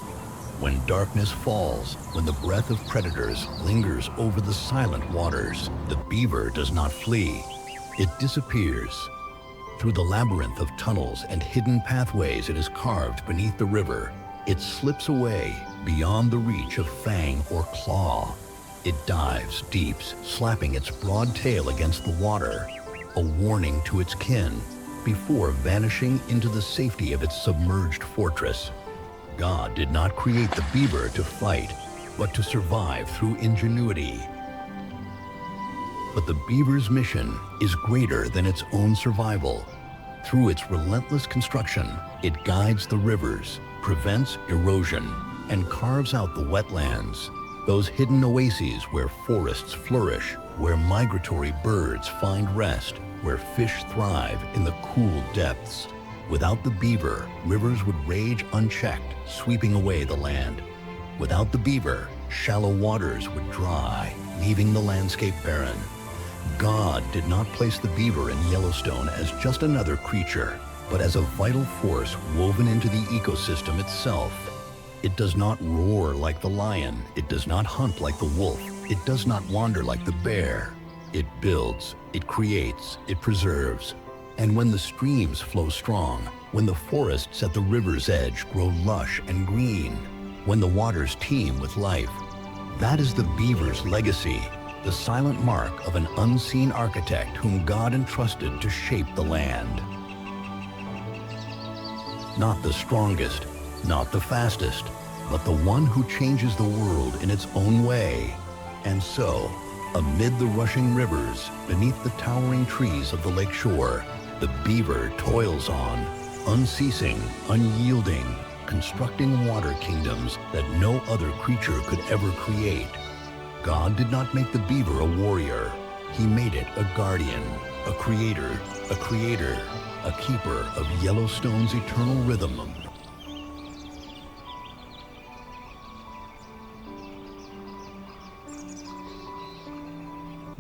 When darkness falls, when the breath of predators lingers over the silent waters, the beaver does not flee. It disappears. Through the labyrinth of tunnels and hidden pathways it has carved beneath the river, it slips away beyond the reach of fang or claw. It dives deep, slapping its broad tail against the water, a warning to its kin, before vanishing into the safety of its submerged fortress. God did not create the beaver to fight, but to survive through ingenuity. But the beaver's mission is greater than its own survival. Through its relentless construction, it guides the rivers, prevents erosion, and carves out the wetlands, those hidden oases where forests flourish, where migratory birds find rest, where fish thrive in the cool depths. Without the beaver, rivers would rage unchecked, sweeping away the land. Without the beaver, shallow waters would dry, leaving the landscape barren. God did not place the beaver in Yellowstone as just another creature, but as a vital force woven into the ecosystem itself. It does not roar like the lion, it does not hunt like the wolf, it does not wander like the bear. It builds, it creates, it preserves. And when the streams flow strong, when the forests at the river's edge grow lush and green, when the waters teem with life, that is the beaver's legacy, the silent mark of an unseen architect whom God entrusted to shape the land. Not the strongest, not the fastest, but the one who changes the world in its own way. And so, amid the rushing rivers, beneath the towering trees of the lakeshore, the beaver toils on, unceasing, unyielding, constructing water kingdoms that no other creature could ever create. God did not make the beaver a warrior. He made it a guardian, a creator, a keeper of Yellowstone's eternal rhythm.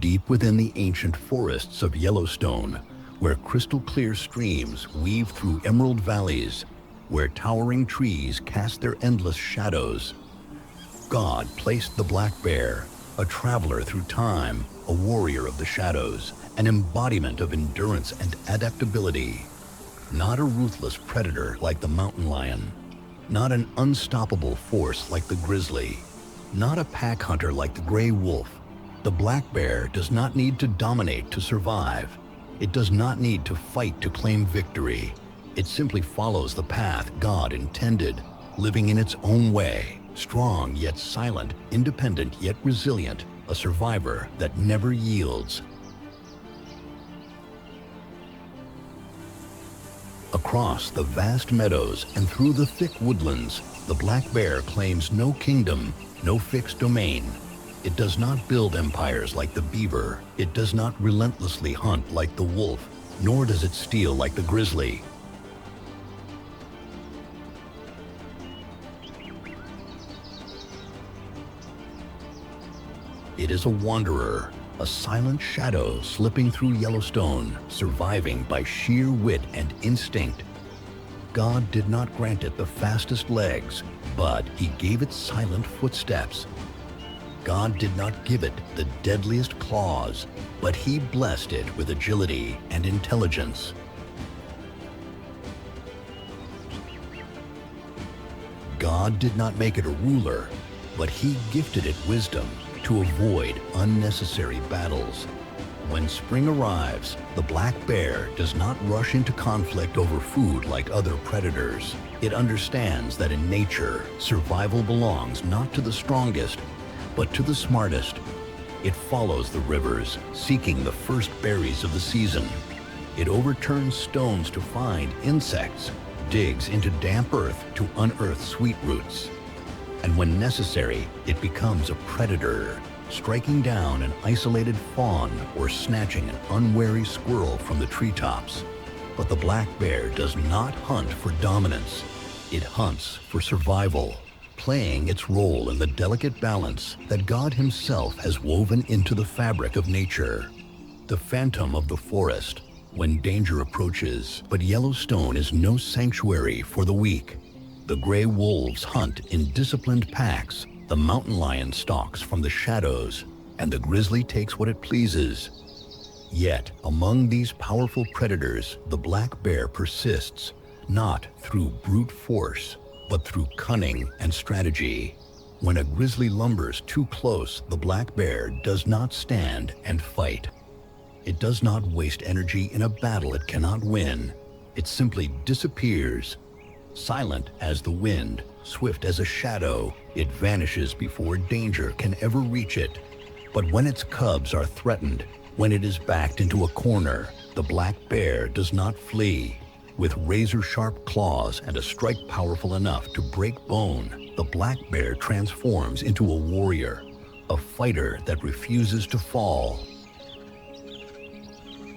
Deep within the ancient forests of Yellowstone, where crystal-clear streams weave through emerald valleys, where towering trees cast their endless shadows, God placed the black bear, a traveler through time, a warrior of the shadows, an embodiment of endurance and adaptability. Not a ruthless predator like the mountain lion, not an unstoppable force like the grizzly, not a pack hunter like the gray wolf. The black bear does not need to dominate to survive. It does not need to fight to claim victory. It simply follows the path God intended, living in its own way, Strong yet silent, independent yet resilient, a survivor that never yields. Across the vast meadows and through the thick woodlands, the black bear claims no kingdom, no fixed domain. It does not build empires like the beaver. It does not relentlessly hunt like the wolf, nor does it steal like the grizzly. It is a wanderer, a silent shadow slipping through Yellowstone, surviving by sheer wit and instinct. God did not grant it the fastest legs, but He gave it silent footsteps. God did not give it the deadliest claws, but He blessed it with agility and intelligence. God did not make it a ruler, but He gifted it wisdom to avoid unnecessary battles. When spring arrives, the black bear does not rush into conflict over food like other predators. It understands that in nature, survival belongs not to the strongest, but to the smartest. It follows the rivers, seeking the first berries of the season. It overturns stones to find insects, digs into damp earth to unearth sweet roots. And when necessary, it becomes a predator, striking down an isolated fawn or snatching an unwary squirrel from the treetops. But the black bear does not hunt for dominance. It hunts for survival, playing its role in the delicate balance that God Himself has woven into the fabric of nature. The phantom of the forest when danger approaches, but Yellowstone is no sanctuary for the weak. The gray wolves hunt in disciplined packs, the mountain lion stalks from the shadows, and the grizzly takes what it pleases. Yet, among these powerful predators, the black bear persists, not through brute force, but through cunning and strategy. When a grizzly lumbers too close, the black bear does not stand and fight. It does not waste energy in a battle it cannot win. It simply disappears. Silent as the wind, swift as a shadow, it vanishes before danger can ever reach it. But when its cubs are threatened, when it is backed into a corner, the black bear does not flee. With razor-sharp claws and a strike powerful enough to break bone, the black bear transforms into a warrior, a fighter that refuses to fall.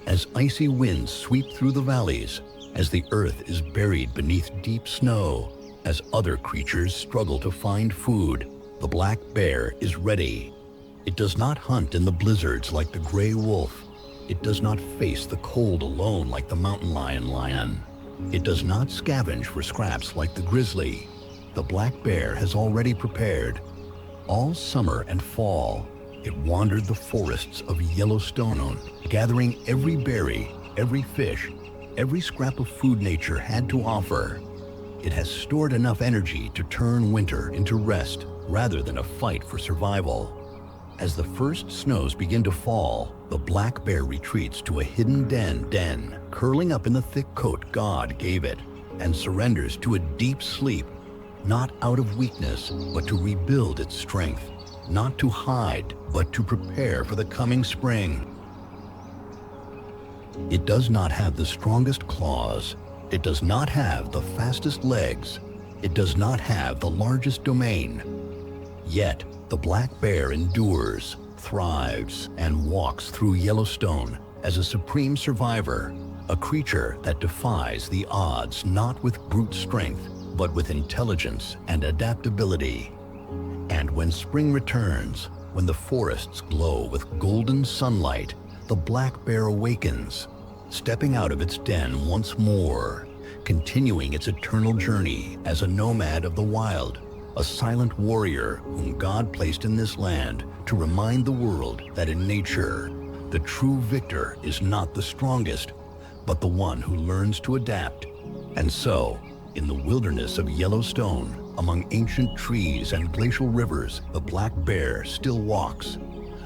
As icy winds sweep through the valleys, as the earth is buried beneath deep snow, as other creatures struggle to find food, the black bear is ready. It does not hunt in the blizzards like the gray wolf. It does not face the cold alone like the mountain lion. It does not scavenge for scraps like the grizzly. The black bear has already prepared. All summer and fall, it wandered the forests of Yellowstone, gathering every berry, every fish, every scrap of food nature had to offer. It has stored enough energy to turn winter into rest rather than a fight for survival. As the first snows begin to fall, the black bear retreats to a hidden den, curling up in the thick coat God gave it, and surrenders to a deep sleep, not out of weakness, but to rebuild its strength, not to hide, but to prepare for the coming spring. It does not have the strongest claws. It does not have the fastest legs. It does not have the largest domain. Yet, the black bear endures, thrives, and walks through Yellowstone as a supreme survivor, a creature that defies the odds not with brute strength, but with intelligence and adaptability. And when spring returns, when the forests glow with golden sunlight, the black bear awakens, stepping out of its den once more, continuing its eternal journey as a nomad of the wild, a silent warrior whom God placed in this land to remind the world that in nature, the true victor is not the strongest, but the one who learns to adapt. And so, in the wilderness of Yellowstone, among ancient trees and glacial rivers, the black bear still walks,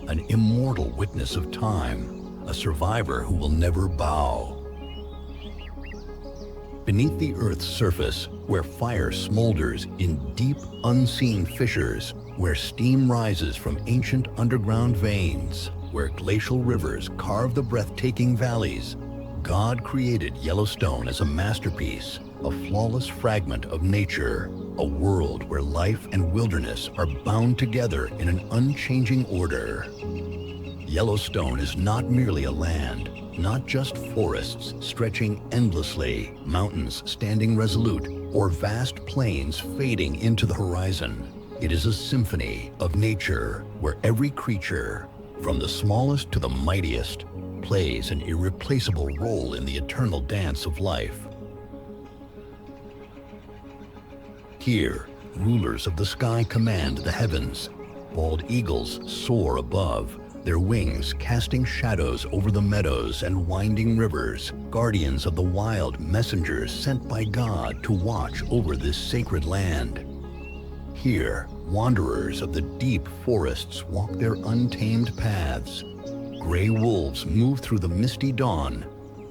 an immortal witness of time, a survivor who will never bow. Beneath the Earth's surface, where fire smolders in deep, unseen fissures, where steam rises from ancient underground veins, where glacial rivers carve the breathtaking valleys, God created Yellowstone as a masterpiece, a flawless fragment of nature, a world where life and wilderness are bound together in an unchanging order. Yellowstone is not merely a land, not just forests stretching endlessly, mountains standing resolute, or vast plains fading into the horizon. It is a symphony of nature where every creature, from the smallest to the mightiest, plays an irreplaceable role in the eternal dance of life. Here, rulers of the sky command the heavens. Bald eagles soar above, their wings casting shadows over the meadows and winding rivers, guardians of the wild, messengers sent by God to watch over this sacred land. Here, wanderers of the deep forests walk their untamed paths. Gray wolves move through the misty dawn,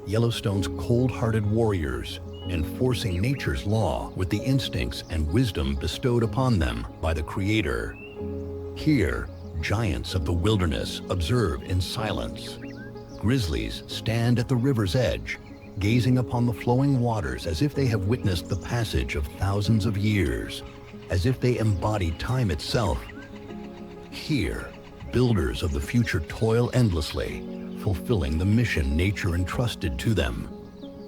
Yellowstone's cold-hearted warriors, enforcing nature's law with the instincts and wisdom bestowed upon them by the Creator. Here, giants of the wilderness observe in silence. Grizzlies stand at the river's edge, gazing upon the flowing waters as if they have witnessed the passage of thousands of years, as if they embody time itself. Here, builders of the future toil endlessly, fulfilling the mission nature entrusted to them.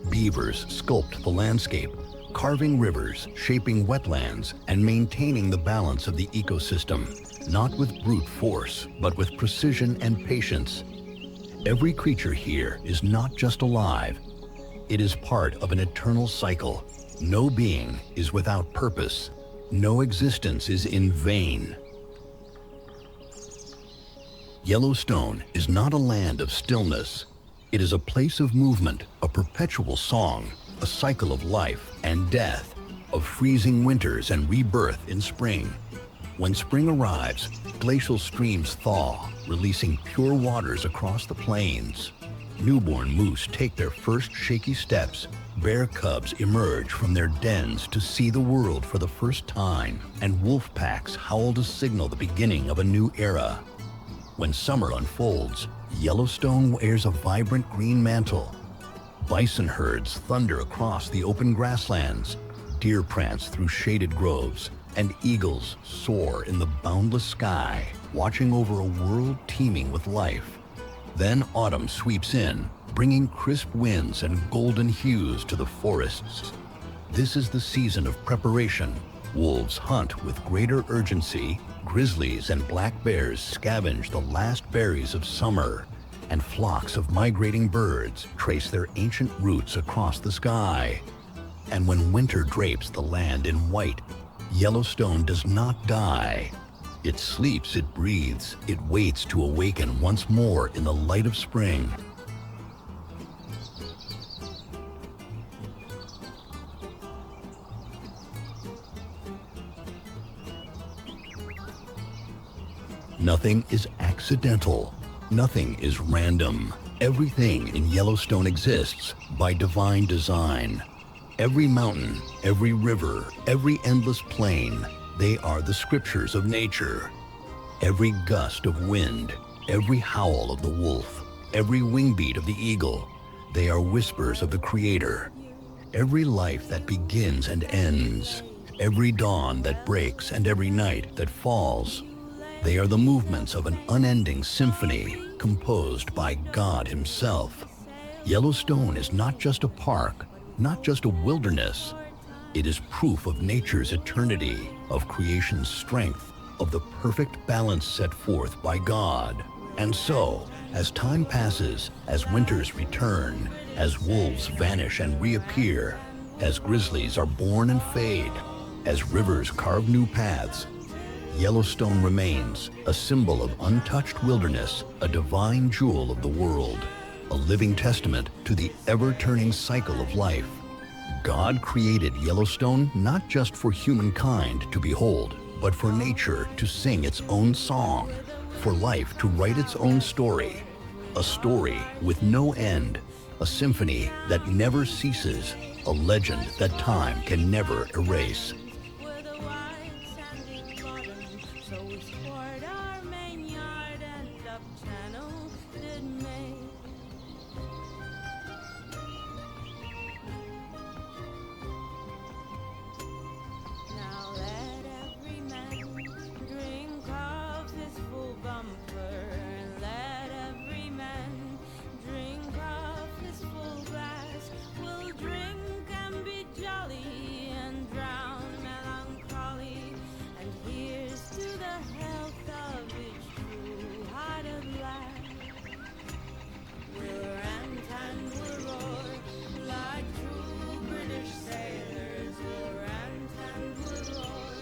Beavers sculpt the landscape, carving rivers, shaping wetlands, and maintaining the balance of the ecosystem, not with brute force, but with precision and patience. Every creature here is not just alive, it is part of an eternal cycle. No being is without purpose. No existence is in vain. Yellowstone is not a land of stillness. It is a place of movement, a perpetual song, a cycle of life and death, of freezing winters and rebirth in spring. When spring arrives, glacial streams thaw, releasing pure waters across the plains. Newborn moose take their first shaky steps. Bear cubs emerge from their dens to see the world for the first time, and wolf packs howl to signal the beginning of a new era. When summer unfolds, Yellowstone wears a vibrant green mantle. Bison herds thunder across the open grasslands, deer prance through shaded groves, and eagles soar in the boundless sky, watching over a world teeming with life. Then autumn sweeps in, bringing crisp winds and golden hues to the forests. This is the season of preparation. Wolves hunt with greater urgency, grizzlies and black bears scavenge the last berries of summer, and flocks of migrating birds trace their ancient roots across the sky. And when winter drapes the land in white, Yellowstone does not die. It sleeps, it breathes, it waits to awaken once more in the light of spring. Nothing is accidental. Nothing is random. Everything in Yellowstone exists by divine design. Every mountain, every river, every endless plain, they are the scriptures of nature. Every gust of wind, every howl of the wolf, every wingbeat of the eagle, they are whispers of the Creator. Every life that begins and ends, every dawn that breaks and every night that falls, they are the movements of an unending symphony composed by God Himself. Yellowstone is not just a park, not just a wilderness. It is proof of nature's eternity, of creation's strength, of the perfect balance set forth by God. And so, as time passes, as winters return, as wolves vanish and reappear, as grizzlies are born and fade, as rivers carve new paths, Yellowstone remains a symbol of untouched wilderness, a divine jewel of the world, a living testament to the ever-turning cycle of life. God created Yellowstone not just for humankind to behold, but for nature to sing its own song, for life to write its own story, a story with no end, a symphony that never ceases, a legend that time can never erase. With a wide sandy bottom, so we scored our main yard and up channel did make. Now let every man drink of his full bumper, and let every man drink of his full glass. We'll drink and be jolly and drown melancholy, and here's to the health of each true-hearted lad. We'll rant and we'll roar like true British sailors. We'll rant and we'll roar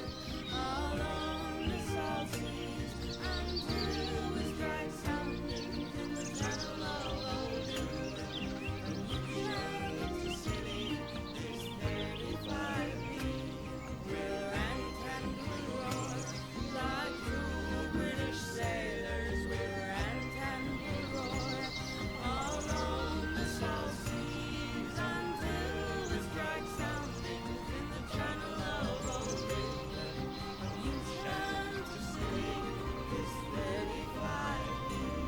along the salt seas until we strike something in the channel of old England. From City is 35 feet. We'll rant and we'll roar like true British sailors. We'll rant and we'll roar along the salt seas until we strike something in the channel of old England. You shan't City is 35 feet.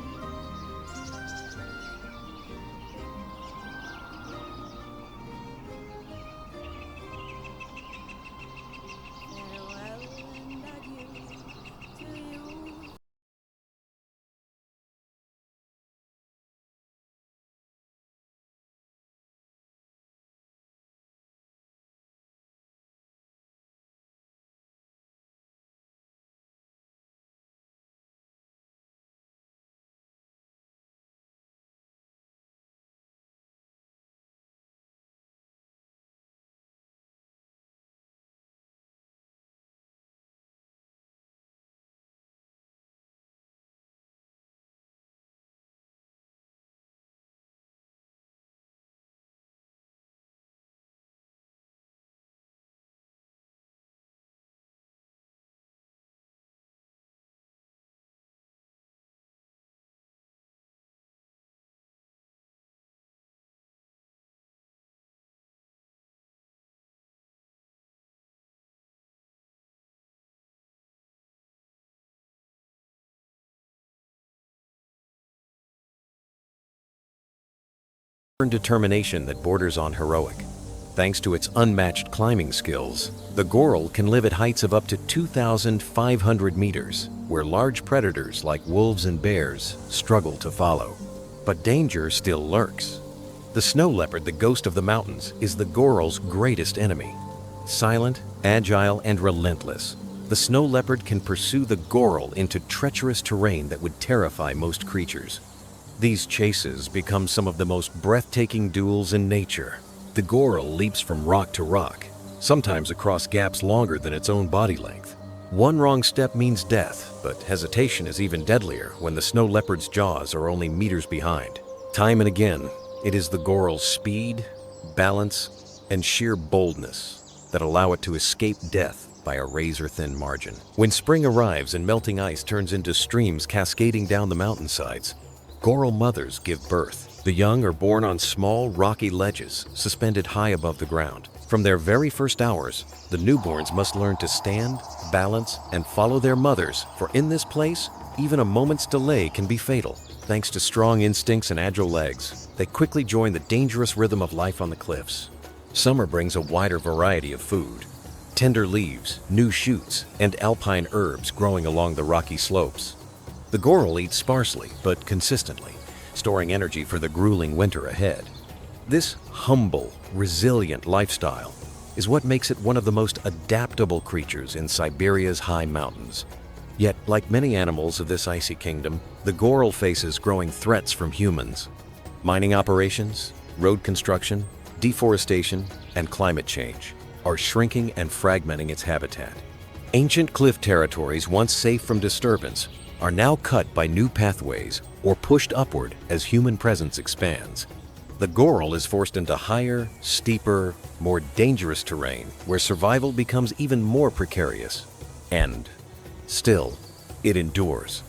Farewell and adieu to you. Determination that borders on heroic. Thanks to its unmatched climbing skills, the goral can live at heights of up to 2,500 meters, where large predators like wolves and bears struggle to follow. But danger still lurks. The snow leopard, the ghost of the mountains, is the goral's greatest enemy. Silent, agile, and relentless, the snow leopard can pursue the goral into treacherous terrain that would terrify most creatures. These chases become some of the most breathtaking duels in nature. The goral leaps from rock to rock, sometimes across gaps longer than its own body length. One wrong step means death, but hesitation is even deadlier when the snow leopard's jaws are only meters behind. Time and again, it is the goral's speed, balance, and sheer boldness that allow it to escape death by a razor-thin margin. When spring arrives and melting ice turns into streams cascading down the mountainsides, goral mothers give birth. The young are born on small, rocky ledges, suspended high above the ground. From their very first hours, the newborns must learn to stand, balance, and follow their mothers, for in this place, even a moment's delay can be fatal. Thanks to strong instincts and agile legs, they quickly join the dangerous rhythm of life on the cliffs. Summer brings a wider variety of food. Tender leaves, new shoots, and alpine herbs growing along the rocky slopes. The goral eats sparsely, but consistently, storing energy for the grueling winter ahead. This humble, resilient lifestyle is what makes it one of the most adaptable creatures in Siberia's high mountains. Yet, like many animals of this icy kingdom, the goral faces growing threats from humans. Mining operations, road construction, deforestation, and climate change are shrinking and fragmenting its habitat. Ancient cliff territories, once safe from disturbance, are now cut by new pathways or pushed upward as human presence expands. The goral is forced into higher, steeper, more dangerous terrain where survival becomes even more precarious. And still, it endures.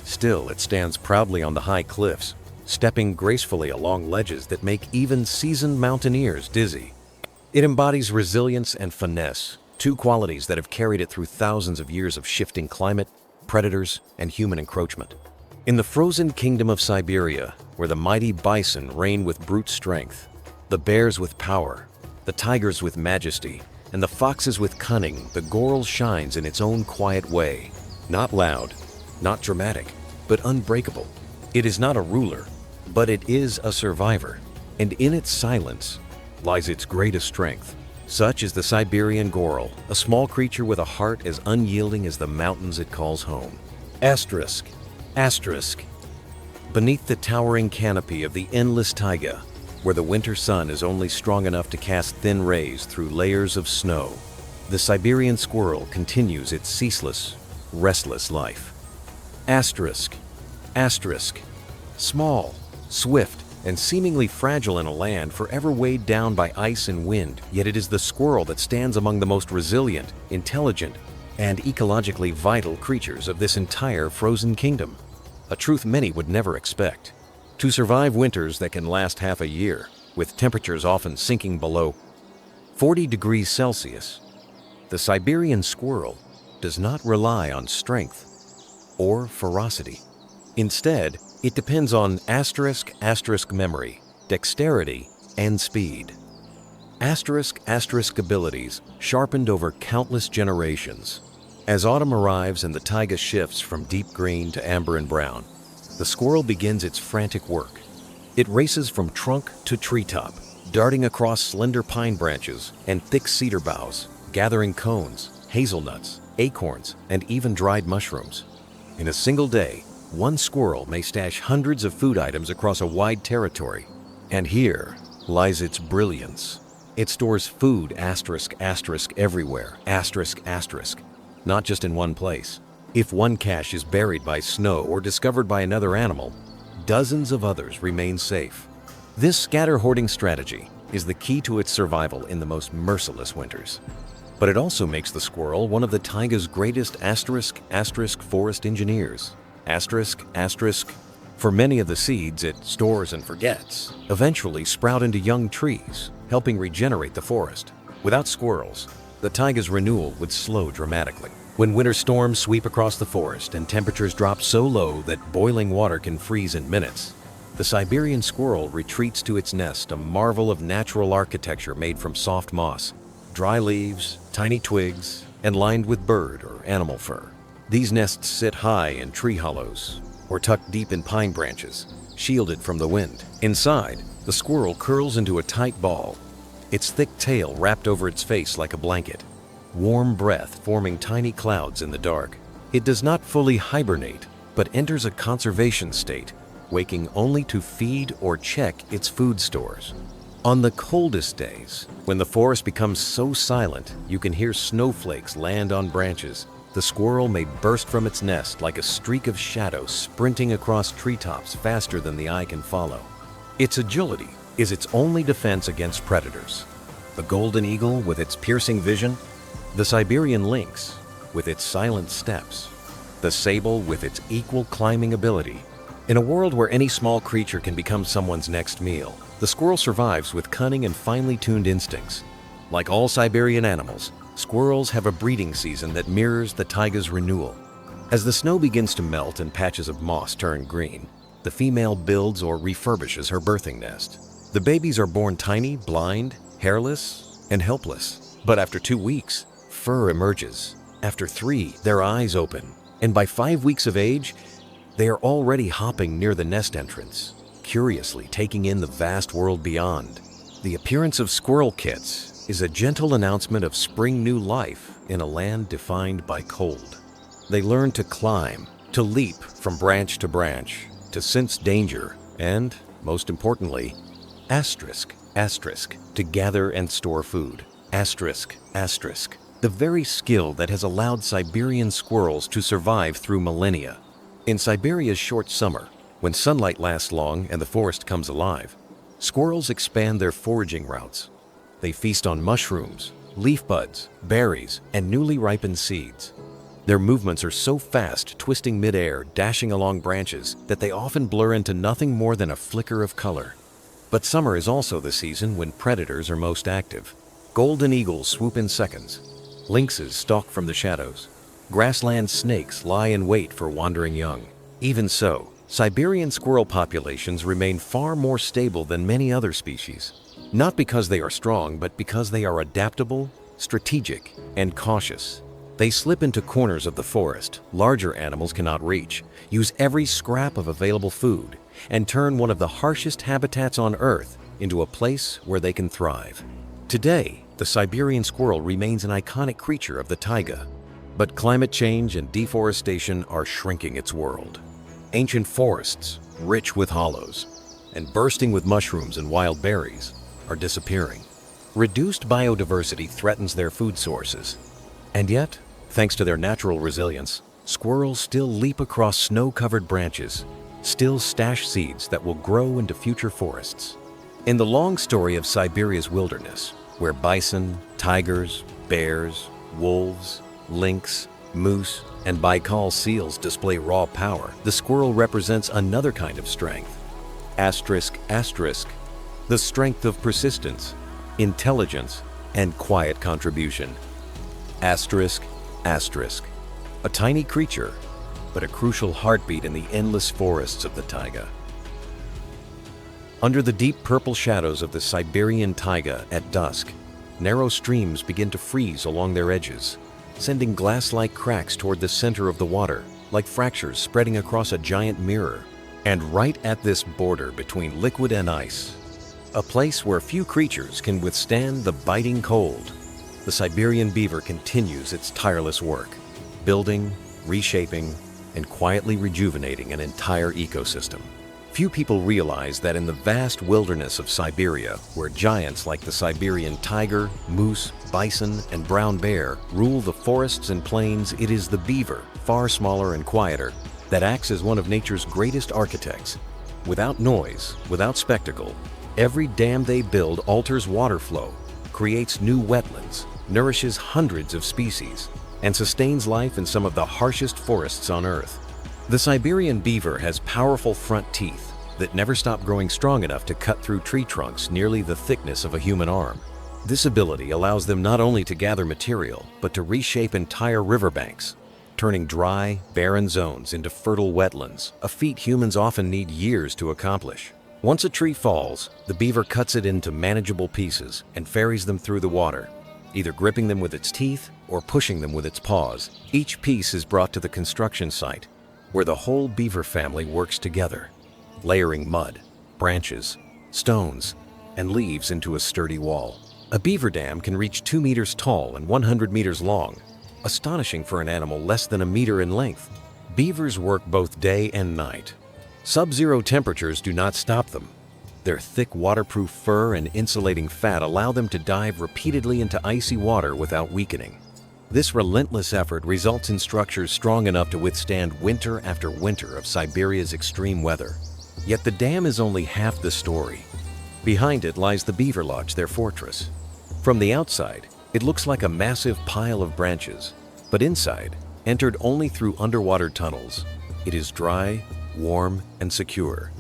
Still, it stands proudly on the high cliffs, stepping gracefully along ledges that make even seasoned mountaineers dizzy. It embodies resilience and finesse, two qualities that have carried it through thousands of years of shifting climate, predators, and human encroachment. In the frozen kingdom of Siberia, where the mighty bison reign with brute strength, the bears with power, the tigers with majesty, and the foxes with cunning, the goral shines in its own quiet way. Not loud, not dramatic, but unbreakable. It is not a ruler, but it is a survivor, and in its silence lies its greatest strength. Such is the Siberian goral, a small creature with a heart as unyielding as the mountains it calls home. Asterisk, asterisk. Beneath the towering canopy of the endless taiga, where the winter sun is only strong enough to cast thin rays through layers of snow, the Siberian squirrel continues its ceaseless, restless life. Asterisk, asterisk. Small, swift, and seemingly fragile in a land forever weighed down by ice and wind, yet it is the squirrel that stands among the most resilient, intelligent, and ecologically vital creatures of this entire frozen kingdom. A truth many would never expect. To survive winters that can last half a year, with temperatures often sinking below 40 degrees Celsius, the Siberian squirrel does not rely on strength or ferocity. Instead, it depends on asterisk, asterisk memory, dexterity, and speed. Asterisk, asterisk abilities sharpened over countless generations. As autumn arrives and the taiga shifts from deep green to amber and brown, the squirrel begins its frantic work. It races from trunk to treetop, darting across slender pine branches and thick cedar boughs, gathering cones, hazelnuts, acorns, and even dried mushrooms. In a single day, one squirrel may stash hundreds of food items across a wide territory. And here lies its brilliance. It stores food asterisk, asterisk everywhere, asterisk, asterisk, not just in one place. If one cache is buried by snow or discovered by another animal, dozens of others remain safe. This scatter hoarding strategy is the key to its survival in the most merciless winters. But it also makes the squirrel one of the taiga's greatest asterisk, asterisk forest engineers. Asterisk, asterisk. For many of the seeds it stores and forgets eventually sprout into young trees, helping regenerate the forest. Without squirrels, the taiga's renewal would slow dramatically. When winter storms sweep across the forest and temperatures drop so low that boiling water can freeze in minutes, the Siberian squirrel retreats to its nest, a marvel of natural architecture made from soft moss, dry leaves, tiny twigs, and lined with bird or animal fur. These nests sit high in tree hollows or tucked deep in pine branches, shielded from the wind. Inside, the squirrel curls into a tight ball, its thick tail wrapped over its face like a blanket, warm breath forming tiny clouds in the dark. It does not fully hibernate, but enters a conservation state, waking only to feed or check its food stores. On the coldest days, when the forest becomes so silent you can hear snowflakes land on branches, the squirrel may burst from its nest like a streak of shadow sprinting across treetops faster than the eye can follow. Its agility is its only defense against predators. The golden eagle with its piercing vision, the Siberian lynx with its silent steps, the sable with its equal climbing ability. In a world where any small creature can become someone's next meal, the squirrel survives with cunning and finely tuned instincts. Like all Siberian animals, squirrels have a breeding season that mirrors the taiga's renewal. As the snow begins to melt and patches of moss turn green, the female builds or refurbishes her birthing nest. The babies are born tiny, blind, hairless, and helpless. But after 2 weeks, fur emerges. After 3, their eyes open. And by 5 weeks of age, they are already hopping near the nest entrance, curiously taking in the vast world beyond. The appearance of squirrel kits is a gentle announcement of spring new life in a land defined by cold. They learn to climb, to leap from branch to branch, to sense danger, and, most importantly, asterisk, asterisk, to gather and store food. Asterisk, asterisk. The very skill that has allowed Siberian squirrels to survive through millennia. In Siberia's short summer, when sunlight lasts long and the forest comes alive, squirrels expand their foraging routes. They feast on mushrooms, leaf buds, berries, and newly ripened seeds. Their movements are so fast, twisting midair, dashing along branches, that they often blur into nothing more than a flicker of color. But summer is also the season when predators are most active. Golden eagles swoop in seconds. Lynxes stalk from the shadows. Grassland snakes lie in wait for wandering young. Even so, Siberian squirrel populations remain far more stable than many other species. Not because they are strong, but because they are adaptable, strategic, and cautious. They slip into corners of the forest larger animals cannot reach, use every scrap of available food, and turn one of the harshest habitats on Earth into a place where they can thrive. Today, the Siberian squirrel remains an iconic creature of the taiga, but climate change and deforestation are shrinking its world. Ancient forests, rich with hollows, and bursting with mushrooms and wild berries, are disappearing. Reduced biodiversity threatens their food sources. And yet, thanks to their natural resilience, squirrels still leap across snow-covered branches, still stash seeds that will grow into future forests. In the long story of Siberia's wilderness, where bison, tigers, bears, wolves, lynx, moose, and Baikal seals display raw power, the squirrel represents another kind of strength. Asterisk, asterisk, the strength of persistence, intelligence, and quiet contribution. Asterisk, asterisk, a tiny creature, but a crucial heartbeat in the endless forests of the taiga. Under the deep purple shadows of the Siberian taiga at dusk, narrow streams begin to freeze along their edges, sending glass-like cracks toward the center of the water, like fractures spreading across a giant mirror. And right at this border between liquid and ice, a place where few creatures can withstand the biting cold, the Siberian beaver continues its tireless work, building, reshaping, and quietly rejuvenating an entire ecosystem. Few people realize that in the vast wilderness of Siberia, where giants like the Siberian tiger, moose, bison, and brown bear rule the forests and plains, it is the beaver, far smaller and quieter, that acts as one of nature's greatest architects. Without noise, without spectacle, every dam they build alters water flow, creates new wetlands, nourishes hundreds of species, and sustains life in some of the harshest forests on Earth. The Siberian beaver has powerful front teeth that never stop growing strong enough to cut through tree trunks nearly the thickness of a human arm. This ability allows them not only to gather material, but to reshape entire riverbanks, turning dry, barren zones into fertile wetlands, a feat humans often need years to accomplish. Once a tree falls, the beaver cuts it into manageable pieces and ferries them through the water, either gripping them with its teeth or pushing them with its paws. Each piece is brought to the construction site, where the whole beaver family works together, layering mud, branches, stones, and leaves into a sturdy wall. A beaver dam can reach 2 meters tall and 100 meters long, astonishing for an animal less than a meter in length. Beavers work both day and night. Sub-zero temperatures do not stop them. Their thick waterproof fur and insulating fat allow them to dive repeatedly into icy water without weakening. This relentless effort results in structures strong enough to withstand winter after winter of Siberia's extreme weather. Yet the dam is only half the story. Behind it lies the beaver lodge, their fortress. From the outside, it looks like a massive pile of branches, but inside, entered only through underwater tunnels, it is dry, warm, and secure.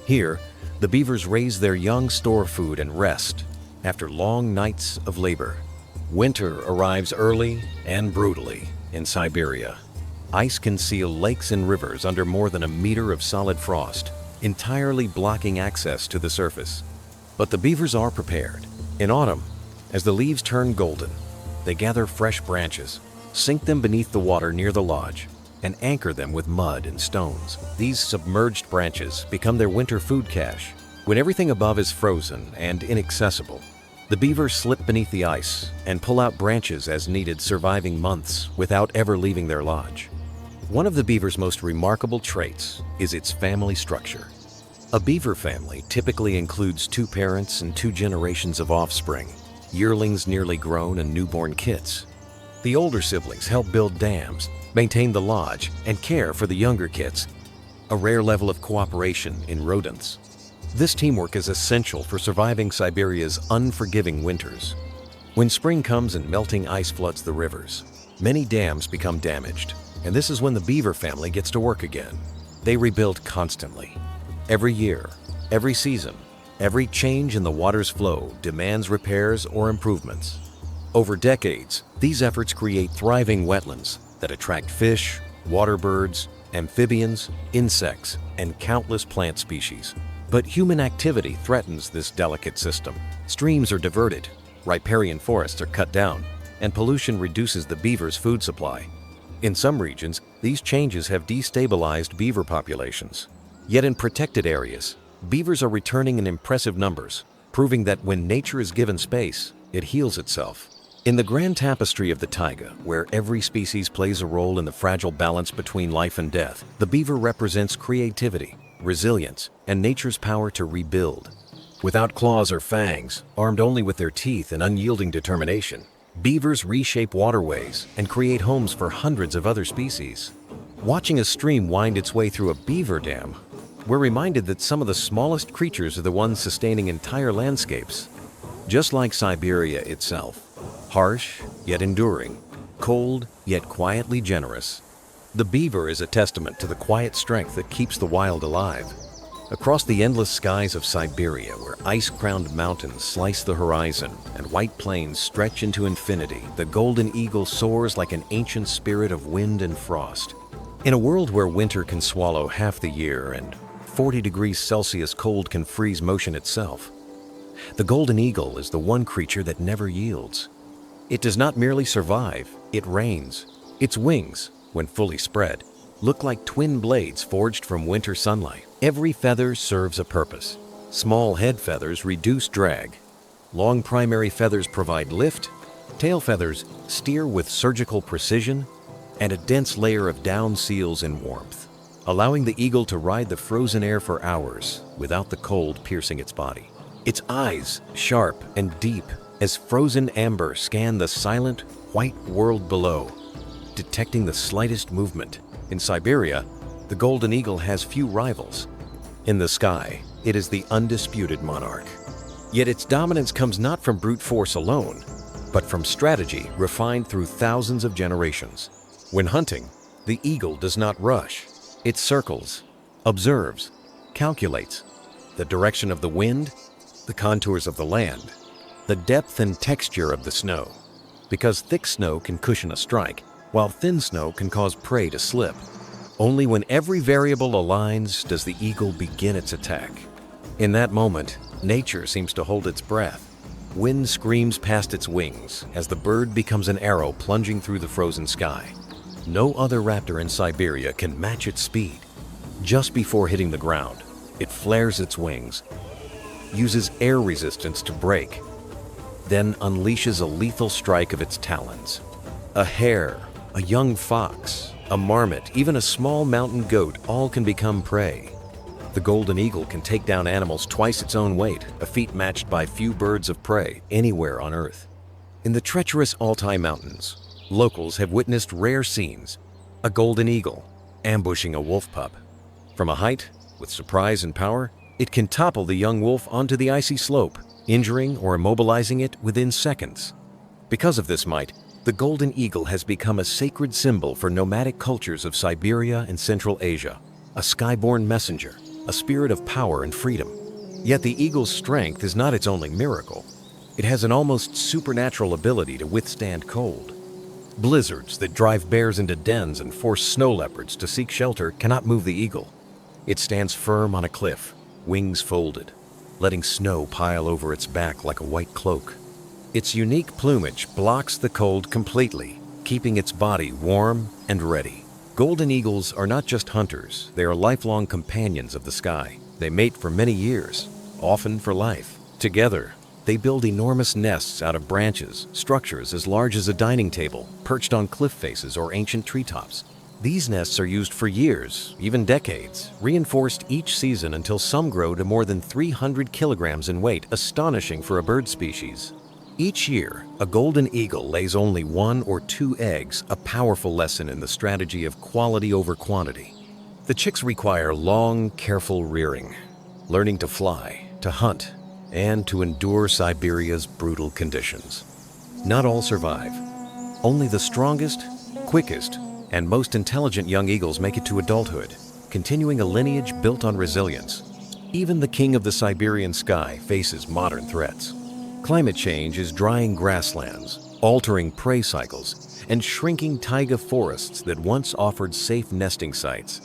Here, the beavers raise their young, store food, and rest after long nights of labor. Winter arrives early and brutally in Siberia. Ice can seal lakes and rivers under more than a meter of solid frost, entirely blocking access to the surface. But the beavers are prepared. In autumn, as the leaves turn golden, they gather fresh branches, sink them beneath the water near the lodge, and anchor them with mud and stones. These submerged branches become their winter food cache. When everything above is frozen and inaccessible, the beavers slip beneath the ice and pull out branches as needed, surviving months without ever leaving their lodge. One of the beaver's most remarkable traits is its family structure. A beaver family typically includes 2 parents and 2 generations of offspring, yearlings nearly grown and newborn kits. The older siblings help build dams, maintain the lodge, and care for the younger kits, a rare level of cooperation in rodents. This teamwork is essential for surviving Siberia's unforgiving winters. When spring comes and melting ice floods the rivers, many dams become damaged, And this is when the beaver family gets to work again. They rebuild constantly. Every year, every season, every change in the water's flow demands repairs or improvements. Over decades, these efforts create thriving wetlands that attract fish, water birds, amphibians, insects, and countless plant species. But human activity threatens this delicate system. Streams are diverted, riparian forests are cut down, and pollution reduces the beaver's food supply. In some regions, these changes have destabilized beaver populations. Yet in protected areas, beavers are returning in impressive numbers, proving that when nature is given space, it heals itself. In the grand tapestry of the taiga, where every species plays a role in the fragile balance between life and death, the beaver represents creativity, resilience, and nature's power to rebuild. Without claws or fangs, armed only with their teeth and unyielding determination, beavers reshape waterways and create homes for hundreds of other species. Watching a stream wind its way through a beaver dam, we're reminded that some of the smallest creatures are the ones sustaining entire landscapes. Just like Siberia itself, harsh yet enduring, cold yet quietly generous, the beaver is a testament to the quiet strength that keeps the wild alive. Across the endless skies of Siberia, where ice-crowned mountains slice the horizon and white plains stretch into infinity, the golden eagle soars like an ancient spirit of wind and frost. In a world where winter can swallow half the year and 40 degrees Celsius cold can freeze motion itself, the golden eagle is the one creature that never yields. It does not merely survive, it reigns. Its wings, when fully spread, look like twin blades forged from winter sunlight. Every feather serves a purpose. Small head feathers reduce drag. Long primary feathers provide lift. Tail feathers steer with surgical precision, and a dense layer of down seals in warmth, allowing the eagle to ride the frozen air for hours without the cold piercing its body. Its eyes, sharp and deep as frozen amber, scan the silent, white world below, detecting the slightest movement. In Siberia, the golden eagle has few rivals. In the sky, it is the undisputed monarch. Yet its dominance comes not from brute force alone, but from strategy refined through thousands of generations. When hunting, the eagle does not rush. It circles, observes, calculates the direction of the wind, the contours of the land, the depth and texture of the snow. Because thick snow can cushion a strike, while thin snow can cause prey to slip. Only when every variable aligns does the eagle begin its attack. In that moment, nature seems to hold its breath. Wind screams past its wings as the bird becomes an arrow plunging through the frozen sky. No other raptor in Siberia can match its speed. Just before hitting the ground, it flares its wings, uses air resistance to brake, then unleashes a lethal strike of its talons. A hare, a young fox, a marmot, even a small mountain goat all can become prey. The golden eagle can take down animals twice its own weight, a feat matched by few birds of prey anywhere on Earth. In the treacherous Altai Mountains, locals have witnessed rare scenes: a golden eagle ambushing a wolf pup. From a height, with surprise and power, it can topple the young wolf onto the icy slope, injuring or immobilizing it within seconds. Because of this might, the golden eagle has become a sacred symbol for nomadic cultures of Siberia and Central Asia, a skyborne messenger, a spirit of power and freedom. Yet the eagle's strength is not its only miracle. It has an almost supernatural ability to withstand cold. Blizzards that drive bears into dens and force snow leopards to seek shelter cannot move the eagle. It stands firm on a cliff, wings folded, letting snow pile over its back like a white cloak. Its unique plumage blocks the cold completely, keeping its body warm and ready. Golden eagles are not just hunters, they are lifelong companions of the sky. They mate for many years, often for life. Together, they build enormous nests out of branches, structures as large as a dining table, perched on cliff faces or ancient treetops. These nests are used for years, even decades, reinforced each season until some grow to more than 300 kilograms in weight, astonishing for a bird species. Each year, a golden eagle lays only 1 or 2 eggs, a powerful lesson in the strategy of quality over quantity. The chicks require long, careful rearing, learning to fly, to hunt, and to endure Siberia's brutal conditions. Not all survive. Only the strongest, quickest, and most intelligent young eagles make it to adulthood, continuing a lineage built on resilience. Even the king of the Siberian sky faces modern threats. Climate change is drying grasslands, altering prey cycles, and shrinking taiga forests that once offered safe nesting sites.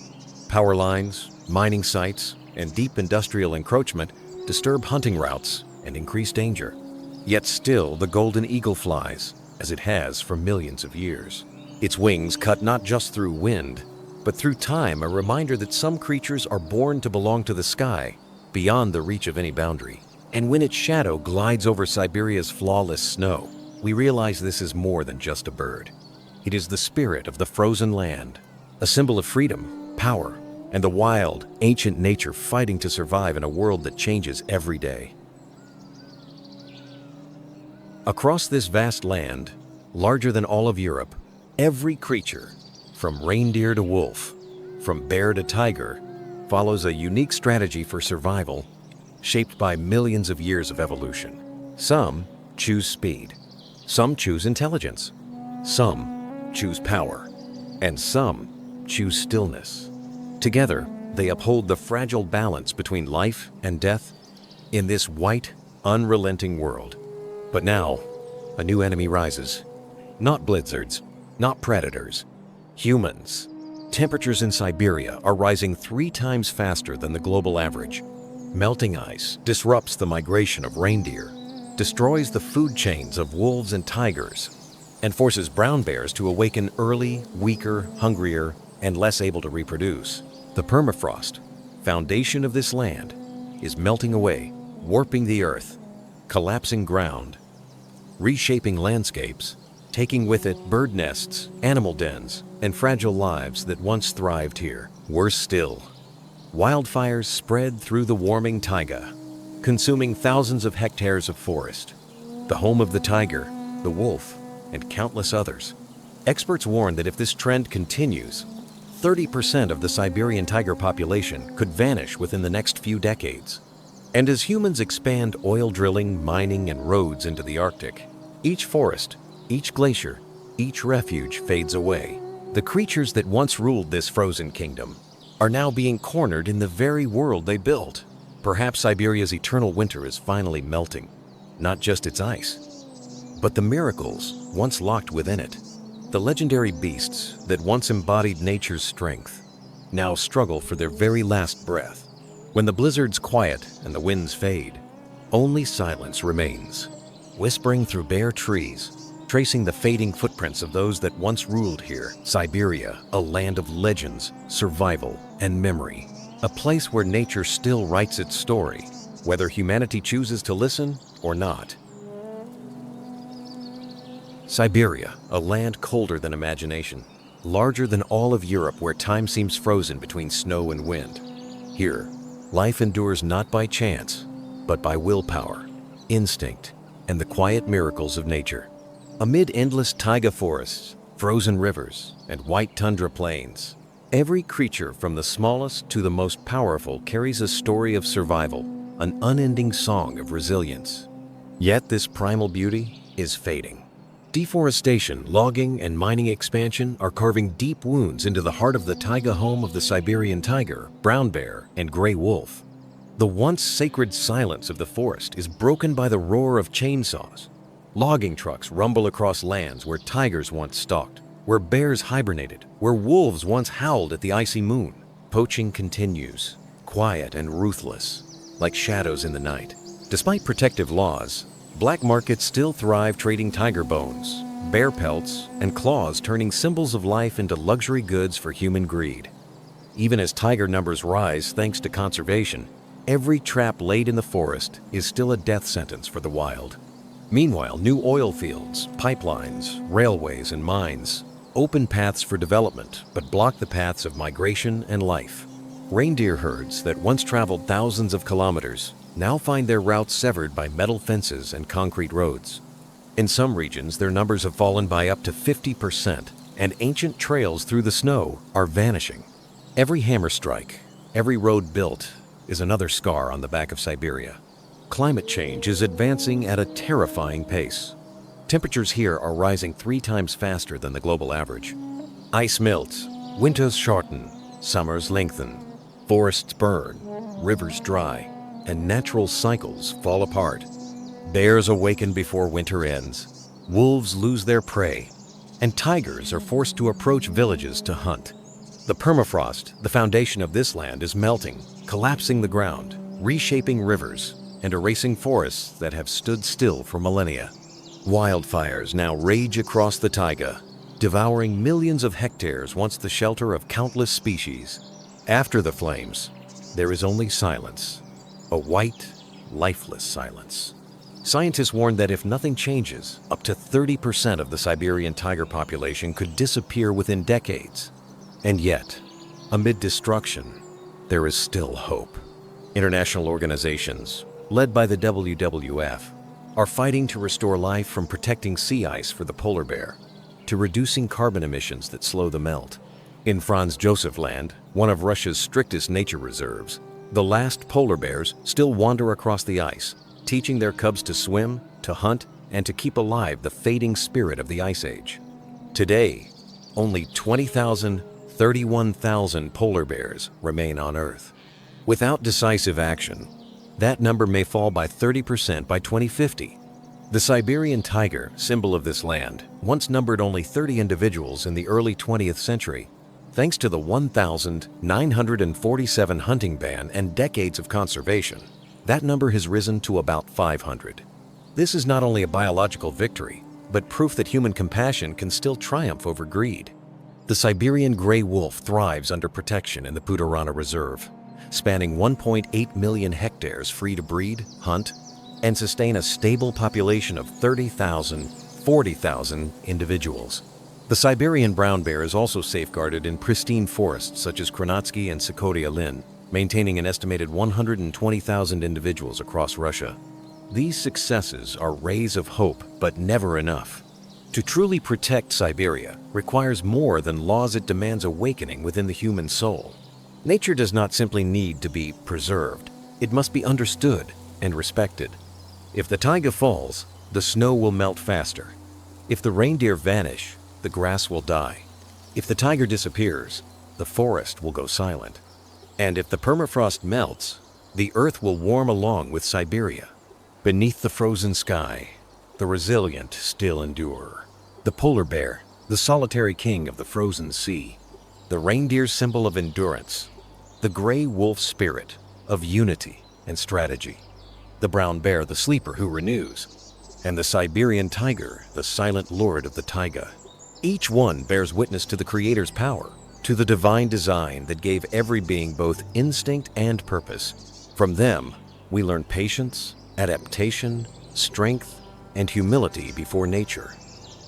Power lines, mining sites, and deep industrial encroachment disturb hunting routes and increase danger. Yet still the golden eagle flies, as it has for millions of years. Its wings cut not just through wind, but through time, a reminder that some creatures are born to belong to the sky, beyond the reach of any boundary. And when its shadow glides over Siberia's flawless snow, we realize this is more than just a bird. It is the spirit of the frozen land, a symbol of freedom, power, and the wild, ancient nature fighting to survive in a world that changes every day. Across this vast land, larger than all of Europe, every creature, from reindeer to wolf, from bear to tiger, follows a unique strategy for survival shaped by millions of years of evolution. Some choose speed, some choose intelligence, some choose power, and some choose stillness. Together, they uphold the fragile balance between life and death in this white, unrelenting world. But now, a new enemy rises. Not blizzards, not predators, humans. Temperatures in Siberia are rising 3 times faster than the global average. Melting ice disrupts the migration of reindeer, destroys the food chains of wolves and tigers, and forces brown bears to awaken early, weaker, hungrier, and less able to reproduce. The permafrost, foundation of this land, is melting away, warping the earth, collapsing ground, reshaping landscapes, taking with it bird nests, animal dens, and fragile lives that once thrived here. Worse still, wildfires spread through the warming taiga, consuming thousands of hectares of forest, the home of the tiger, the wolf, and countless others. Experts warn that if this trend continues, 30% of the Siberian tiger population could vanish within the next few decades. And as humans expand oil drilling, mining, and roads into the Arctic, each forest, each glacier, each refuge fades away. The creatures that once ruled this frozen kingdom are now being cornered in the very world they built. Perhaps Siberia's eternal winter is finally melting, not just its ice, but the miracles once locked within it. The legendary beasts that once embodied nature's strength now struggle for their very last breath. When the blizzards quiet and the winds fade, only silence remains, whispering through bare trees, tracing the fading footprints of those that once ruled here. Siberia, a land of legends, survival, and memory. A place where nature still writes its story, whether humanity chooses to listen or not. Siberia, a land colder than imagination, larger than all of Europe where time seems frozen between snow and wind. Here, life endures not by chance, but by willpower, instinct, and the quiet miracles of nature. Amid endless taiga forests, frozen rivers, and white tundra plains, every creature from the smallest to the most powerful carries a story of survival, an unending song of resilience. Yet this primal beauty is fading. Deforestation, logging, and mining expansion are carving deep wounds into the heart of the taiga home of the Siberian tiger, brown bear, and gray wolf. The once sacred silence of the forest is broken by the roar of chainsaws. Logging trucks rumble across lands where tigers once stalked, where bears hibernated, where wolves once howled at the icy moon. Poaching continues, quiet and ruthless, like shadows in the night. Despite protective laws, black markets still thrive, trading tiger bones, bear pelts, and claws, turning symbols of life into luxury goods for human greed. Even as tiger numbers rise thanks to conservation, every trap laid in the forest is still a death sentence for the wild. Meanwhile, new oil fields, pipelines, railways, and mines open paths for development but block the paths of migration and life. Reindeer herds that once traveled thousands of kilometers now find their routes severed by metal fences and concrete roads. In some regions, their numbers have fallen by up to 50%, and ancient trails through the snow are vanishing. Every hammer strike, every road built, is another scar on the back of Siberia. Climate change is advancing at a terrifying pace. Temperatures here are rising 3 times faster than the global average. Ice melts, winters shorten, summers lengthen, forests burn, rivers dry, and natural cycles fall apart. Bears awaken before winter ends, wolves lose their prey, and tigers are forced to approach villages to hunt. The permafrost, the foundation of this land, is melting, collapsing the ground, reshaping rivers, and erasing forests that have stood still for millennia. Wildfires now rage across the taiga, devouring millions of hectares once the shelter of countless species. After the flames, there is only silence, a white, lifeless silence. Scientists warn that if nothing changes, up to 30% of the Siberian tiger population could disappear within decades. And yet, amid destruction, there is still hope. International organizations, led by the WWF, are fighting to restore life, from protecting sea ice for the polar bear to reducing carbon emissions that slow the melt. In Franz Josef Land, one of Russia's strictest nature reserves, the last polar bears still wander across the ice, teaching their cubs to swim, to hunt, and to keep alive the fading spirit of the Ice Age. Today, only 31,000 polar bears remain on Earth. Without decisive action, that number may fall by 30% by 2050. The Siberian tiger, symbol of this land, once numbered only 30 individuals in the early 20th century. Thanks to the 1,947 hunting ban and decades of conservation, that number has risen to about 500. This is not only a biological victory, but proof that human compassion can still triumph over greed. The Siberian gray wolf thrives under protection in the Pudorana Reserve, spanning 1.8 million hectares free to breed, hunt, and sustain a stable population of 40,000 individuals. The Siberian brown bear is also safeguarded in pristine forests such as Kranatsky and Sikhotia Lin, maintaining an estimated 120,000 individuals across Russia. These successes are rays of hope, but never enough. To truly protect Siberia requires more than laws. It demands awakening within the human soul. Nature does not simply need to be preserved. It must be understood and respected. If the taiga falls, the snow will melt faster. If the reindeer vanish, the grass will die. If the tiger disappears, the forest will go silent. And if the permafrost melts, the earth will warm along with Siberia. Beneath the frozen sky, the resilient still endure. The polar bear, the solitary king of the frozen sea. The reindeer's symbol of endurance. The gray wolf spirit of unity and strategy. The brown bear, the sleeper who renews. And the Siberian tiger, the silent lord of the taiga. Each one bears witness to the Creator's power, to the divine design that gave every being both instinct and purpose. From them, we learn patience, adaptation, strength, and humility before nature.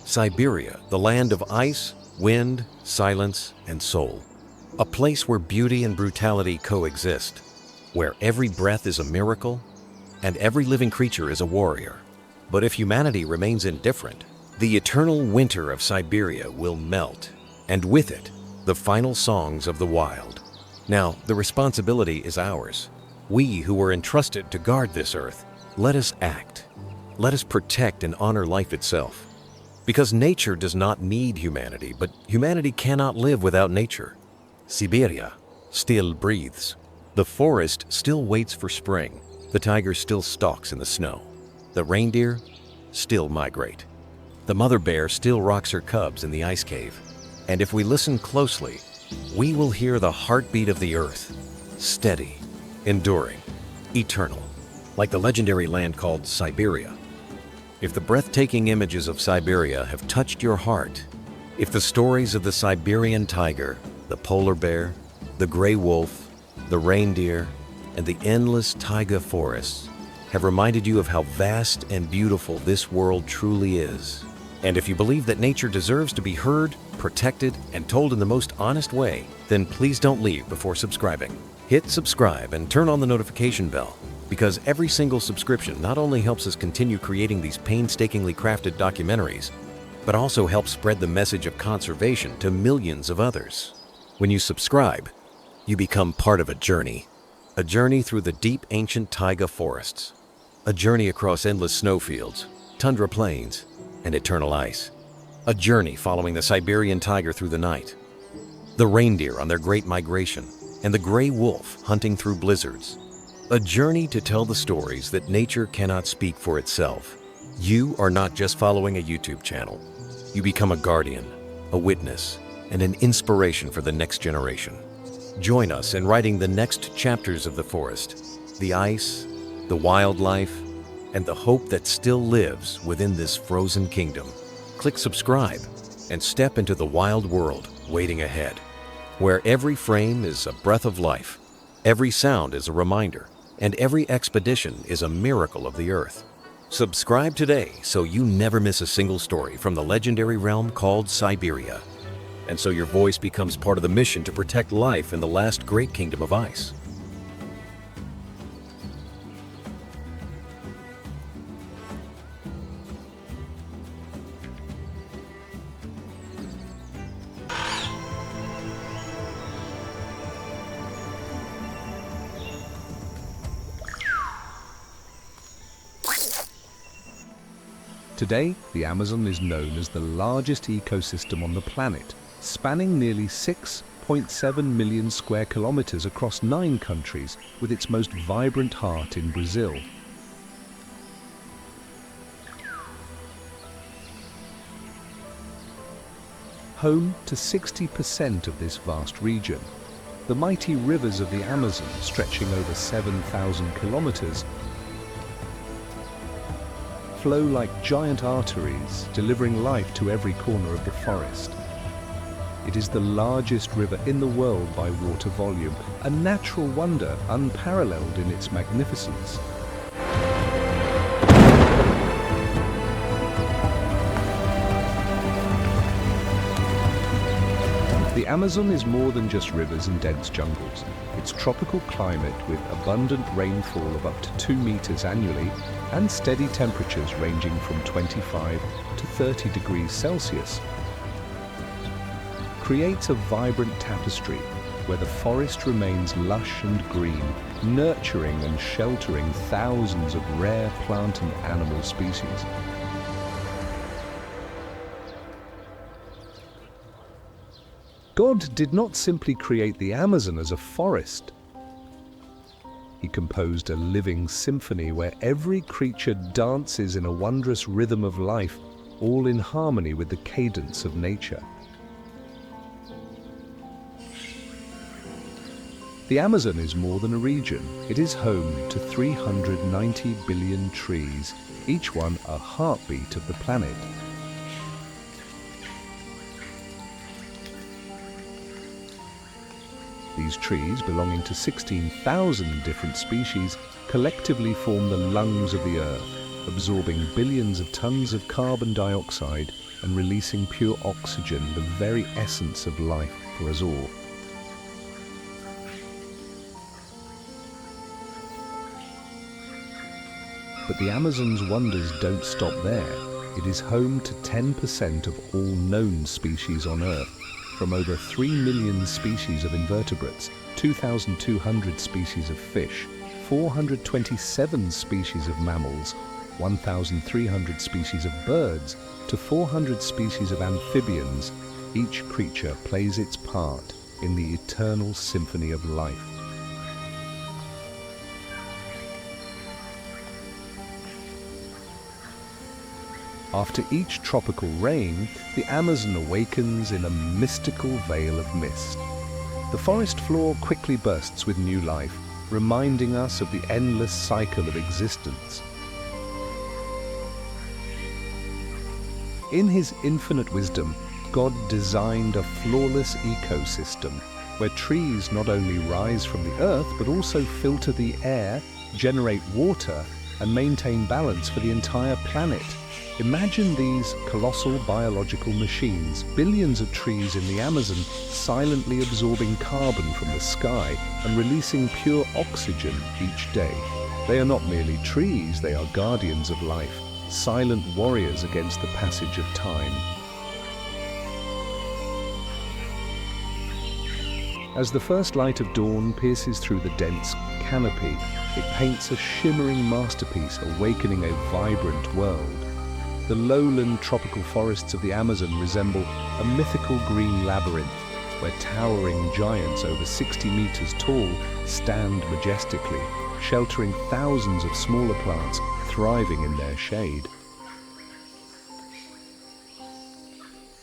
Siberia, the land of ice, wind, silence, and soul. A place where beauty and brutality coexist, where every breath is a miracle, and every living creature is a warrior. But if humanity remains indifferent, the eternal winter of Siberia will melt, and with it, the final songs of the wild. Now, the responsibility is ours. We who were entrusted to guard this earth, let us act. Let us protect and honor life itself. Because nature does not need humanity, but humanity cannot live without nature. Siberia still breathes. The forest still waits for spring. The tiger still stalks in the snow. The reindeer still migrate. The mother bear still rocks her cubs in the ice cave. And if we listen closely, we will hear the heartbeat of the earth, steady, enduring, eternal, like the legendary land called Siberia. If the breathtaking images of Siberia have touched your heart, if the stories of the Siberian tiger, the polar bear, the gray wolf, the reindeer, and the endless taiga forests have reminded you of how vast and beautiful this world truly is, and if you believe that nature deserves to be heard, protected, and told in the most honest way, then please don't leave before subscribing. Hit subscribe and turn on the notification bell, because every single subscription not only helps us continue creating these painstakingly crafted documentaries, but also helps spread the message of conservation to millions of others. When you subscribe, you become part of a journey through the deep ancient taiga forests, a journey across endless snowfields, tundra plains, and eternal ice. A journey following the Siberian tiger through the night, the reindeer on their great migration, and the gray wolf hunting through blizzards. A journey to tell the stories that nature cannot speak for itself. You are not just following a YouTube channel. You become a guardian, a witness, and an inspiration for the next generation. Join us in writing the next chapters of the forest, the ice, the wildlife, and the hope that still lives within this frozen kingdom. Click subscribe and step into the wild world waiting ahead, where every frame is a breath of life, every sound is a reminder, and every expedition is a miracle of the earth. Subscribe today so you never miss a single story from the legendary realm called Siberia, and so your voice becomes part of the mission to protect life in the last great kingdom of ice. Today, the Amazon is known as the largest ecosystem on the planet, spanning nearly 6.7 million square kilometers across 9 countries, with its most vibrant heart in Brazil. Home to 60% of this vast region, the mighty rivers of the Amazon, stretching over 7,000 kilometers, flow like giant arteries, delivering life to every corner of the forest. It is the largest river in the world by water volume, a natural wonder unparalleled in its magnificence. The Amazon is more than just rivers and dense jungles. Its tropical climate, with abundant rainfall of up to 2 meters annually and steady temperatures ranging from 25 to 30 degrees Celsius, creates a vibrant tapestry where the forest remains lush and green, nurturing and sheltering thousands of rare plant and animal species. God did not simply create the Amazon as a forest. He composed a living symphony where every creature dances in a wondrous rhythm of life, all in harmony with the cadence of nature. The Amazon is more than a region. It is home to 390 billion trees, each one a heartbeat of the planet. These trees, belonging to 16,000 different species, collectively form the lungs of the Earth, absorbing billions of tons of carbon dioxide and releasing pure oxygen, the very essence of life for us all. But the Amazon's wonders don't stop there. It is home to 10% of all known species on Earth, from over 3 million species of invertebrates, 2,200 species of fish, 427 species of mammals, 1,300 species of birds, to 400 species of amphibians. Each creature plays its part in the eternal symphony of life. After each tropical rain, the Amazon awakens in a mystical veil of mist. The forest floor quickly bursts with new life, reminding us of the endless cycle of existence. In His infinite wisdom, God designed a flawless ecosystem where trees not only rise from the earth but also filter the air, generate water, and maintain balance for the entire planet. Imagine these colossal biological machines, billions of trees in the Amazon, silently absorbing carbon from the sky and releasing pure oxygen each day. They are not merely trees, they are guardians of life, silent warriors against the passage of time. As the first light of dawn pierces through the dense canopy, it paints a shimmering masterpiece, awakening a vibrant world. The lowland tropical forests of the Amazon resemble a mythical green labyrinth where towering giants over 60 meters tall stand majestically, sheltering thousands of smaller plants thriving in their shade.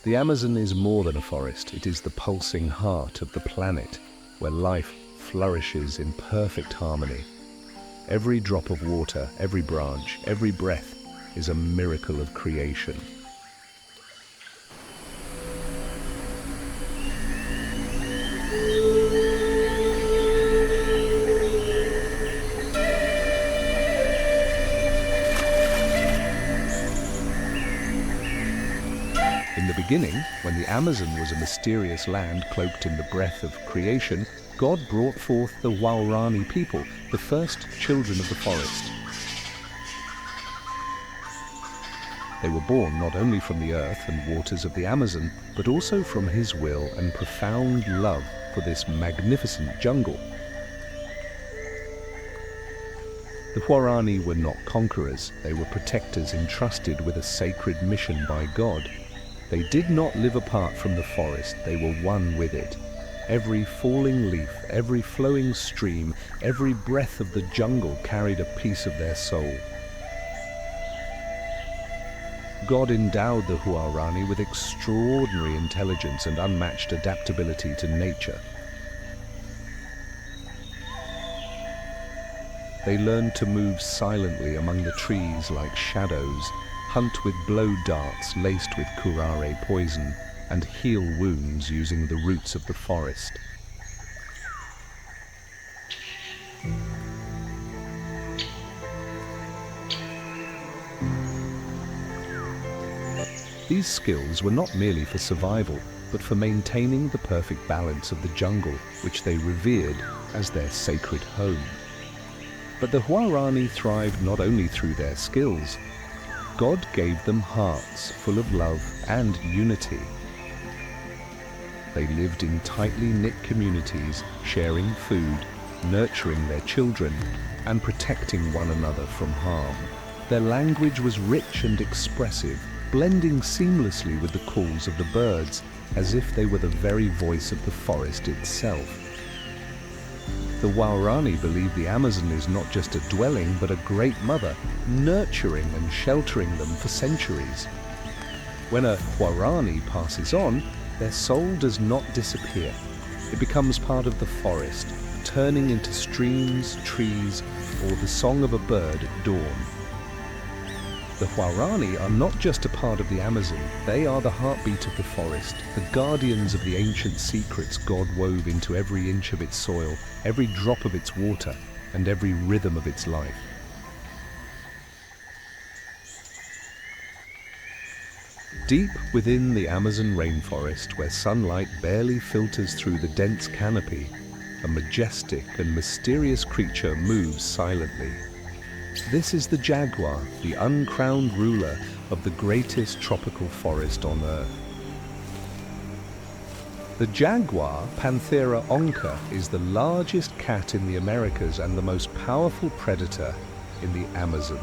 The Amazon is more than a forest. It is the pulsing heart of the planet, where life flourishes in perfect harmony. Every drop of water, every branch, every breath is a miracle of creation. In the beginning, when the Amazon was a mysterious land cloaked in the breath of creation, God brought forth the Waorani people, the first children of the forest. They were born not only from the earth and waters of the Amazon, but also from His will and profound love for this magnificent jungle. The Waorani were not conquerors. They were protectors entrusted with a sacred mission by God. They did not live apart from the forest, they were one with it. Every falling leaf, every flowing stream, every breath of the jungle carried a piece of their soul. God endowed the Waorani with extraordinary intelligence and unmatched adaptability to nature. They learned to move silently among the trees like shadows, hunt with blow darts laced with curare poison, and heal wounds using the roots of the forest. These skills were not merely for survival, but for maintaining the perfect balance of the jungle, which they revered as their sacred home. But the Waorani thrived not only through their skills. God gave them hearts full of love and unity. They lived in tightly knit communities, sharing food, nurturing their children, and protecting one another from harm. Their language was rich and expressive, blending seamlessly with the calls of the birds, as if they were the very voice of the forest itself. The Waorani believe the Amazon is not just a dwelling, but a great mother, nurturing and sheltering them for centuries. When a Waorani passes on, their soul does not disappear. It becomes part of the forest, turning into streams, trees, or the song of a bird at dawn. The Waorani are not just a part of the Amazon, they are the heartbeat of the forest, the guardians of the ancient secrets God wove into every inch of its soil, every drop of its water, and every rhythm of its life. Deep within the Amazon rainforest, where sunlight barely filters through the dense canopy, a majestic and mysterious creature moves silently. This is the jaguar, the uncrowned ruler of the greatest tropical forest on Earth. The jaguar, Panthera onca, is the largest cat in the Americas and the most powerful predator in the Amazon.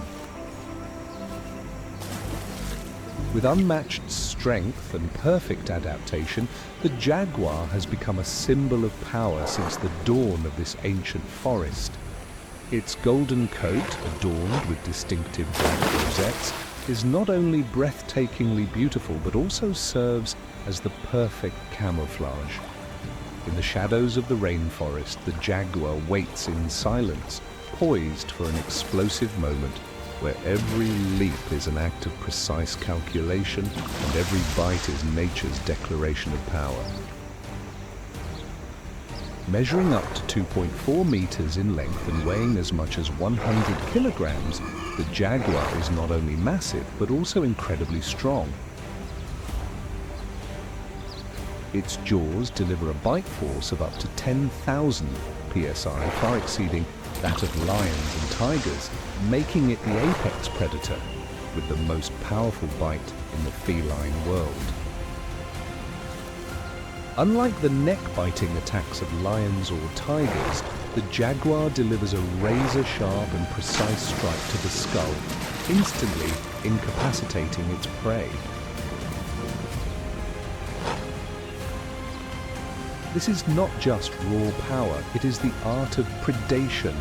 With unmatched strength and perfect adaptation, the jaguar has become a symbol of power since the dawn of this ancient forest. Its golden coat, adorned with distinctive black rosettes, is not only breathtakingly beautiful but also serves as the perfect camouflage. In the shadows of the rainforest, the jaguar waits in silence, poised for an explosive moment where every leap is an act of precise calculation and every bite is nature's declaration of power. Measuring up to 2.4 meters in length and weighing as much as 100 kilograms, the jaguar is not only massive but also incredibly strong. Its jaws deliver a bite force of up to 10,000 psi, far exceeding that of lions and tigers, making it the apex predator with the most powerful bite in the feline world. Unlike the neck-biting attacks of lions or tigers, the jaguar delivers a razor-sharp and precise strike to the skull, instantly incapacitating its prey. This is not just raw power, it is the art of predation,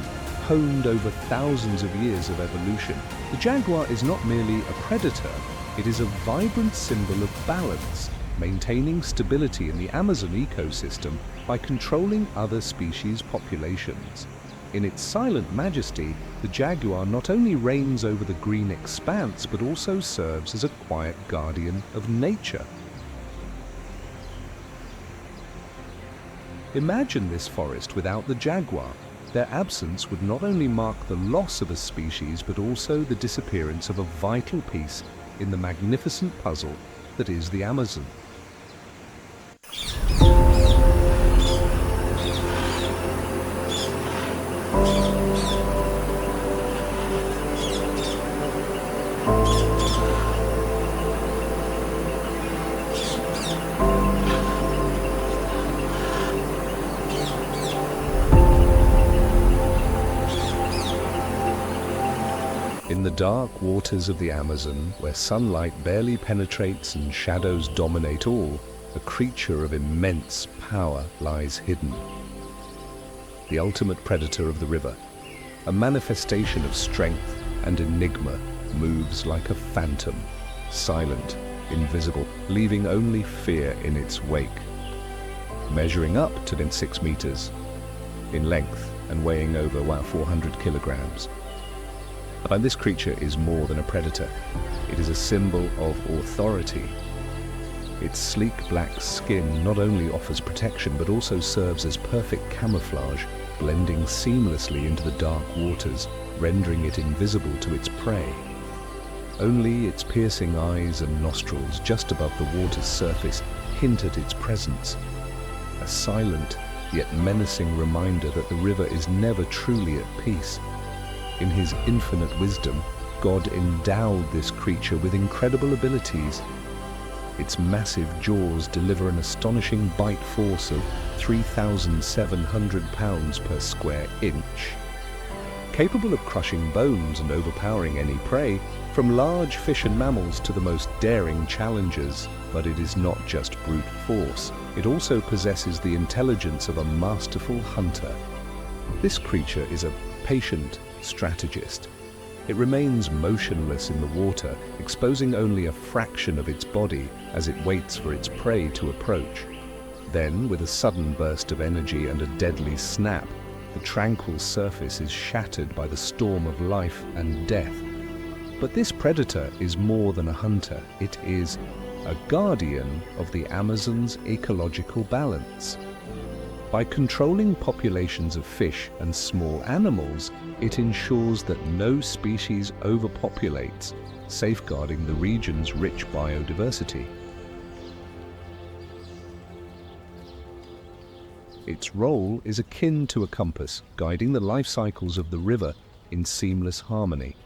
honed over thousands of years of evolution. The jaguar is not merely a predator, it is a vibrant symbol of balance, maintaining stability in the Amazon ecosystem by controlling other species' populations. In its silent majesty, the jaguar not only reigns over the green expanse, but also serves as a quiet guardian of nature. Imagine this forest without the jaguar. Their absence would not only mark the loss of a species, but also the disappearance of a vital piece in the magnificent puzzle that is the Amazon. In the dark waters of the Amazon, where sunlight barely penetrates and shadows dominate all, a creature of immense power lies hidden. The ultimate predator of the river, a manifestation of strength and enigma, moves like a phantom, silent, invisible, leaving only fear in its wake. Measuring up to 6 meters in length and weighing over 400 kilograms. And this creature is more than a predator. It is a symbol of authority. Its sleek black skin not only offers protection, but also serves as perfect camouflage, blending seamlessly into the dark waters, rendering it invisible to its prey. Only its piercing eyes and nostrils just above the water's surface hint at its presence. A silent, yet menacing reminder that the river is never truly at peace. In his infinite wisdom, God endowed this creature with incredible abilities. Its massive jaws deliver an astonishing bite force of 3,700 pounds per square inch. Capable of crushing bones and overpowering any prey, from large fish and mammals to the most daring challengers. But it is not just brute force. It also possesses the intelligence of a masterful hunter. This creature is a patient strategist. It remains motionless in the water, exposing only a fraction of its body as it waits for its prey to approach. Then, with a sudden burst of energy and a deadly snap, the tranquil surface is shattered by the storm of life and death. But this predator is more than a hunter. It is a guardian of the Amazon's ecological balance. By controlling populations of fish and small animals, it ensures that no species overpopulates, safeguarding the region's rich biodiversity. Its role is akin to a compass, guiding the life cycles of the river in seamless harmony.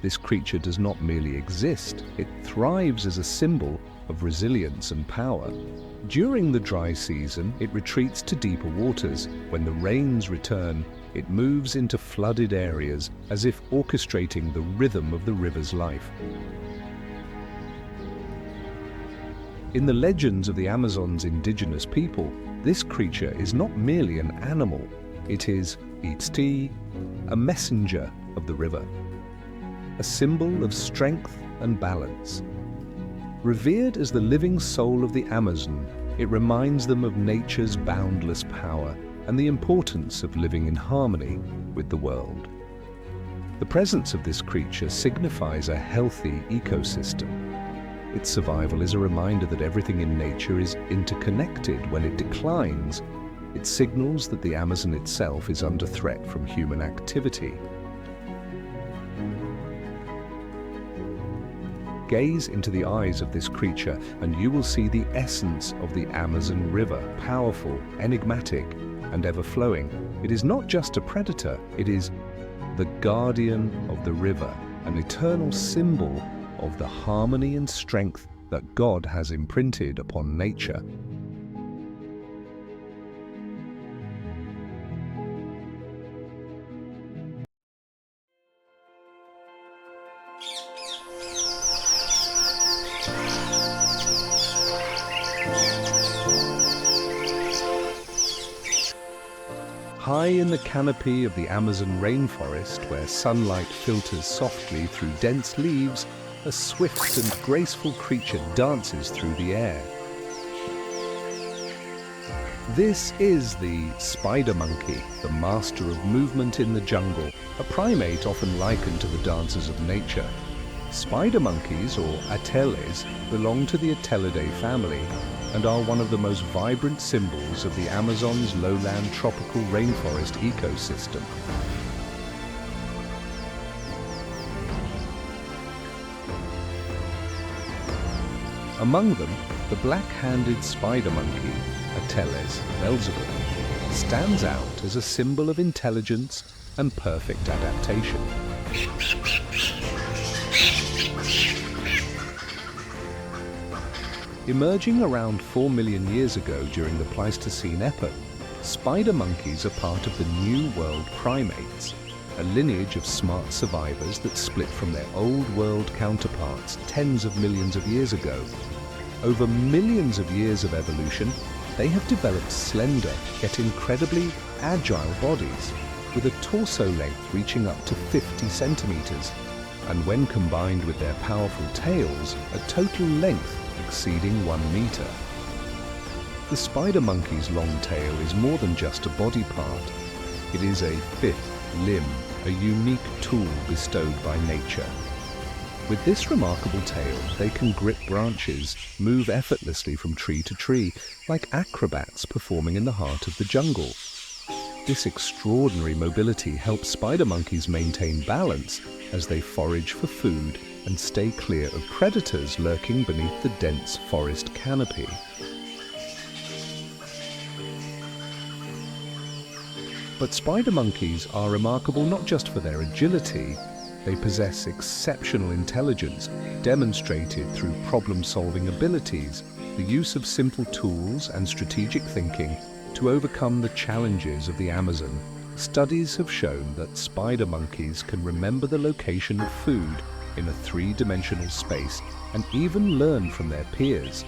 This creature does not merely exist, it thrives as a symbol of resilience and power. During the dry season, it retreats to deeper waters. When the rains return, it moves into flooded areas as if orchestrating the rhythm of the river's life. In the legends of the Amazon's indigenous people, this creature is not merely an animal, it eats tea, a messenger of the river. A symbol of strength and balance. Revered as the living soul of the Amazon, it reminds them of nature's boundless power and the importance of living in harmony with the world. The presence of this creature signifies a healthy ecosystem. Its survival is a reminder that everything in nature is interconnected. When it declines, it signals that the Amazon itself is under threat from human activity. Gaze into the eyes of this creature and you will see the essence of the Amazon River, powerful, enigmatic, and ever-flowing. It is not just a predator, it is the guardian of the river, an eternal symbol of the harmony and strength that God has imprinted upon nature. High in the canopy of the Amazon rainforest, where sunlight filters softly through dense leaves, a swift and graceful creature dances through the air. This is the spider monkey, the master of movement in the jungle, a primate often likened to the dancers of nature. Spider monkeys, or ateles, belong to the Atelidae family and are one of the most vibrant symbols of the Amazon's lowland tropical rainforest ecosystem. Among them, the black-handed spider monkey, Ateles belzebuth, stands out as a symbol of intelligence and perfect adaptation. Emerging around 4 million years ago during the Pleistocene epoch, spider monkeys are part of the New World primates, a lineage of smart survivors that split from their Old World counterparts tens of millions of years ago. Over millions of years of evolution, they have developed slender yet incredibly agile bodies, with a torso length reaching up to 50 centimeters, and when combined with their powerful tails, a total length exceeding 1 meter. The spider monkey's long tail is more than just a body part. It is a fifth limb, a unique tool bestowed by nature. With this remarkable tail, they can grip branches, move effortlessly from tree to tree, like acrobats performing in the heart of the jungle. This extraordinary mobility helps spider monkeys maintain balance as they forage for food and stay clear of predators lurking beneath the dense forest canopy. But spider monkeys are remarkable not just for their agility. They possess exceptional intelligence, demonstrated through problem-solving abilities, the use of simple tools and strategic thinking to overcome the challenges of the Amazon. Studies have shown that spider monkeys can remember the location of food in a three-dimensional space and even learn from their peers,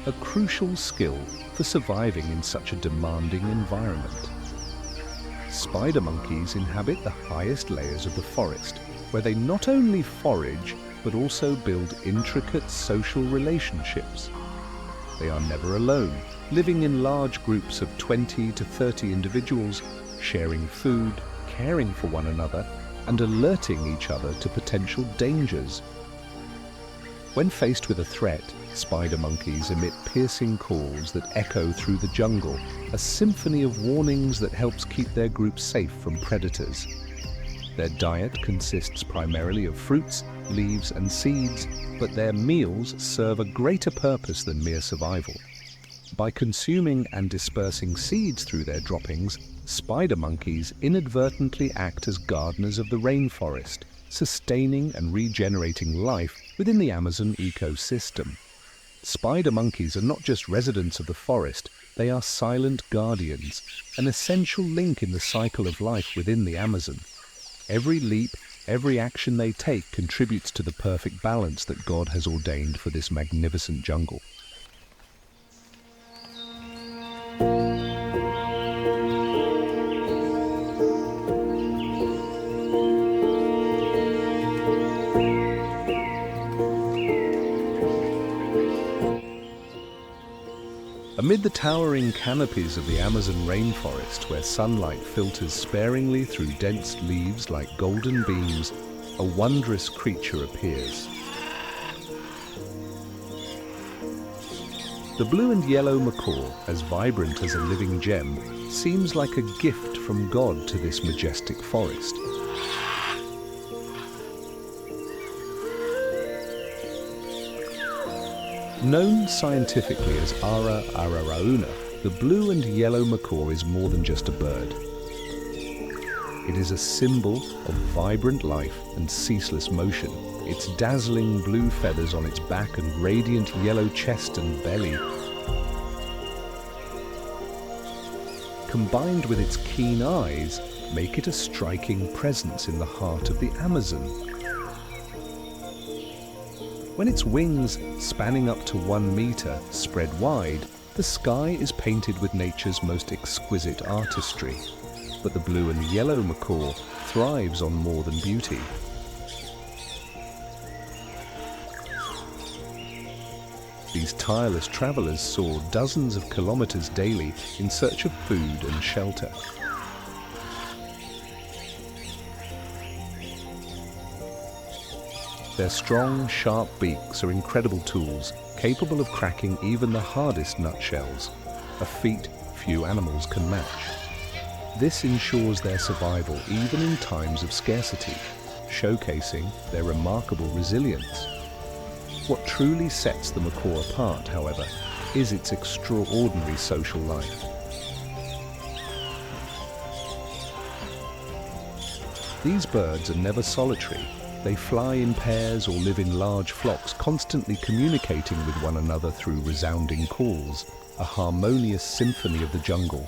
a crucial skill for surviving in such a demanding environment. Spider monkeys inhabit the highest layers of the forest, where they not only forage but also build intricate social relationships. They are never alone, living in large groups of 20 to 30 individuals, sharing food, caring for one another, and alerting each other to potential dangers. When faced with a threat, spider monkeys emit piercing calls that echo through the jungle, a symphony of warnings that helps keep their group safe from predators. Their diet consists primarily of fruits, leaves, and seeds, but their meals serve a greater purpose than mere survival. By consuming and dispersing seeds through their droppings, spider monkeys inadvertently act as gardeners of the rainforest, sustaining and regenerating life within the Amazon ecosystem. Spider monkeys are not just residents of the forest, they are silent guardians, an essential link in the cycle of life within the Amazon. Every leap, every action they take contributes to the perfect balance that God has ordained for this magnificent jungle. Amid the towering canopies of the Amazon rainforest, where sunlight filters sparingly through dense leaves like golden beams, a wondrous creature appears. The blue and yellow macaw, as vibrant as a living gem, seems like a gift from God to this majestic forest. Known scientifically as Ara ararauna, the blue and yellow macaw is more than just a bird. It is a symbol of vibrant life and ceaseless motion, its dazzling blue feathers on its back and radiant yellow chest and belly, combined with its keen eyes, make it a striking presence in the heart of the Amazon. When its wings, spanning up to 1 meter, spread wide, the sky is painted with nature's most exquisite artistry. But the blue and yellow macaw thrives on more than beauty. These tireless travelers soar dozens of kilometers daily in search of food and shelter. Their strong, sharp beaks are incredible tools, capable of cracking even the hardest nutshells, a feat few animals can match. This ensures their survival even in times of scarcity, showcasing their remarkable resilience. What truly sets the macaw apart, however, is its extraordinary social life. These birds are never solitary. They fly in pairs or live in large flocks, constantly communicating with one another through resounding calls, a harmonious symphony of the jungle.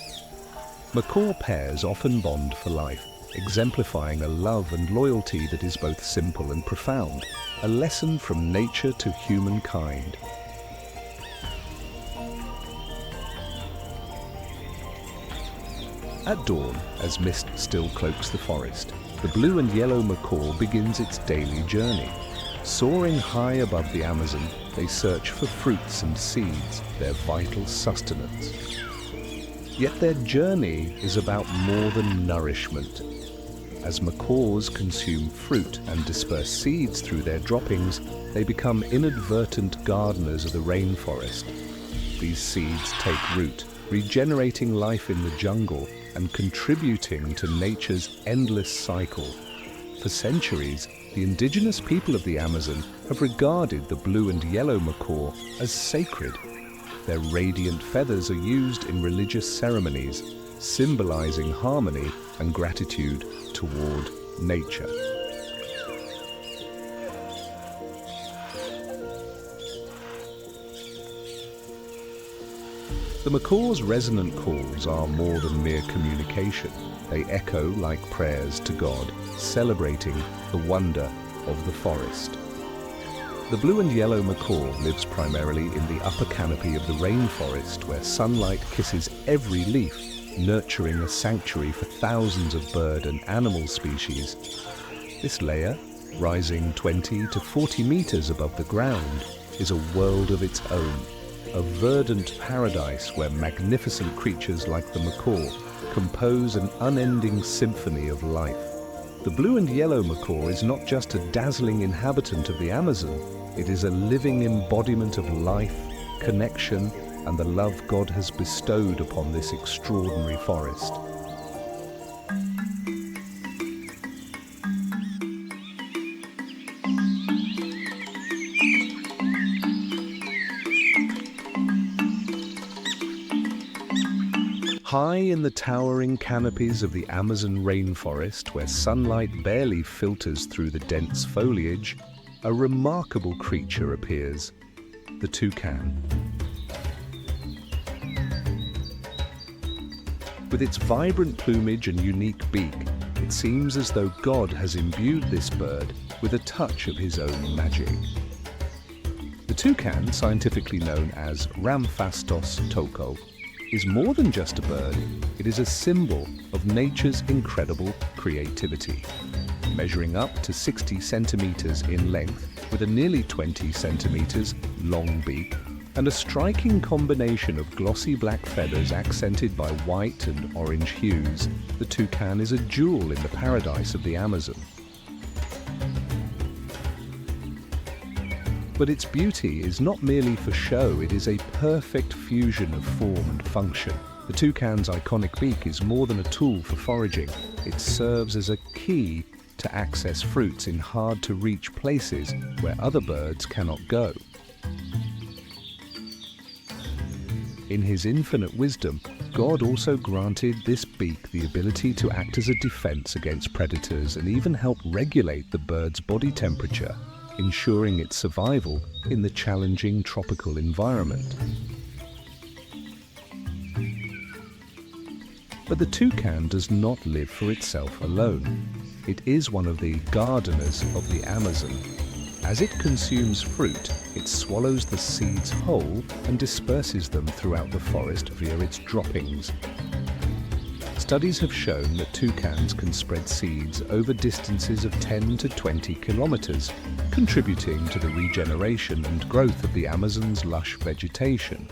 Macaw pairs often bond for life, exemplifying a love and loyalty that is both simple and profound, a lesson from nature to humankind. At dawn, as mist still cloaks the forest, the blue and yellow macaw begins its daily journey. Soaring high above the Amazon, they search for fruits and seeds, their vital sustenance. Yet their journey is about more than nourishment. As macaws consume fruit and disperse seeds through their droppings, they become inadvertent gardeners of the rainforest. These seeds take root, regenerating life in the jungle and contributing to nature's endless cycle. For centuries, the indigenous people of the Amazon have regarded the blue and yellow macaw as sacred. Their radiant feathers are used in religious ceremonies, symbolizing harmony and gratitude toward nature. The macaw's resonant calls are more than mere communication. They echo like prayers to God, celebrating the wonder of the forest. The blue and yellow macaw lives primarily in the upper canopy of the rainforest, where sunlight kisses every leaf, nurturing a sanctuary for thousands of bird and animal species. This layer, rising 20 to 40 meters above the ground, is a world of its own, a verdant paradise where magnificent creatures like the macaw compose an unending symphony of life. The blue and yellow macaw is not just a dazzling inhabitant of the Amazon, it is a living embodiment of life, connection, and the love God has bestowed upon this extraordinary forest. High in the towering canopies of the Amazon rainforest, where sunlight barely filters through the dense foliage, a remarkable creature appears, the toucan. With its vibrant plumage and unique beak, it seems as though God has imbued this bird with a touch of his own magic. The toucan, scientifically known as Ramphastos toko, is more than just a bird. It is a symbol of nature's incredible creativity. Measuring up to 60 centimeters in length, with a nearly 20 centimeters long beak, and a striking combination of glossy black feathers accented by white and orange hues, the toucan is a jewel in the paradise of the Amazon. But its beauty is not merely for show, it is a perfect fusion of form and function. The toucan's iconic beak is more than a tool for foraging. It serves as a key to access fruits in hard-to-reach places where other birds cannot go. In his infinite wisdom, God also granted this beak the ability to act as a defense against predators and even help regulate the bird's body temperature. ensuring its survival in the challenging tropical environment. But the toucan does not live for itself alone. It is one of the gardeners of the Amazon. As it consumes fruit, it swallows the seeds whole and disperses them throughout the forest via its droppings. Studies have shown that toucans can spread seeds over distances of 10 to 20 kilometers, contributing to the regeneration and growth of the Amazon's lush vegetation.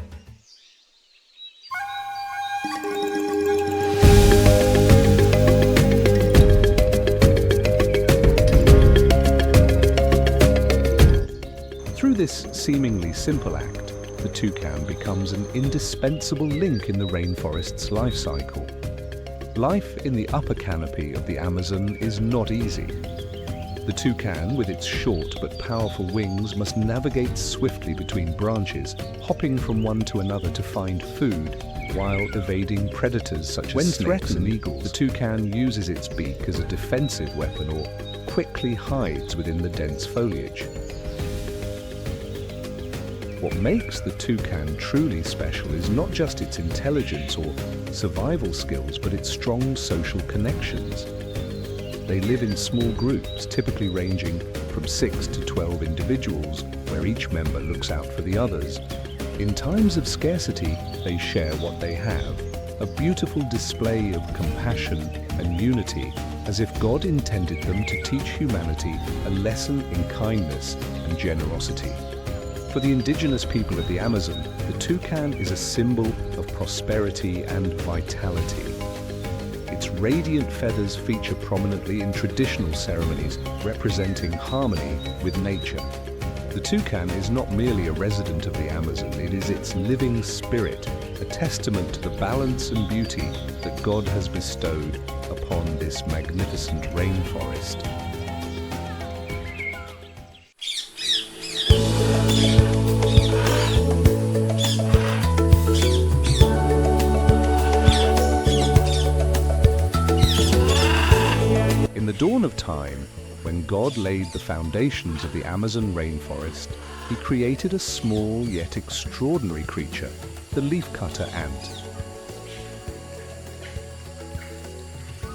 Through this seemingly simple act, the toucan becomes an indispensable link in the rainforest's life cycle. Life in the upper canopy of the Amazon is not easy. The toucan, with its short but powerful wings, must navigate swiftly between branches, hopping from one to another to find food, while evading predators such as snakes and eagles. The toucan uses its beak as a defensive weapon or quickly hides within the dense foliage. What makes the toucan truly special is not just its intelligence or survival skills, but its strong social connections. They live in small groups, typically ranging from 6 to 12 individuals, where each member looks out for the others. In times of scarcity, they share what they have, a beautiful display of compassion and unity, as if God intended them to teach humanity a lesson in kindness and generosity. For the indigenous people of the Amazon, the toucan is a symbol of prosperity and vitality. Its radiant feathers feature prominently in traditional ceremonies representing harmony with nature. The toucan is not merely a resident of the Amazon, it is its living spirit, a testament to the balance and beauty that God has bestowed upon this magnificent rainforest. In the dawn of time, when God laid the foundations of the Amazon rainforest, he created a small yet extraordinary creature, the leafcutter ant.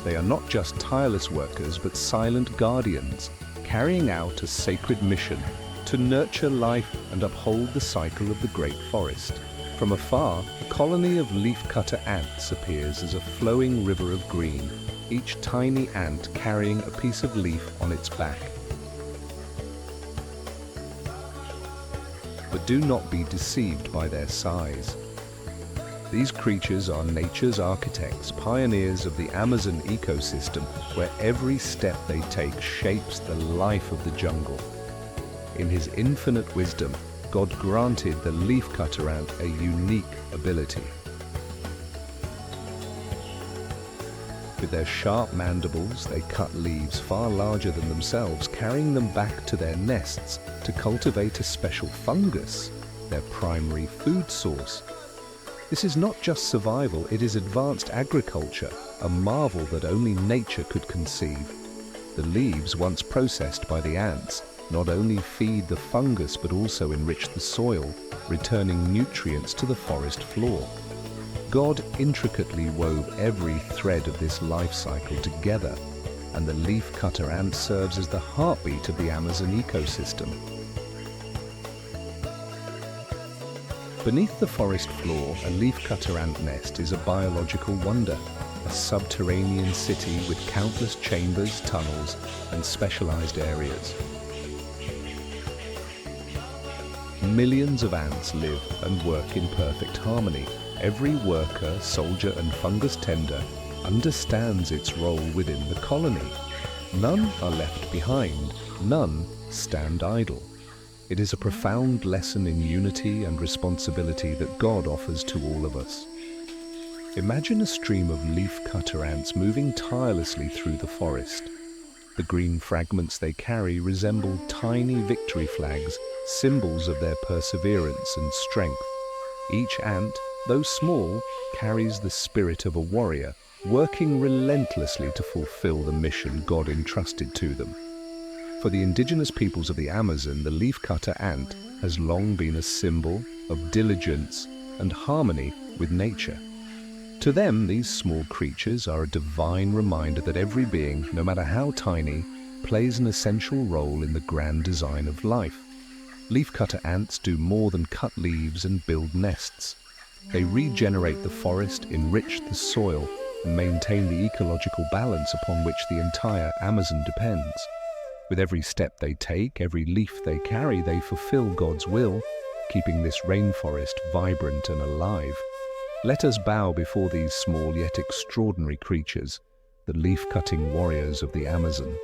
They are not just tireless workers, but silent guardians, carrying out a sacred mission to nurture life and uphold the cycle of the great forest. From afar, a colony of leafcutter ants appears as a flowing river of green, each tiny ant carrying a piece of leaf on its back. But do not be deceived by their size. These creatures are nature's architects, pioneers of the Amazon ecosystem, where every step they take shapes the life of the jungle. In his infinite wisdom, God granted the leafcutter ant a unique ability. With their sharp mandibles, they cut leaves far larger than themselves, carrying them back to their nests to cultivate a special fungus, their primary food source. This is not just survival, it is advanced agriculture, a marvel that only nature could conceive. The leaves, once processed by the ants, not only feed the fungus but also enrich the soil, returning nutrients to the forest floor. God intricately wove every thread of this life cycle together, and the leafcutter ant serves as the heartbeat of the Amazon ecosystem. Beneath the forest floor, a leafcutter ant nest is a biological wonder, a subterranean city with countless chambers, tunnels, and specialized areas. Millions of ants live and work in perfect harmony. Every worker, soldier, and fungus tender understands its role within the colony. None are left behind, none stand idle. It is a profound lesson in unity and responsibility that God offers to all of us. Imagine a stream of leafcutter ants moving tirelessly through the forest. The green fragments they carry resemble tiny victory flags, symbols of their perseverance and strength. Each ant, though small, carries the spirit of a warrior, working relentlessly to fulfill the mission God entrusted to them. For For the indigenous peoples of the Amazon, the leafcutter ant has long been a symbol of diligence and harmony with nature. To them, these small creatures are a divine reminder that every being, no matter how tiny, plays an essential role in the grand design of life. Leafcutter ants do more than cut leaves and build nests. They regenerate the forest, enrich the soil, and maintain the ecological balance upon which the entire Amazon depends. With every step they take, every leaf they carry, they fulfill God's will, keeping this rainforest vibrant and alive. Let us bow before these small yet extraordinary creatures, the leaf-cutting warriors of the Amazon.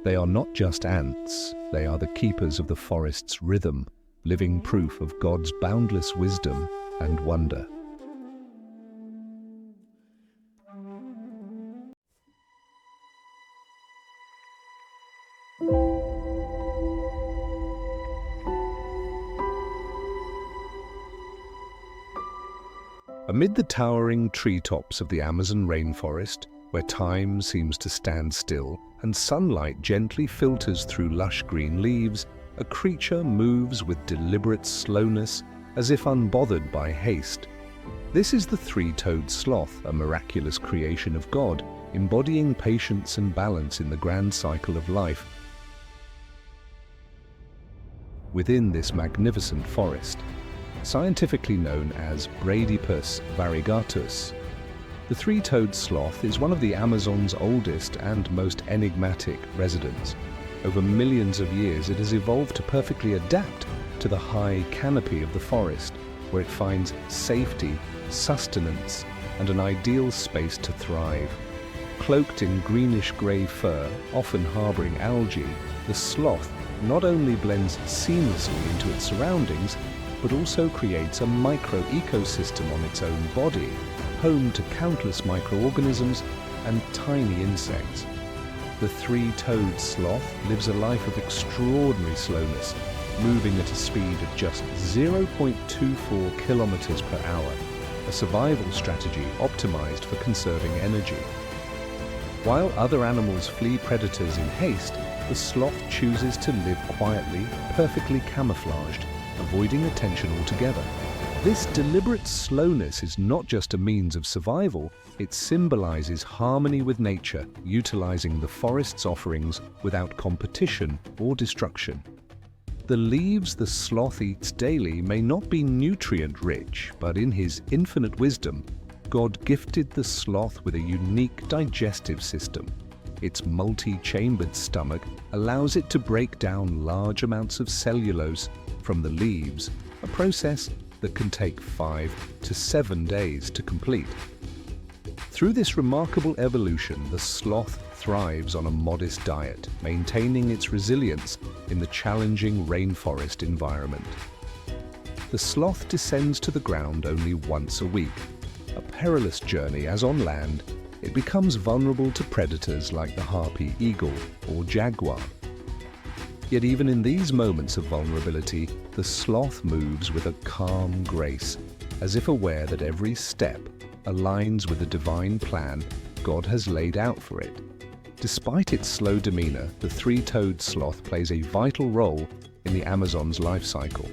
They are not just ants, they are the keepers of the forest's rhythm, living proof of God's boundless wisdom and wonder. Amid the towering treetops of the Amazon rainforest, where time seems to stand still and sunlight gently filters through lush green leaves, a creature moves with deliberate slowness, as if unbothered by haste. This is the three-toed sloth, a miraculous creation of God, embodying patience and balance in the grand cycle of life. Within this magnificent forest, scientifically known as Bradypus variegatus, the three-toed sloth is one of the Amazon's oldest and most enigmatic residents. Over millions of years, it has evolved to perfectly adapt to the high canopy of the forest, where it finds safety, sustenance, and an ideal space to thrive. Cloaked in greenish-grey fur, often harboring algae, the sloth not only blends seamlessly into its surroundings, but also creates a micro-ecosystem on its own body, home to countless microorganisms and tiny insects. The three-toed sloth lives a life of extraordinary slowness, moving at a speed of just 0.24 kilometers per hour, a survival strategy optimized for conserving energy. While other animals flee predators in haste, the sloth chooses to live quietly, perfectly camouflaged, avoiding attention altogether. This deliberate slowness is not just a means of survival, it symbolizes harmony with nature, utilizing the forest's offerings without competition or destruction. The leaves the sloth eats daily may not be nutrient-rich, but in his infinite wisdom, God gifted the sloth with a unique digestive system. Its multi-chambered stomach allows it to break down large amounts of cellulose from the leaves, a process that can take 5 to 7 days to complete. Through this remarkable evolution, the sloth thrives on a modest diet, maintaining its resilience in the challenging rainforest environment. The sloth descends to the ground only once a week, a perilous journey as on land. It becomes vulnerable to predators like the harpy eagle or jaguar. Yet even in these moments of vulnerability, the sloth moves with a calm grace, as if aware that every step aligns with the divine plan God has laid out for it. Despite its slow demeanor, the three-toed sloth plays a vital role in the Amazon's life cycle.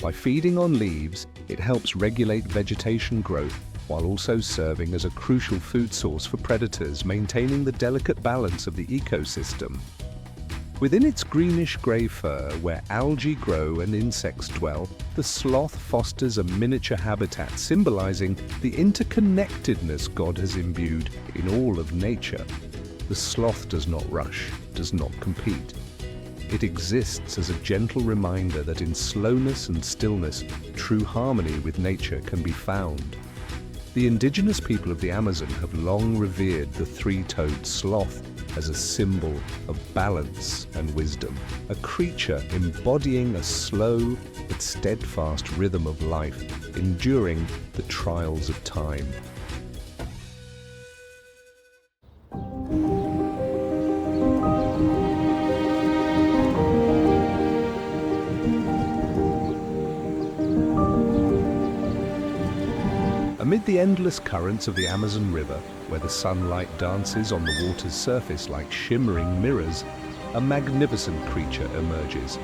By feeding on leaves, it helps regulate vegetation growth while also serving as a crucial food source for predators, maintaining the delicate balance of the ecosystem. Within its greenish-grey fur, where algae grow and insects dwell, the sloth fosters a miniature habitat symbolizing the interconnectedness God has imbued in all of nature. The sloth does not rush, does not compete. It exists as a gentle reminder that in slowness and stillness, true harmony with nature can be found. The indigenous people of the Amazon have long revered the three-toed sloth as a symbol of balance and wisdom, a creature embodying a slow but steadfast rhythm of life, enduring the trials of time. Amid the endless currents of the Amazon River, where the sunlight dances on the water's surface like shimmering mirrors, a magnificent creature emerges.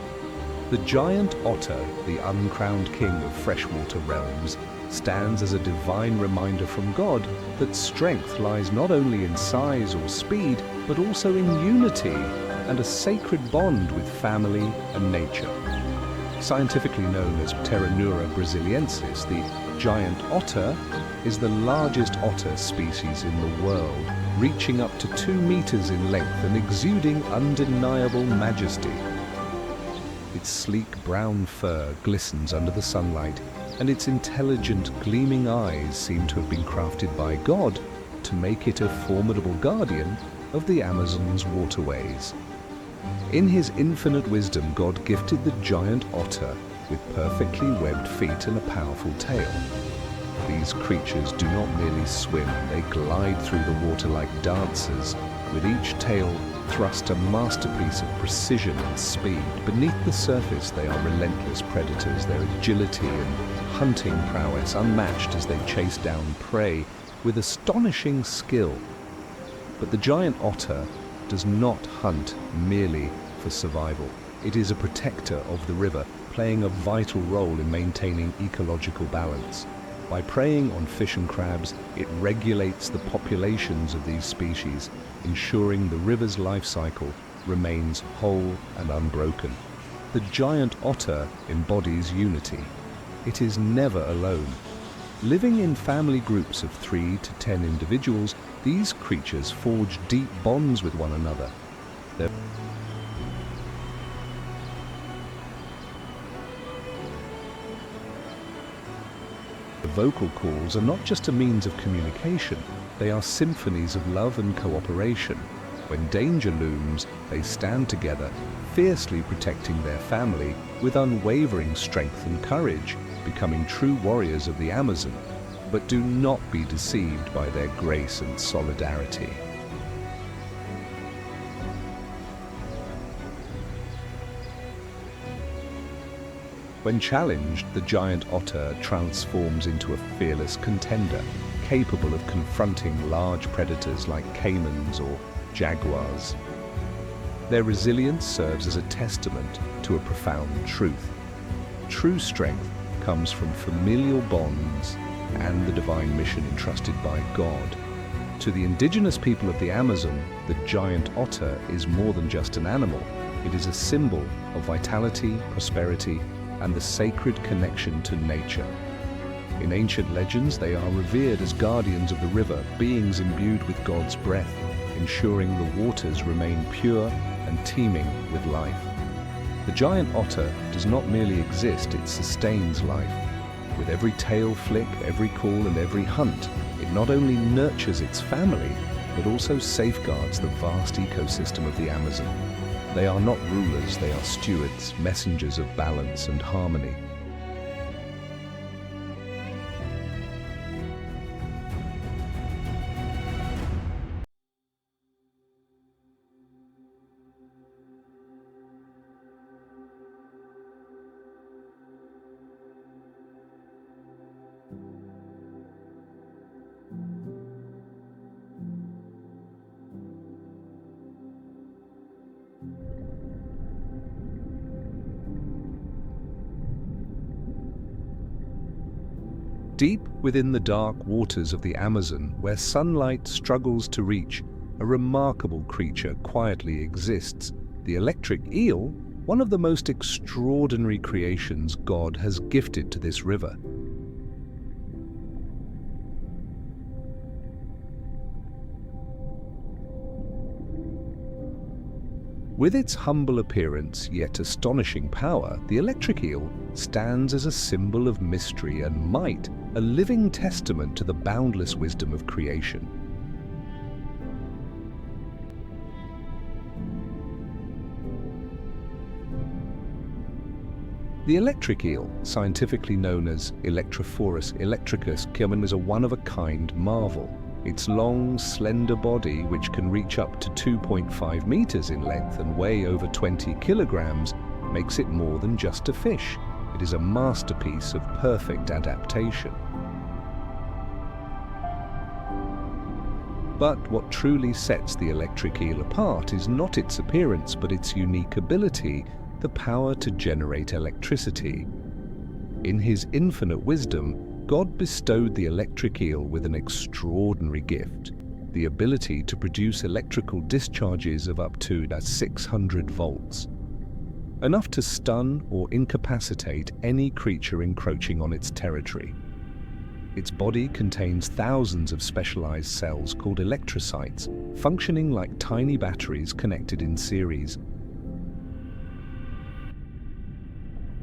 The giant otter, the uncrowned king of freshwater realms, stands as a divine reminder from God that strength lies not only in size or speed, but also in unity and a sacred bond with family and nature. Scientifically known as Pteronura brasiliensis, the giant otter is the largest otter species in the world, reaching up to 2 meters in length and exuding undeniable majesty. Its sleek brown fur glistens under the sunlight, and its intelligent, gleaming eyes seem to have been crafted by God to make it a formidable guardian of the Amazon's waterways. In his infinite wisdom, God gifted the giant otter with perfectly webbed feet and a powerful tail. These creatures do not merely swim, they glide through the water like dancers, with each tail thrust a masterpiece of precision and speed. Beneath the surface, they are relentless predators, their agility and hunting prowess unmatched as they chase down prey with astonishing skill. But the giant otter does not hunt merely for survival. It is a protector of the river, playing a vital role in maintaining ecological balance. By preying on fish and crabs, it regulates the populations of these species, ensuring the river's life cycle remains whole and unbroken. The giant otter embodies unity. It is never alone. Living in family groups of 3 to 10 individuals, these creatures forge deep bonds with one another. The vocal calls are not just a means of communication, they are symphonies of love and cooperation. When danger looms, they stand together, fiercely protecting their family with unwavering strength and courage, becoming true warriors of the Amazon. But do not be deceived by their grace and solidarity. When challenged, the giant otter transforms into a fearless contender, capable of confronting large predators like caimans or jaguars. Their resilience serves as a testament to a profound truth. True strength comes from familial bonds and the divine mission entrusted by God. To the indigenous people of the Amazon, the giant otter is more than just an animal. It is a symbol of vitality, prosperity, and the sacred connection to nature. In ancient legends, they are revered as guardians of the river, beings imbued with God's breath, ensuring the waters remain pure and teeming with life. The giant otter does not merely exist, it sustains life. With every tail flick, every call, and every hunt, it not only nurtures its family, but also safeguards the vast ecosystem of the Amazon. They are not rulers, they are stewards, messengers of balance and harmony. Deep within the dark waters of the Amazon, where sunlight struggles to reach, a remarkable creature quietly exists. The electric eel, one of the most extraordinary creations God has gifted to this river. With its humble appearance, yet astonishing power, the electric eel stands as a symbol of mystery and might, a living testament to the boundless wisdom of creation. The electric eel, scientifically known as Electrophorus electricus, is a one-of-a-kind marvel. Its long, slender body, which can reach up to 2.5 meters in length and weigh over 20 kilograms, makes it more than just a fish. It is a masterpiece of perfect adaptation. But what truly sets the electric eel apart is not its appearance, but its unique ability, the power to generate electricity. In his infinite wisdom, God bestowed the electric eel with an extraordinary gift, the ability to produce electrical discharges of up to 600 volts, enough to stun or incapacitate any creature encroaching on its territory. Its body contains thousands of specialized cells called electrocytes, functioning like tiny batteries connected in series.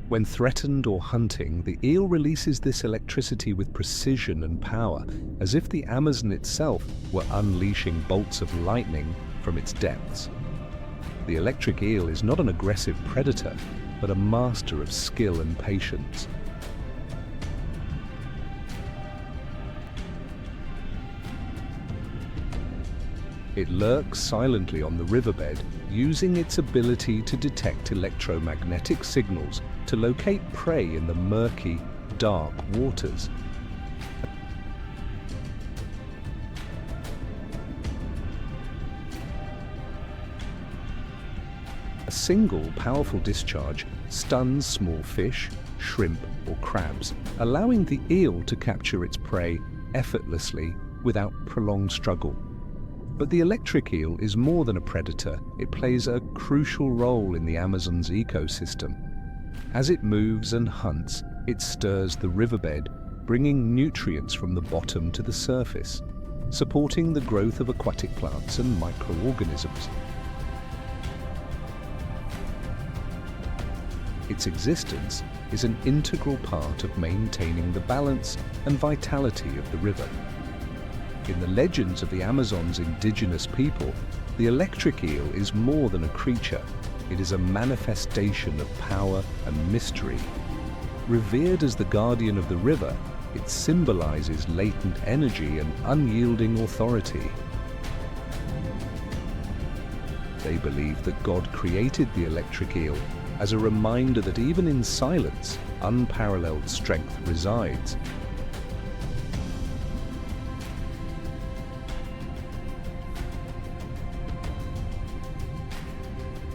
When threatened or hunting, the eel releases this electricity with precision and power, as if the Amazon itself were unleashing bolts of lightning from its depths. The electric eel is not an aggressive predator, but a master of skill and patience. It lurks silently on the riverbed, using its ability to detect electromagnetic signals to locate prey in the murky, dark waters. A single powerful discharge stuns small fish, shrimp, or crabs, allowing the eel to capture its prey effortlessly without prolonged struggle. But the electric eel is more than a predator. It plays a crucial role in the Amazon's ecosystem. As it moves and hunts, it stirs the riverbed, bringing nutrients from the bottom to the surface, supporting the growth of aquatic plants and microorganisms. Its existence is an integral part of maintaining the balance and vitality of the river. In the legends of the Amazon's indigenous people, the electric eel is more than a creature. It is a manifestation of power and mystery. Revered as the guardian of the river, it symbolizes latent energy and unyielding authority. They believe that God created the electric eel as a reminder that even in silence, unparalleled strength resides.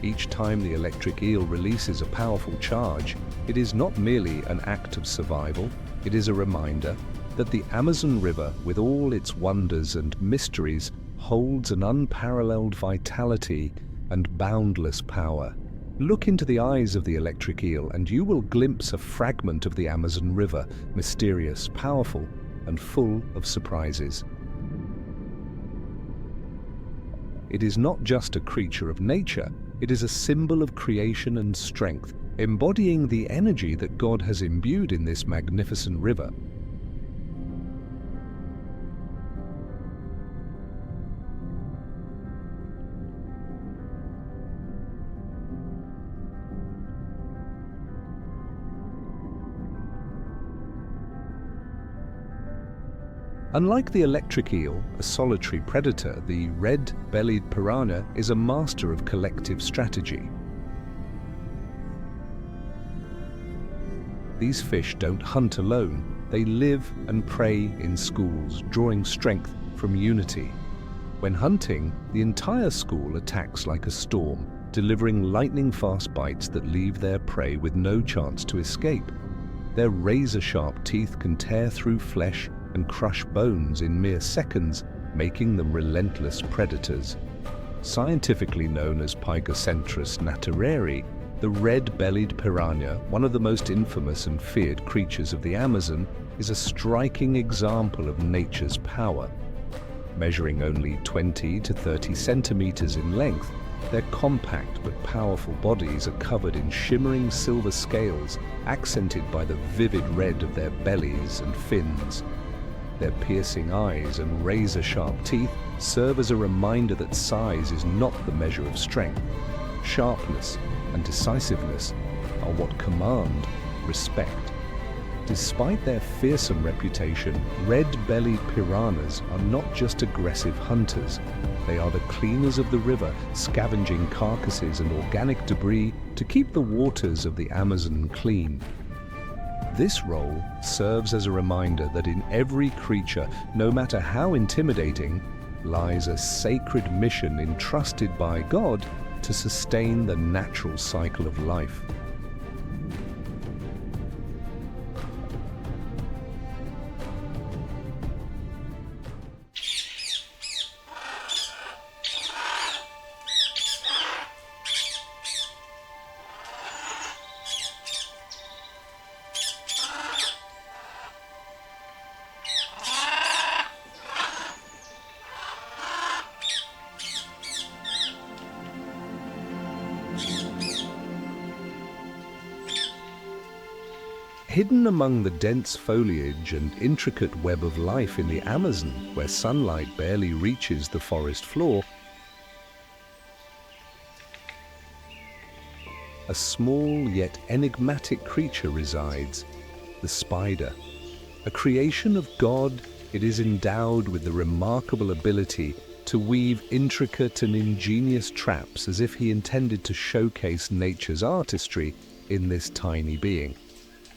Each time the electric eel releases a powerful charge, it is not merely an act of survival, it is a reminder that the Amazon River, with all its wonders and mysteries, holds an unparalleled vitality and boundless power. Look into the eyes of the electric eel and you will glimpse a fragment of the Amazon River, mysterious, powerful, and full of surprises. It is not just a creature of nature, it is a symbol of creation and strength, embodying the energy that God has imbued in this magnificent river. Unlike the electric eel, a solitary predator, the red-bellied piranha is a master of collective strategy. These fish don't hunt alone, they live and prey in schools, drawing strength from unity. When hunting, the entire school attacks like a storm, delivering lightning-fast bites that leave their prey with no chance to escape. Their razor-sharp teeth can tear through flesh and crush bones in mere seconds, making them relentless predators. Scientifically known as Pygocentrus natureri, the red-bellied piranha, one of the most infamous and feared creatures of the Amazon, is a striking example of nature's power. Measuring only 20 to 30 centimeters in length, their compact but powerful bodies are covered in shimmering silver scales, accented by the vivid red of their bellies and fins. Their piercing eyes and razor-sharp teeth serve as a reminder that size is not the measure of strength. Sharpness and decisiveness are what command respect. Despite their fearsome reputation, red-bellied piranhas are not just aggressive hunters. They are the cleaners of the river, scavenging carcasses and organic debris to keep the waters of the Amazon clean. This role serves as a reminder that in every creature, no matter how intimidating, lies a sacred mission entrusted by God to sustain the natural cycle of life. Hidden among the dense foliage and intricate web of life in the Amazon, where sunlight barely reaches the forest floor, a small yet enigmatic creature resides, the spider. A creation of God, it is endowed with the remarkable ability to weave intricate and ingenious traps as if he intended to showcase nature's artistry in this tiny being.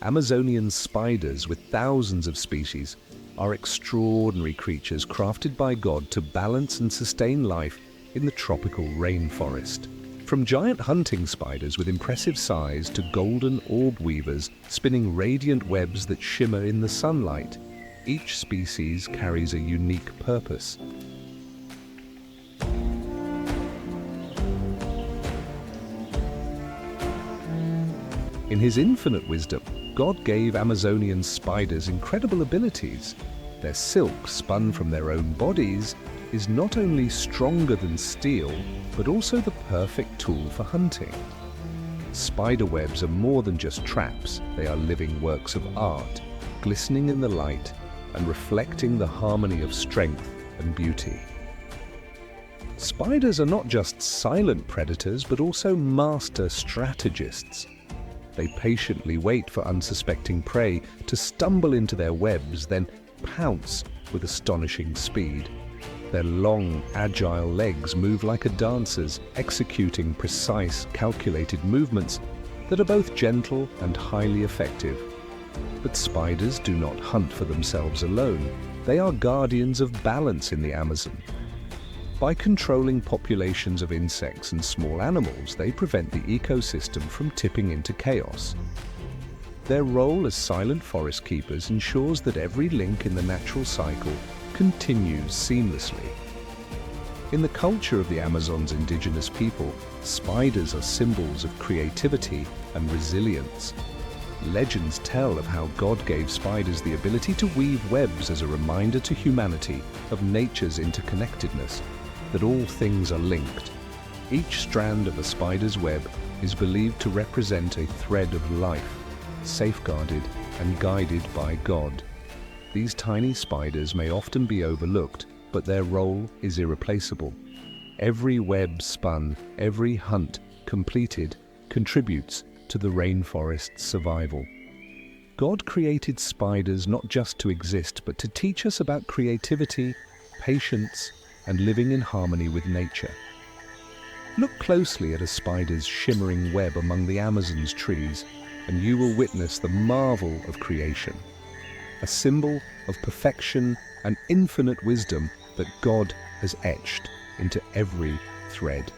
Amazonian spiders, with thousands of species, are extraordinary creatures crafted by God to balance and sustain life in the tropical rainforest. From giant hunting spiders with impressive size to golden orb weavers spinning radiant webs that shimmer in the sunlight, each species carries a unique purpose. In his infinite wisdom, God gave Amazonian spiders incredible abilities. Their silk, spun from their own bodies, is not only stronger than steel, but also the perfect tool for hunting. Spider webs are more than just traps. They are living works of art, glistening in the light and reflecting the harmony of strength and beauty. Spiders are not just silent predators, but also master strategists. They patiently wait for unsuspecting prey to stumble into their webs, then pounce with astonishing speed. Their long, agile legs move like a dancer's, executing precise, calculated movements that are both gentle and highly effective. But spiders do not hunt for themselves alone. They are guardians of balance in the Amazon. By controlling populations of insects and small animals, they prevent the ecosystem from tipping into chaos. Their role as silent forest keepers ensures that every link in the natural cycle continues seamlessly. In the culture of the Amazon's indigenous people, spiders are symbols of creativity and resilience. Legends tell of how God gave spiders the ability to weave webs as a reminder to humanity of nature's interconnectedness, that all things are linked. Each strand of a spider's web is believed to represent a thread of life, safeguarded and guided by God. These tiny spiders may often be overlooked, but their role is irreplaceable. Every web spun, every hunt completed, contributes to the rainforest's survival. God created spiders not just to exist, but to teach us about creativity, patience, and living in harmony with nature. Look closely at a spider's shimmering web among the Amazon's trees, and you will witness the marvel of creation, a symbol of perfection and infinite wisdom that God has etched into every thread.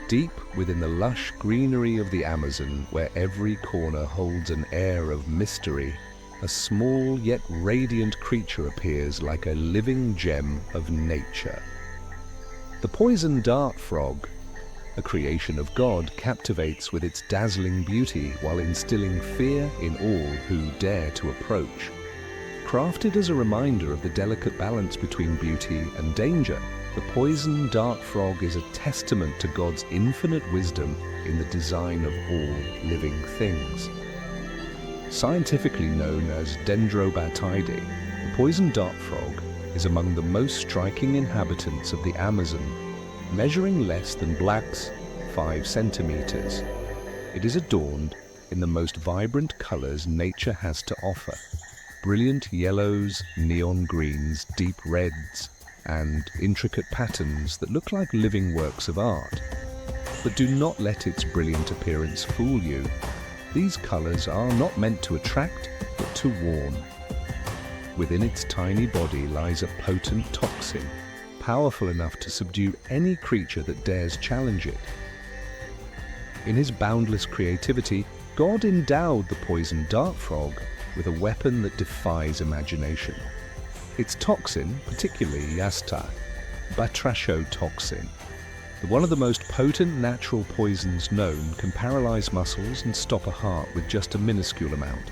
Deep within the lush greenery of the Amazon, where every corner holds an air of mystery, a small yet radiant creature appears like a living gem of nature. The poison dart frog, a creation of God, captivates with its dazzling beauty while instilling fear in all who dare to approach. Crafted as a reminder of the delicate balance between beauty and danger, the poison dart frog is a testament to God's infinite wisdom in the design of all living things. Scientifically known as Dendrobatidae, the poison dart frog is among the most striking inhabitants of the Amazon, measuring less than black's 5 centimeters. It is adorned in the most vibrant colors nature has to offer: brilliant yellows, neon greens, deep reds, and intricate patterns that look like living works of art. But do not let its brilliant appearance fool you. These colors are not meant to attract, but to warn. Within its tiny body lies a potent toxin, powerful enough to subdue any creature that dares challenge it. In his boundless creativity, God endowed the poison dart frog with a weapon that defies imagination. Its toxin, particularly yasta, batrachotoxin, one of the most potent natural poisons known, can paralyze muscles and stop a heart with just a minuscule amount.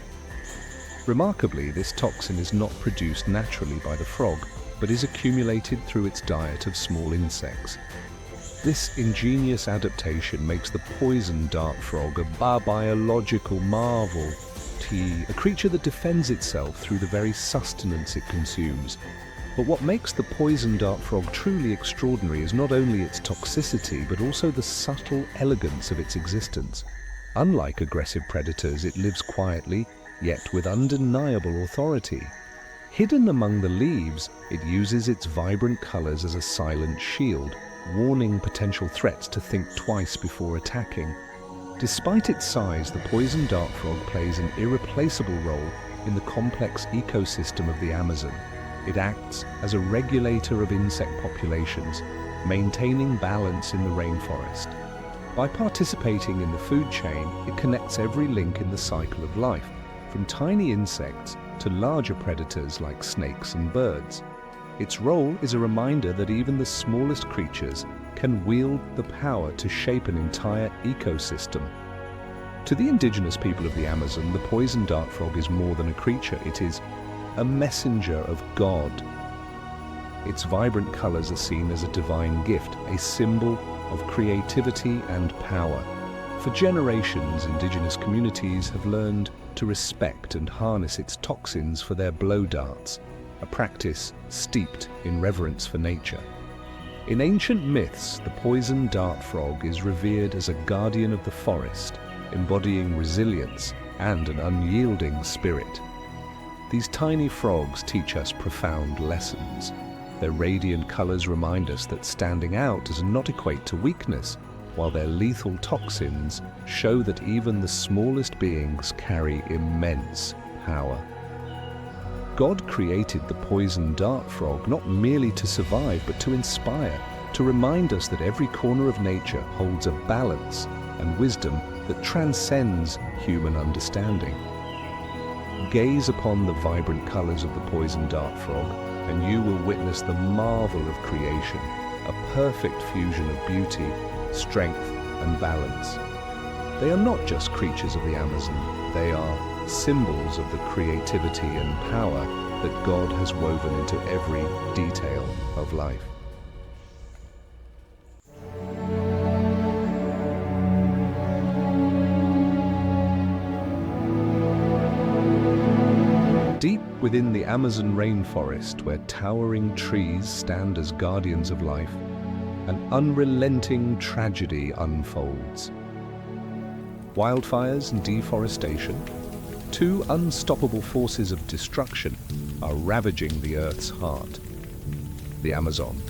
Remarkably, this toxin is not produced naturally by the frog, but is accumulated through its diet of small insects. This ingenious adaptation makes the poison dart frog a biological marvel, a creature that defends itself through the very sustenance it consumes. But what makes the poison dart frog truly extraordinary is not only its toxicity, but also the subtle elegance of its existence. Unlike aggressive predators, it lives quietly, yet with undeniable authority. Hidden among the leaves, it uses its vibrant colors as a silent shield, warning potential threats to think twice before attacking. Despite its size, the poison dart frog plays an irreplaceable role in the complex ecosystem of the Amazon. It acts as a regulator of insect populations, maintaining balance in the rainforest. By participating in the food chain, it connects every link in the cycle of life, from tiny insects to larger predators like snakes and birds. Its role is a reminder that even the smallest creatures can wield the power to shape an entire ecosystem. To the indigenous people of the Amazon, the poison dart frog is more than a creature. It is a messenger of God. Its vibrant colors are seen as a divine gift, a symbol of creativity and power. For generations, indigenous communities have learned to respect and harness its toxins for their blow darts, a practice steeped in reverence for nature. In ancient myths, the poison dart frog is revered as a guardian of the forest, embodying resilience and an unyielding spirit. These tiny frogs teach us profound lessons. Their radiant colors remind us that standing out does not equate to weakness, while their lethal toxins show that even the smallest beings carry immense power. God created the poison dart frog not merely to survive, but to inspire, to remind us that every corner of nature holds a balance and wisdom that transcends human understanding. Gaze upon the vibrant colors of the poison dart frog, and you will witness the marvel of creation, a perfect fusion of beauty, strength, and balance. They are not just creatures of the Amazon, they are symbols of the creativity and power that God has woven into every detail of life. Deep within the Amazon rainforest, where towering trees stand as guardians of life, an unrelenting tragedy unfolds. Wildfires and deforestation, two unstoppable forces of destruction, are ravaging the Earth's heart. The Amazon,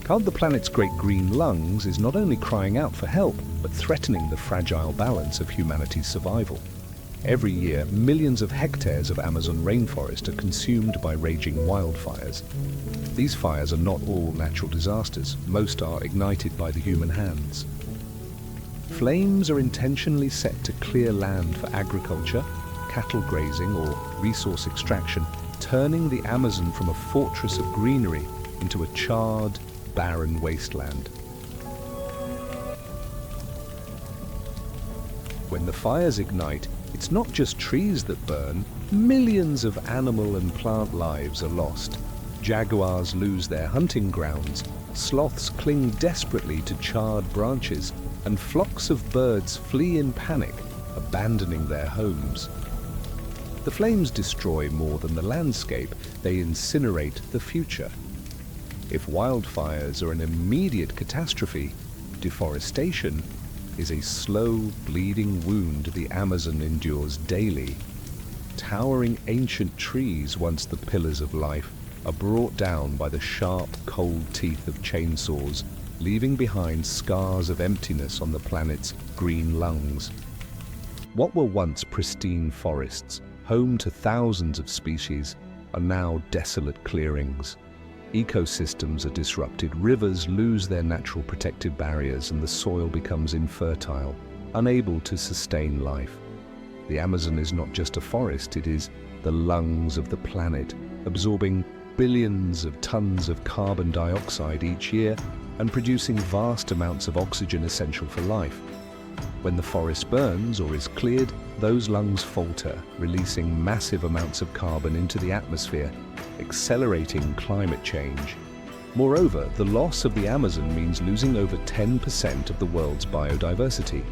called the planet's great green lungs, is not only crying out for help, but threatening the fragile balance of humanity's survival. Every year, millions of hectares of Amazon rainforest are consumed by raging wildfires. These fires are not all natural disasters. Most are ignited by the human hands. Flames are intentionally set to clear land for agriculture, cattle grazing, or resource extraction, turning the Amazon from a fortress of greenery into a charred, barren wasteland. When the fires ignite, it's not just trees that burn. Millions of animal and plant lives are lost. Jaguars lose their hunting grounds, sloths cling desperately to charred branches, and flocks of birds flee in panic, abandoning their homes. The flames destroy more than the landscape, they incinerate the future. If wildfires are an immediate catastrophe, deforestation is a slow, bleeding wound the Amazon endures daily. Towering ancient trees, once the pillars of life, are brought down by the sharp, cold teeth of chainsaws, leaving behind scars of emptiness on the planet's green lungs. What were once pristine forests, home to thousands of species, are now desolate clearings. Ecosystems are disrupted, rivers lose their natural protective barriers, and the soil becomes infertile, unable to sustain life. The Amazon is not just a forest, it is the lungs of the planet, absorbing billions of tons of carbon dioxide each year and producing vast amounts of oxygen essential for life. When the forest burns or is cleared, those lungs falter, releasing massive amounts of carbon into the atmosphere, accelerating climate change. Moreover, the loss of the Amazon means losing over 10% of the world's biodiversity.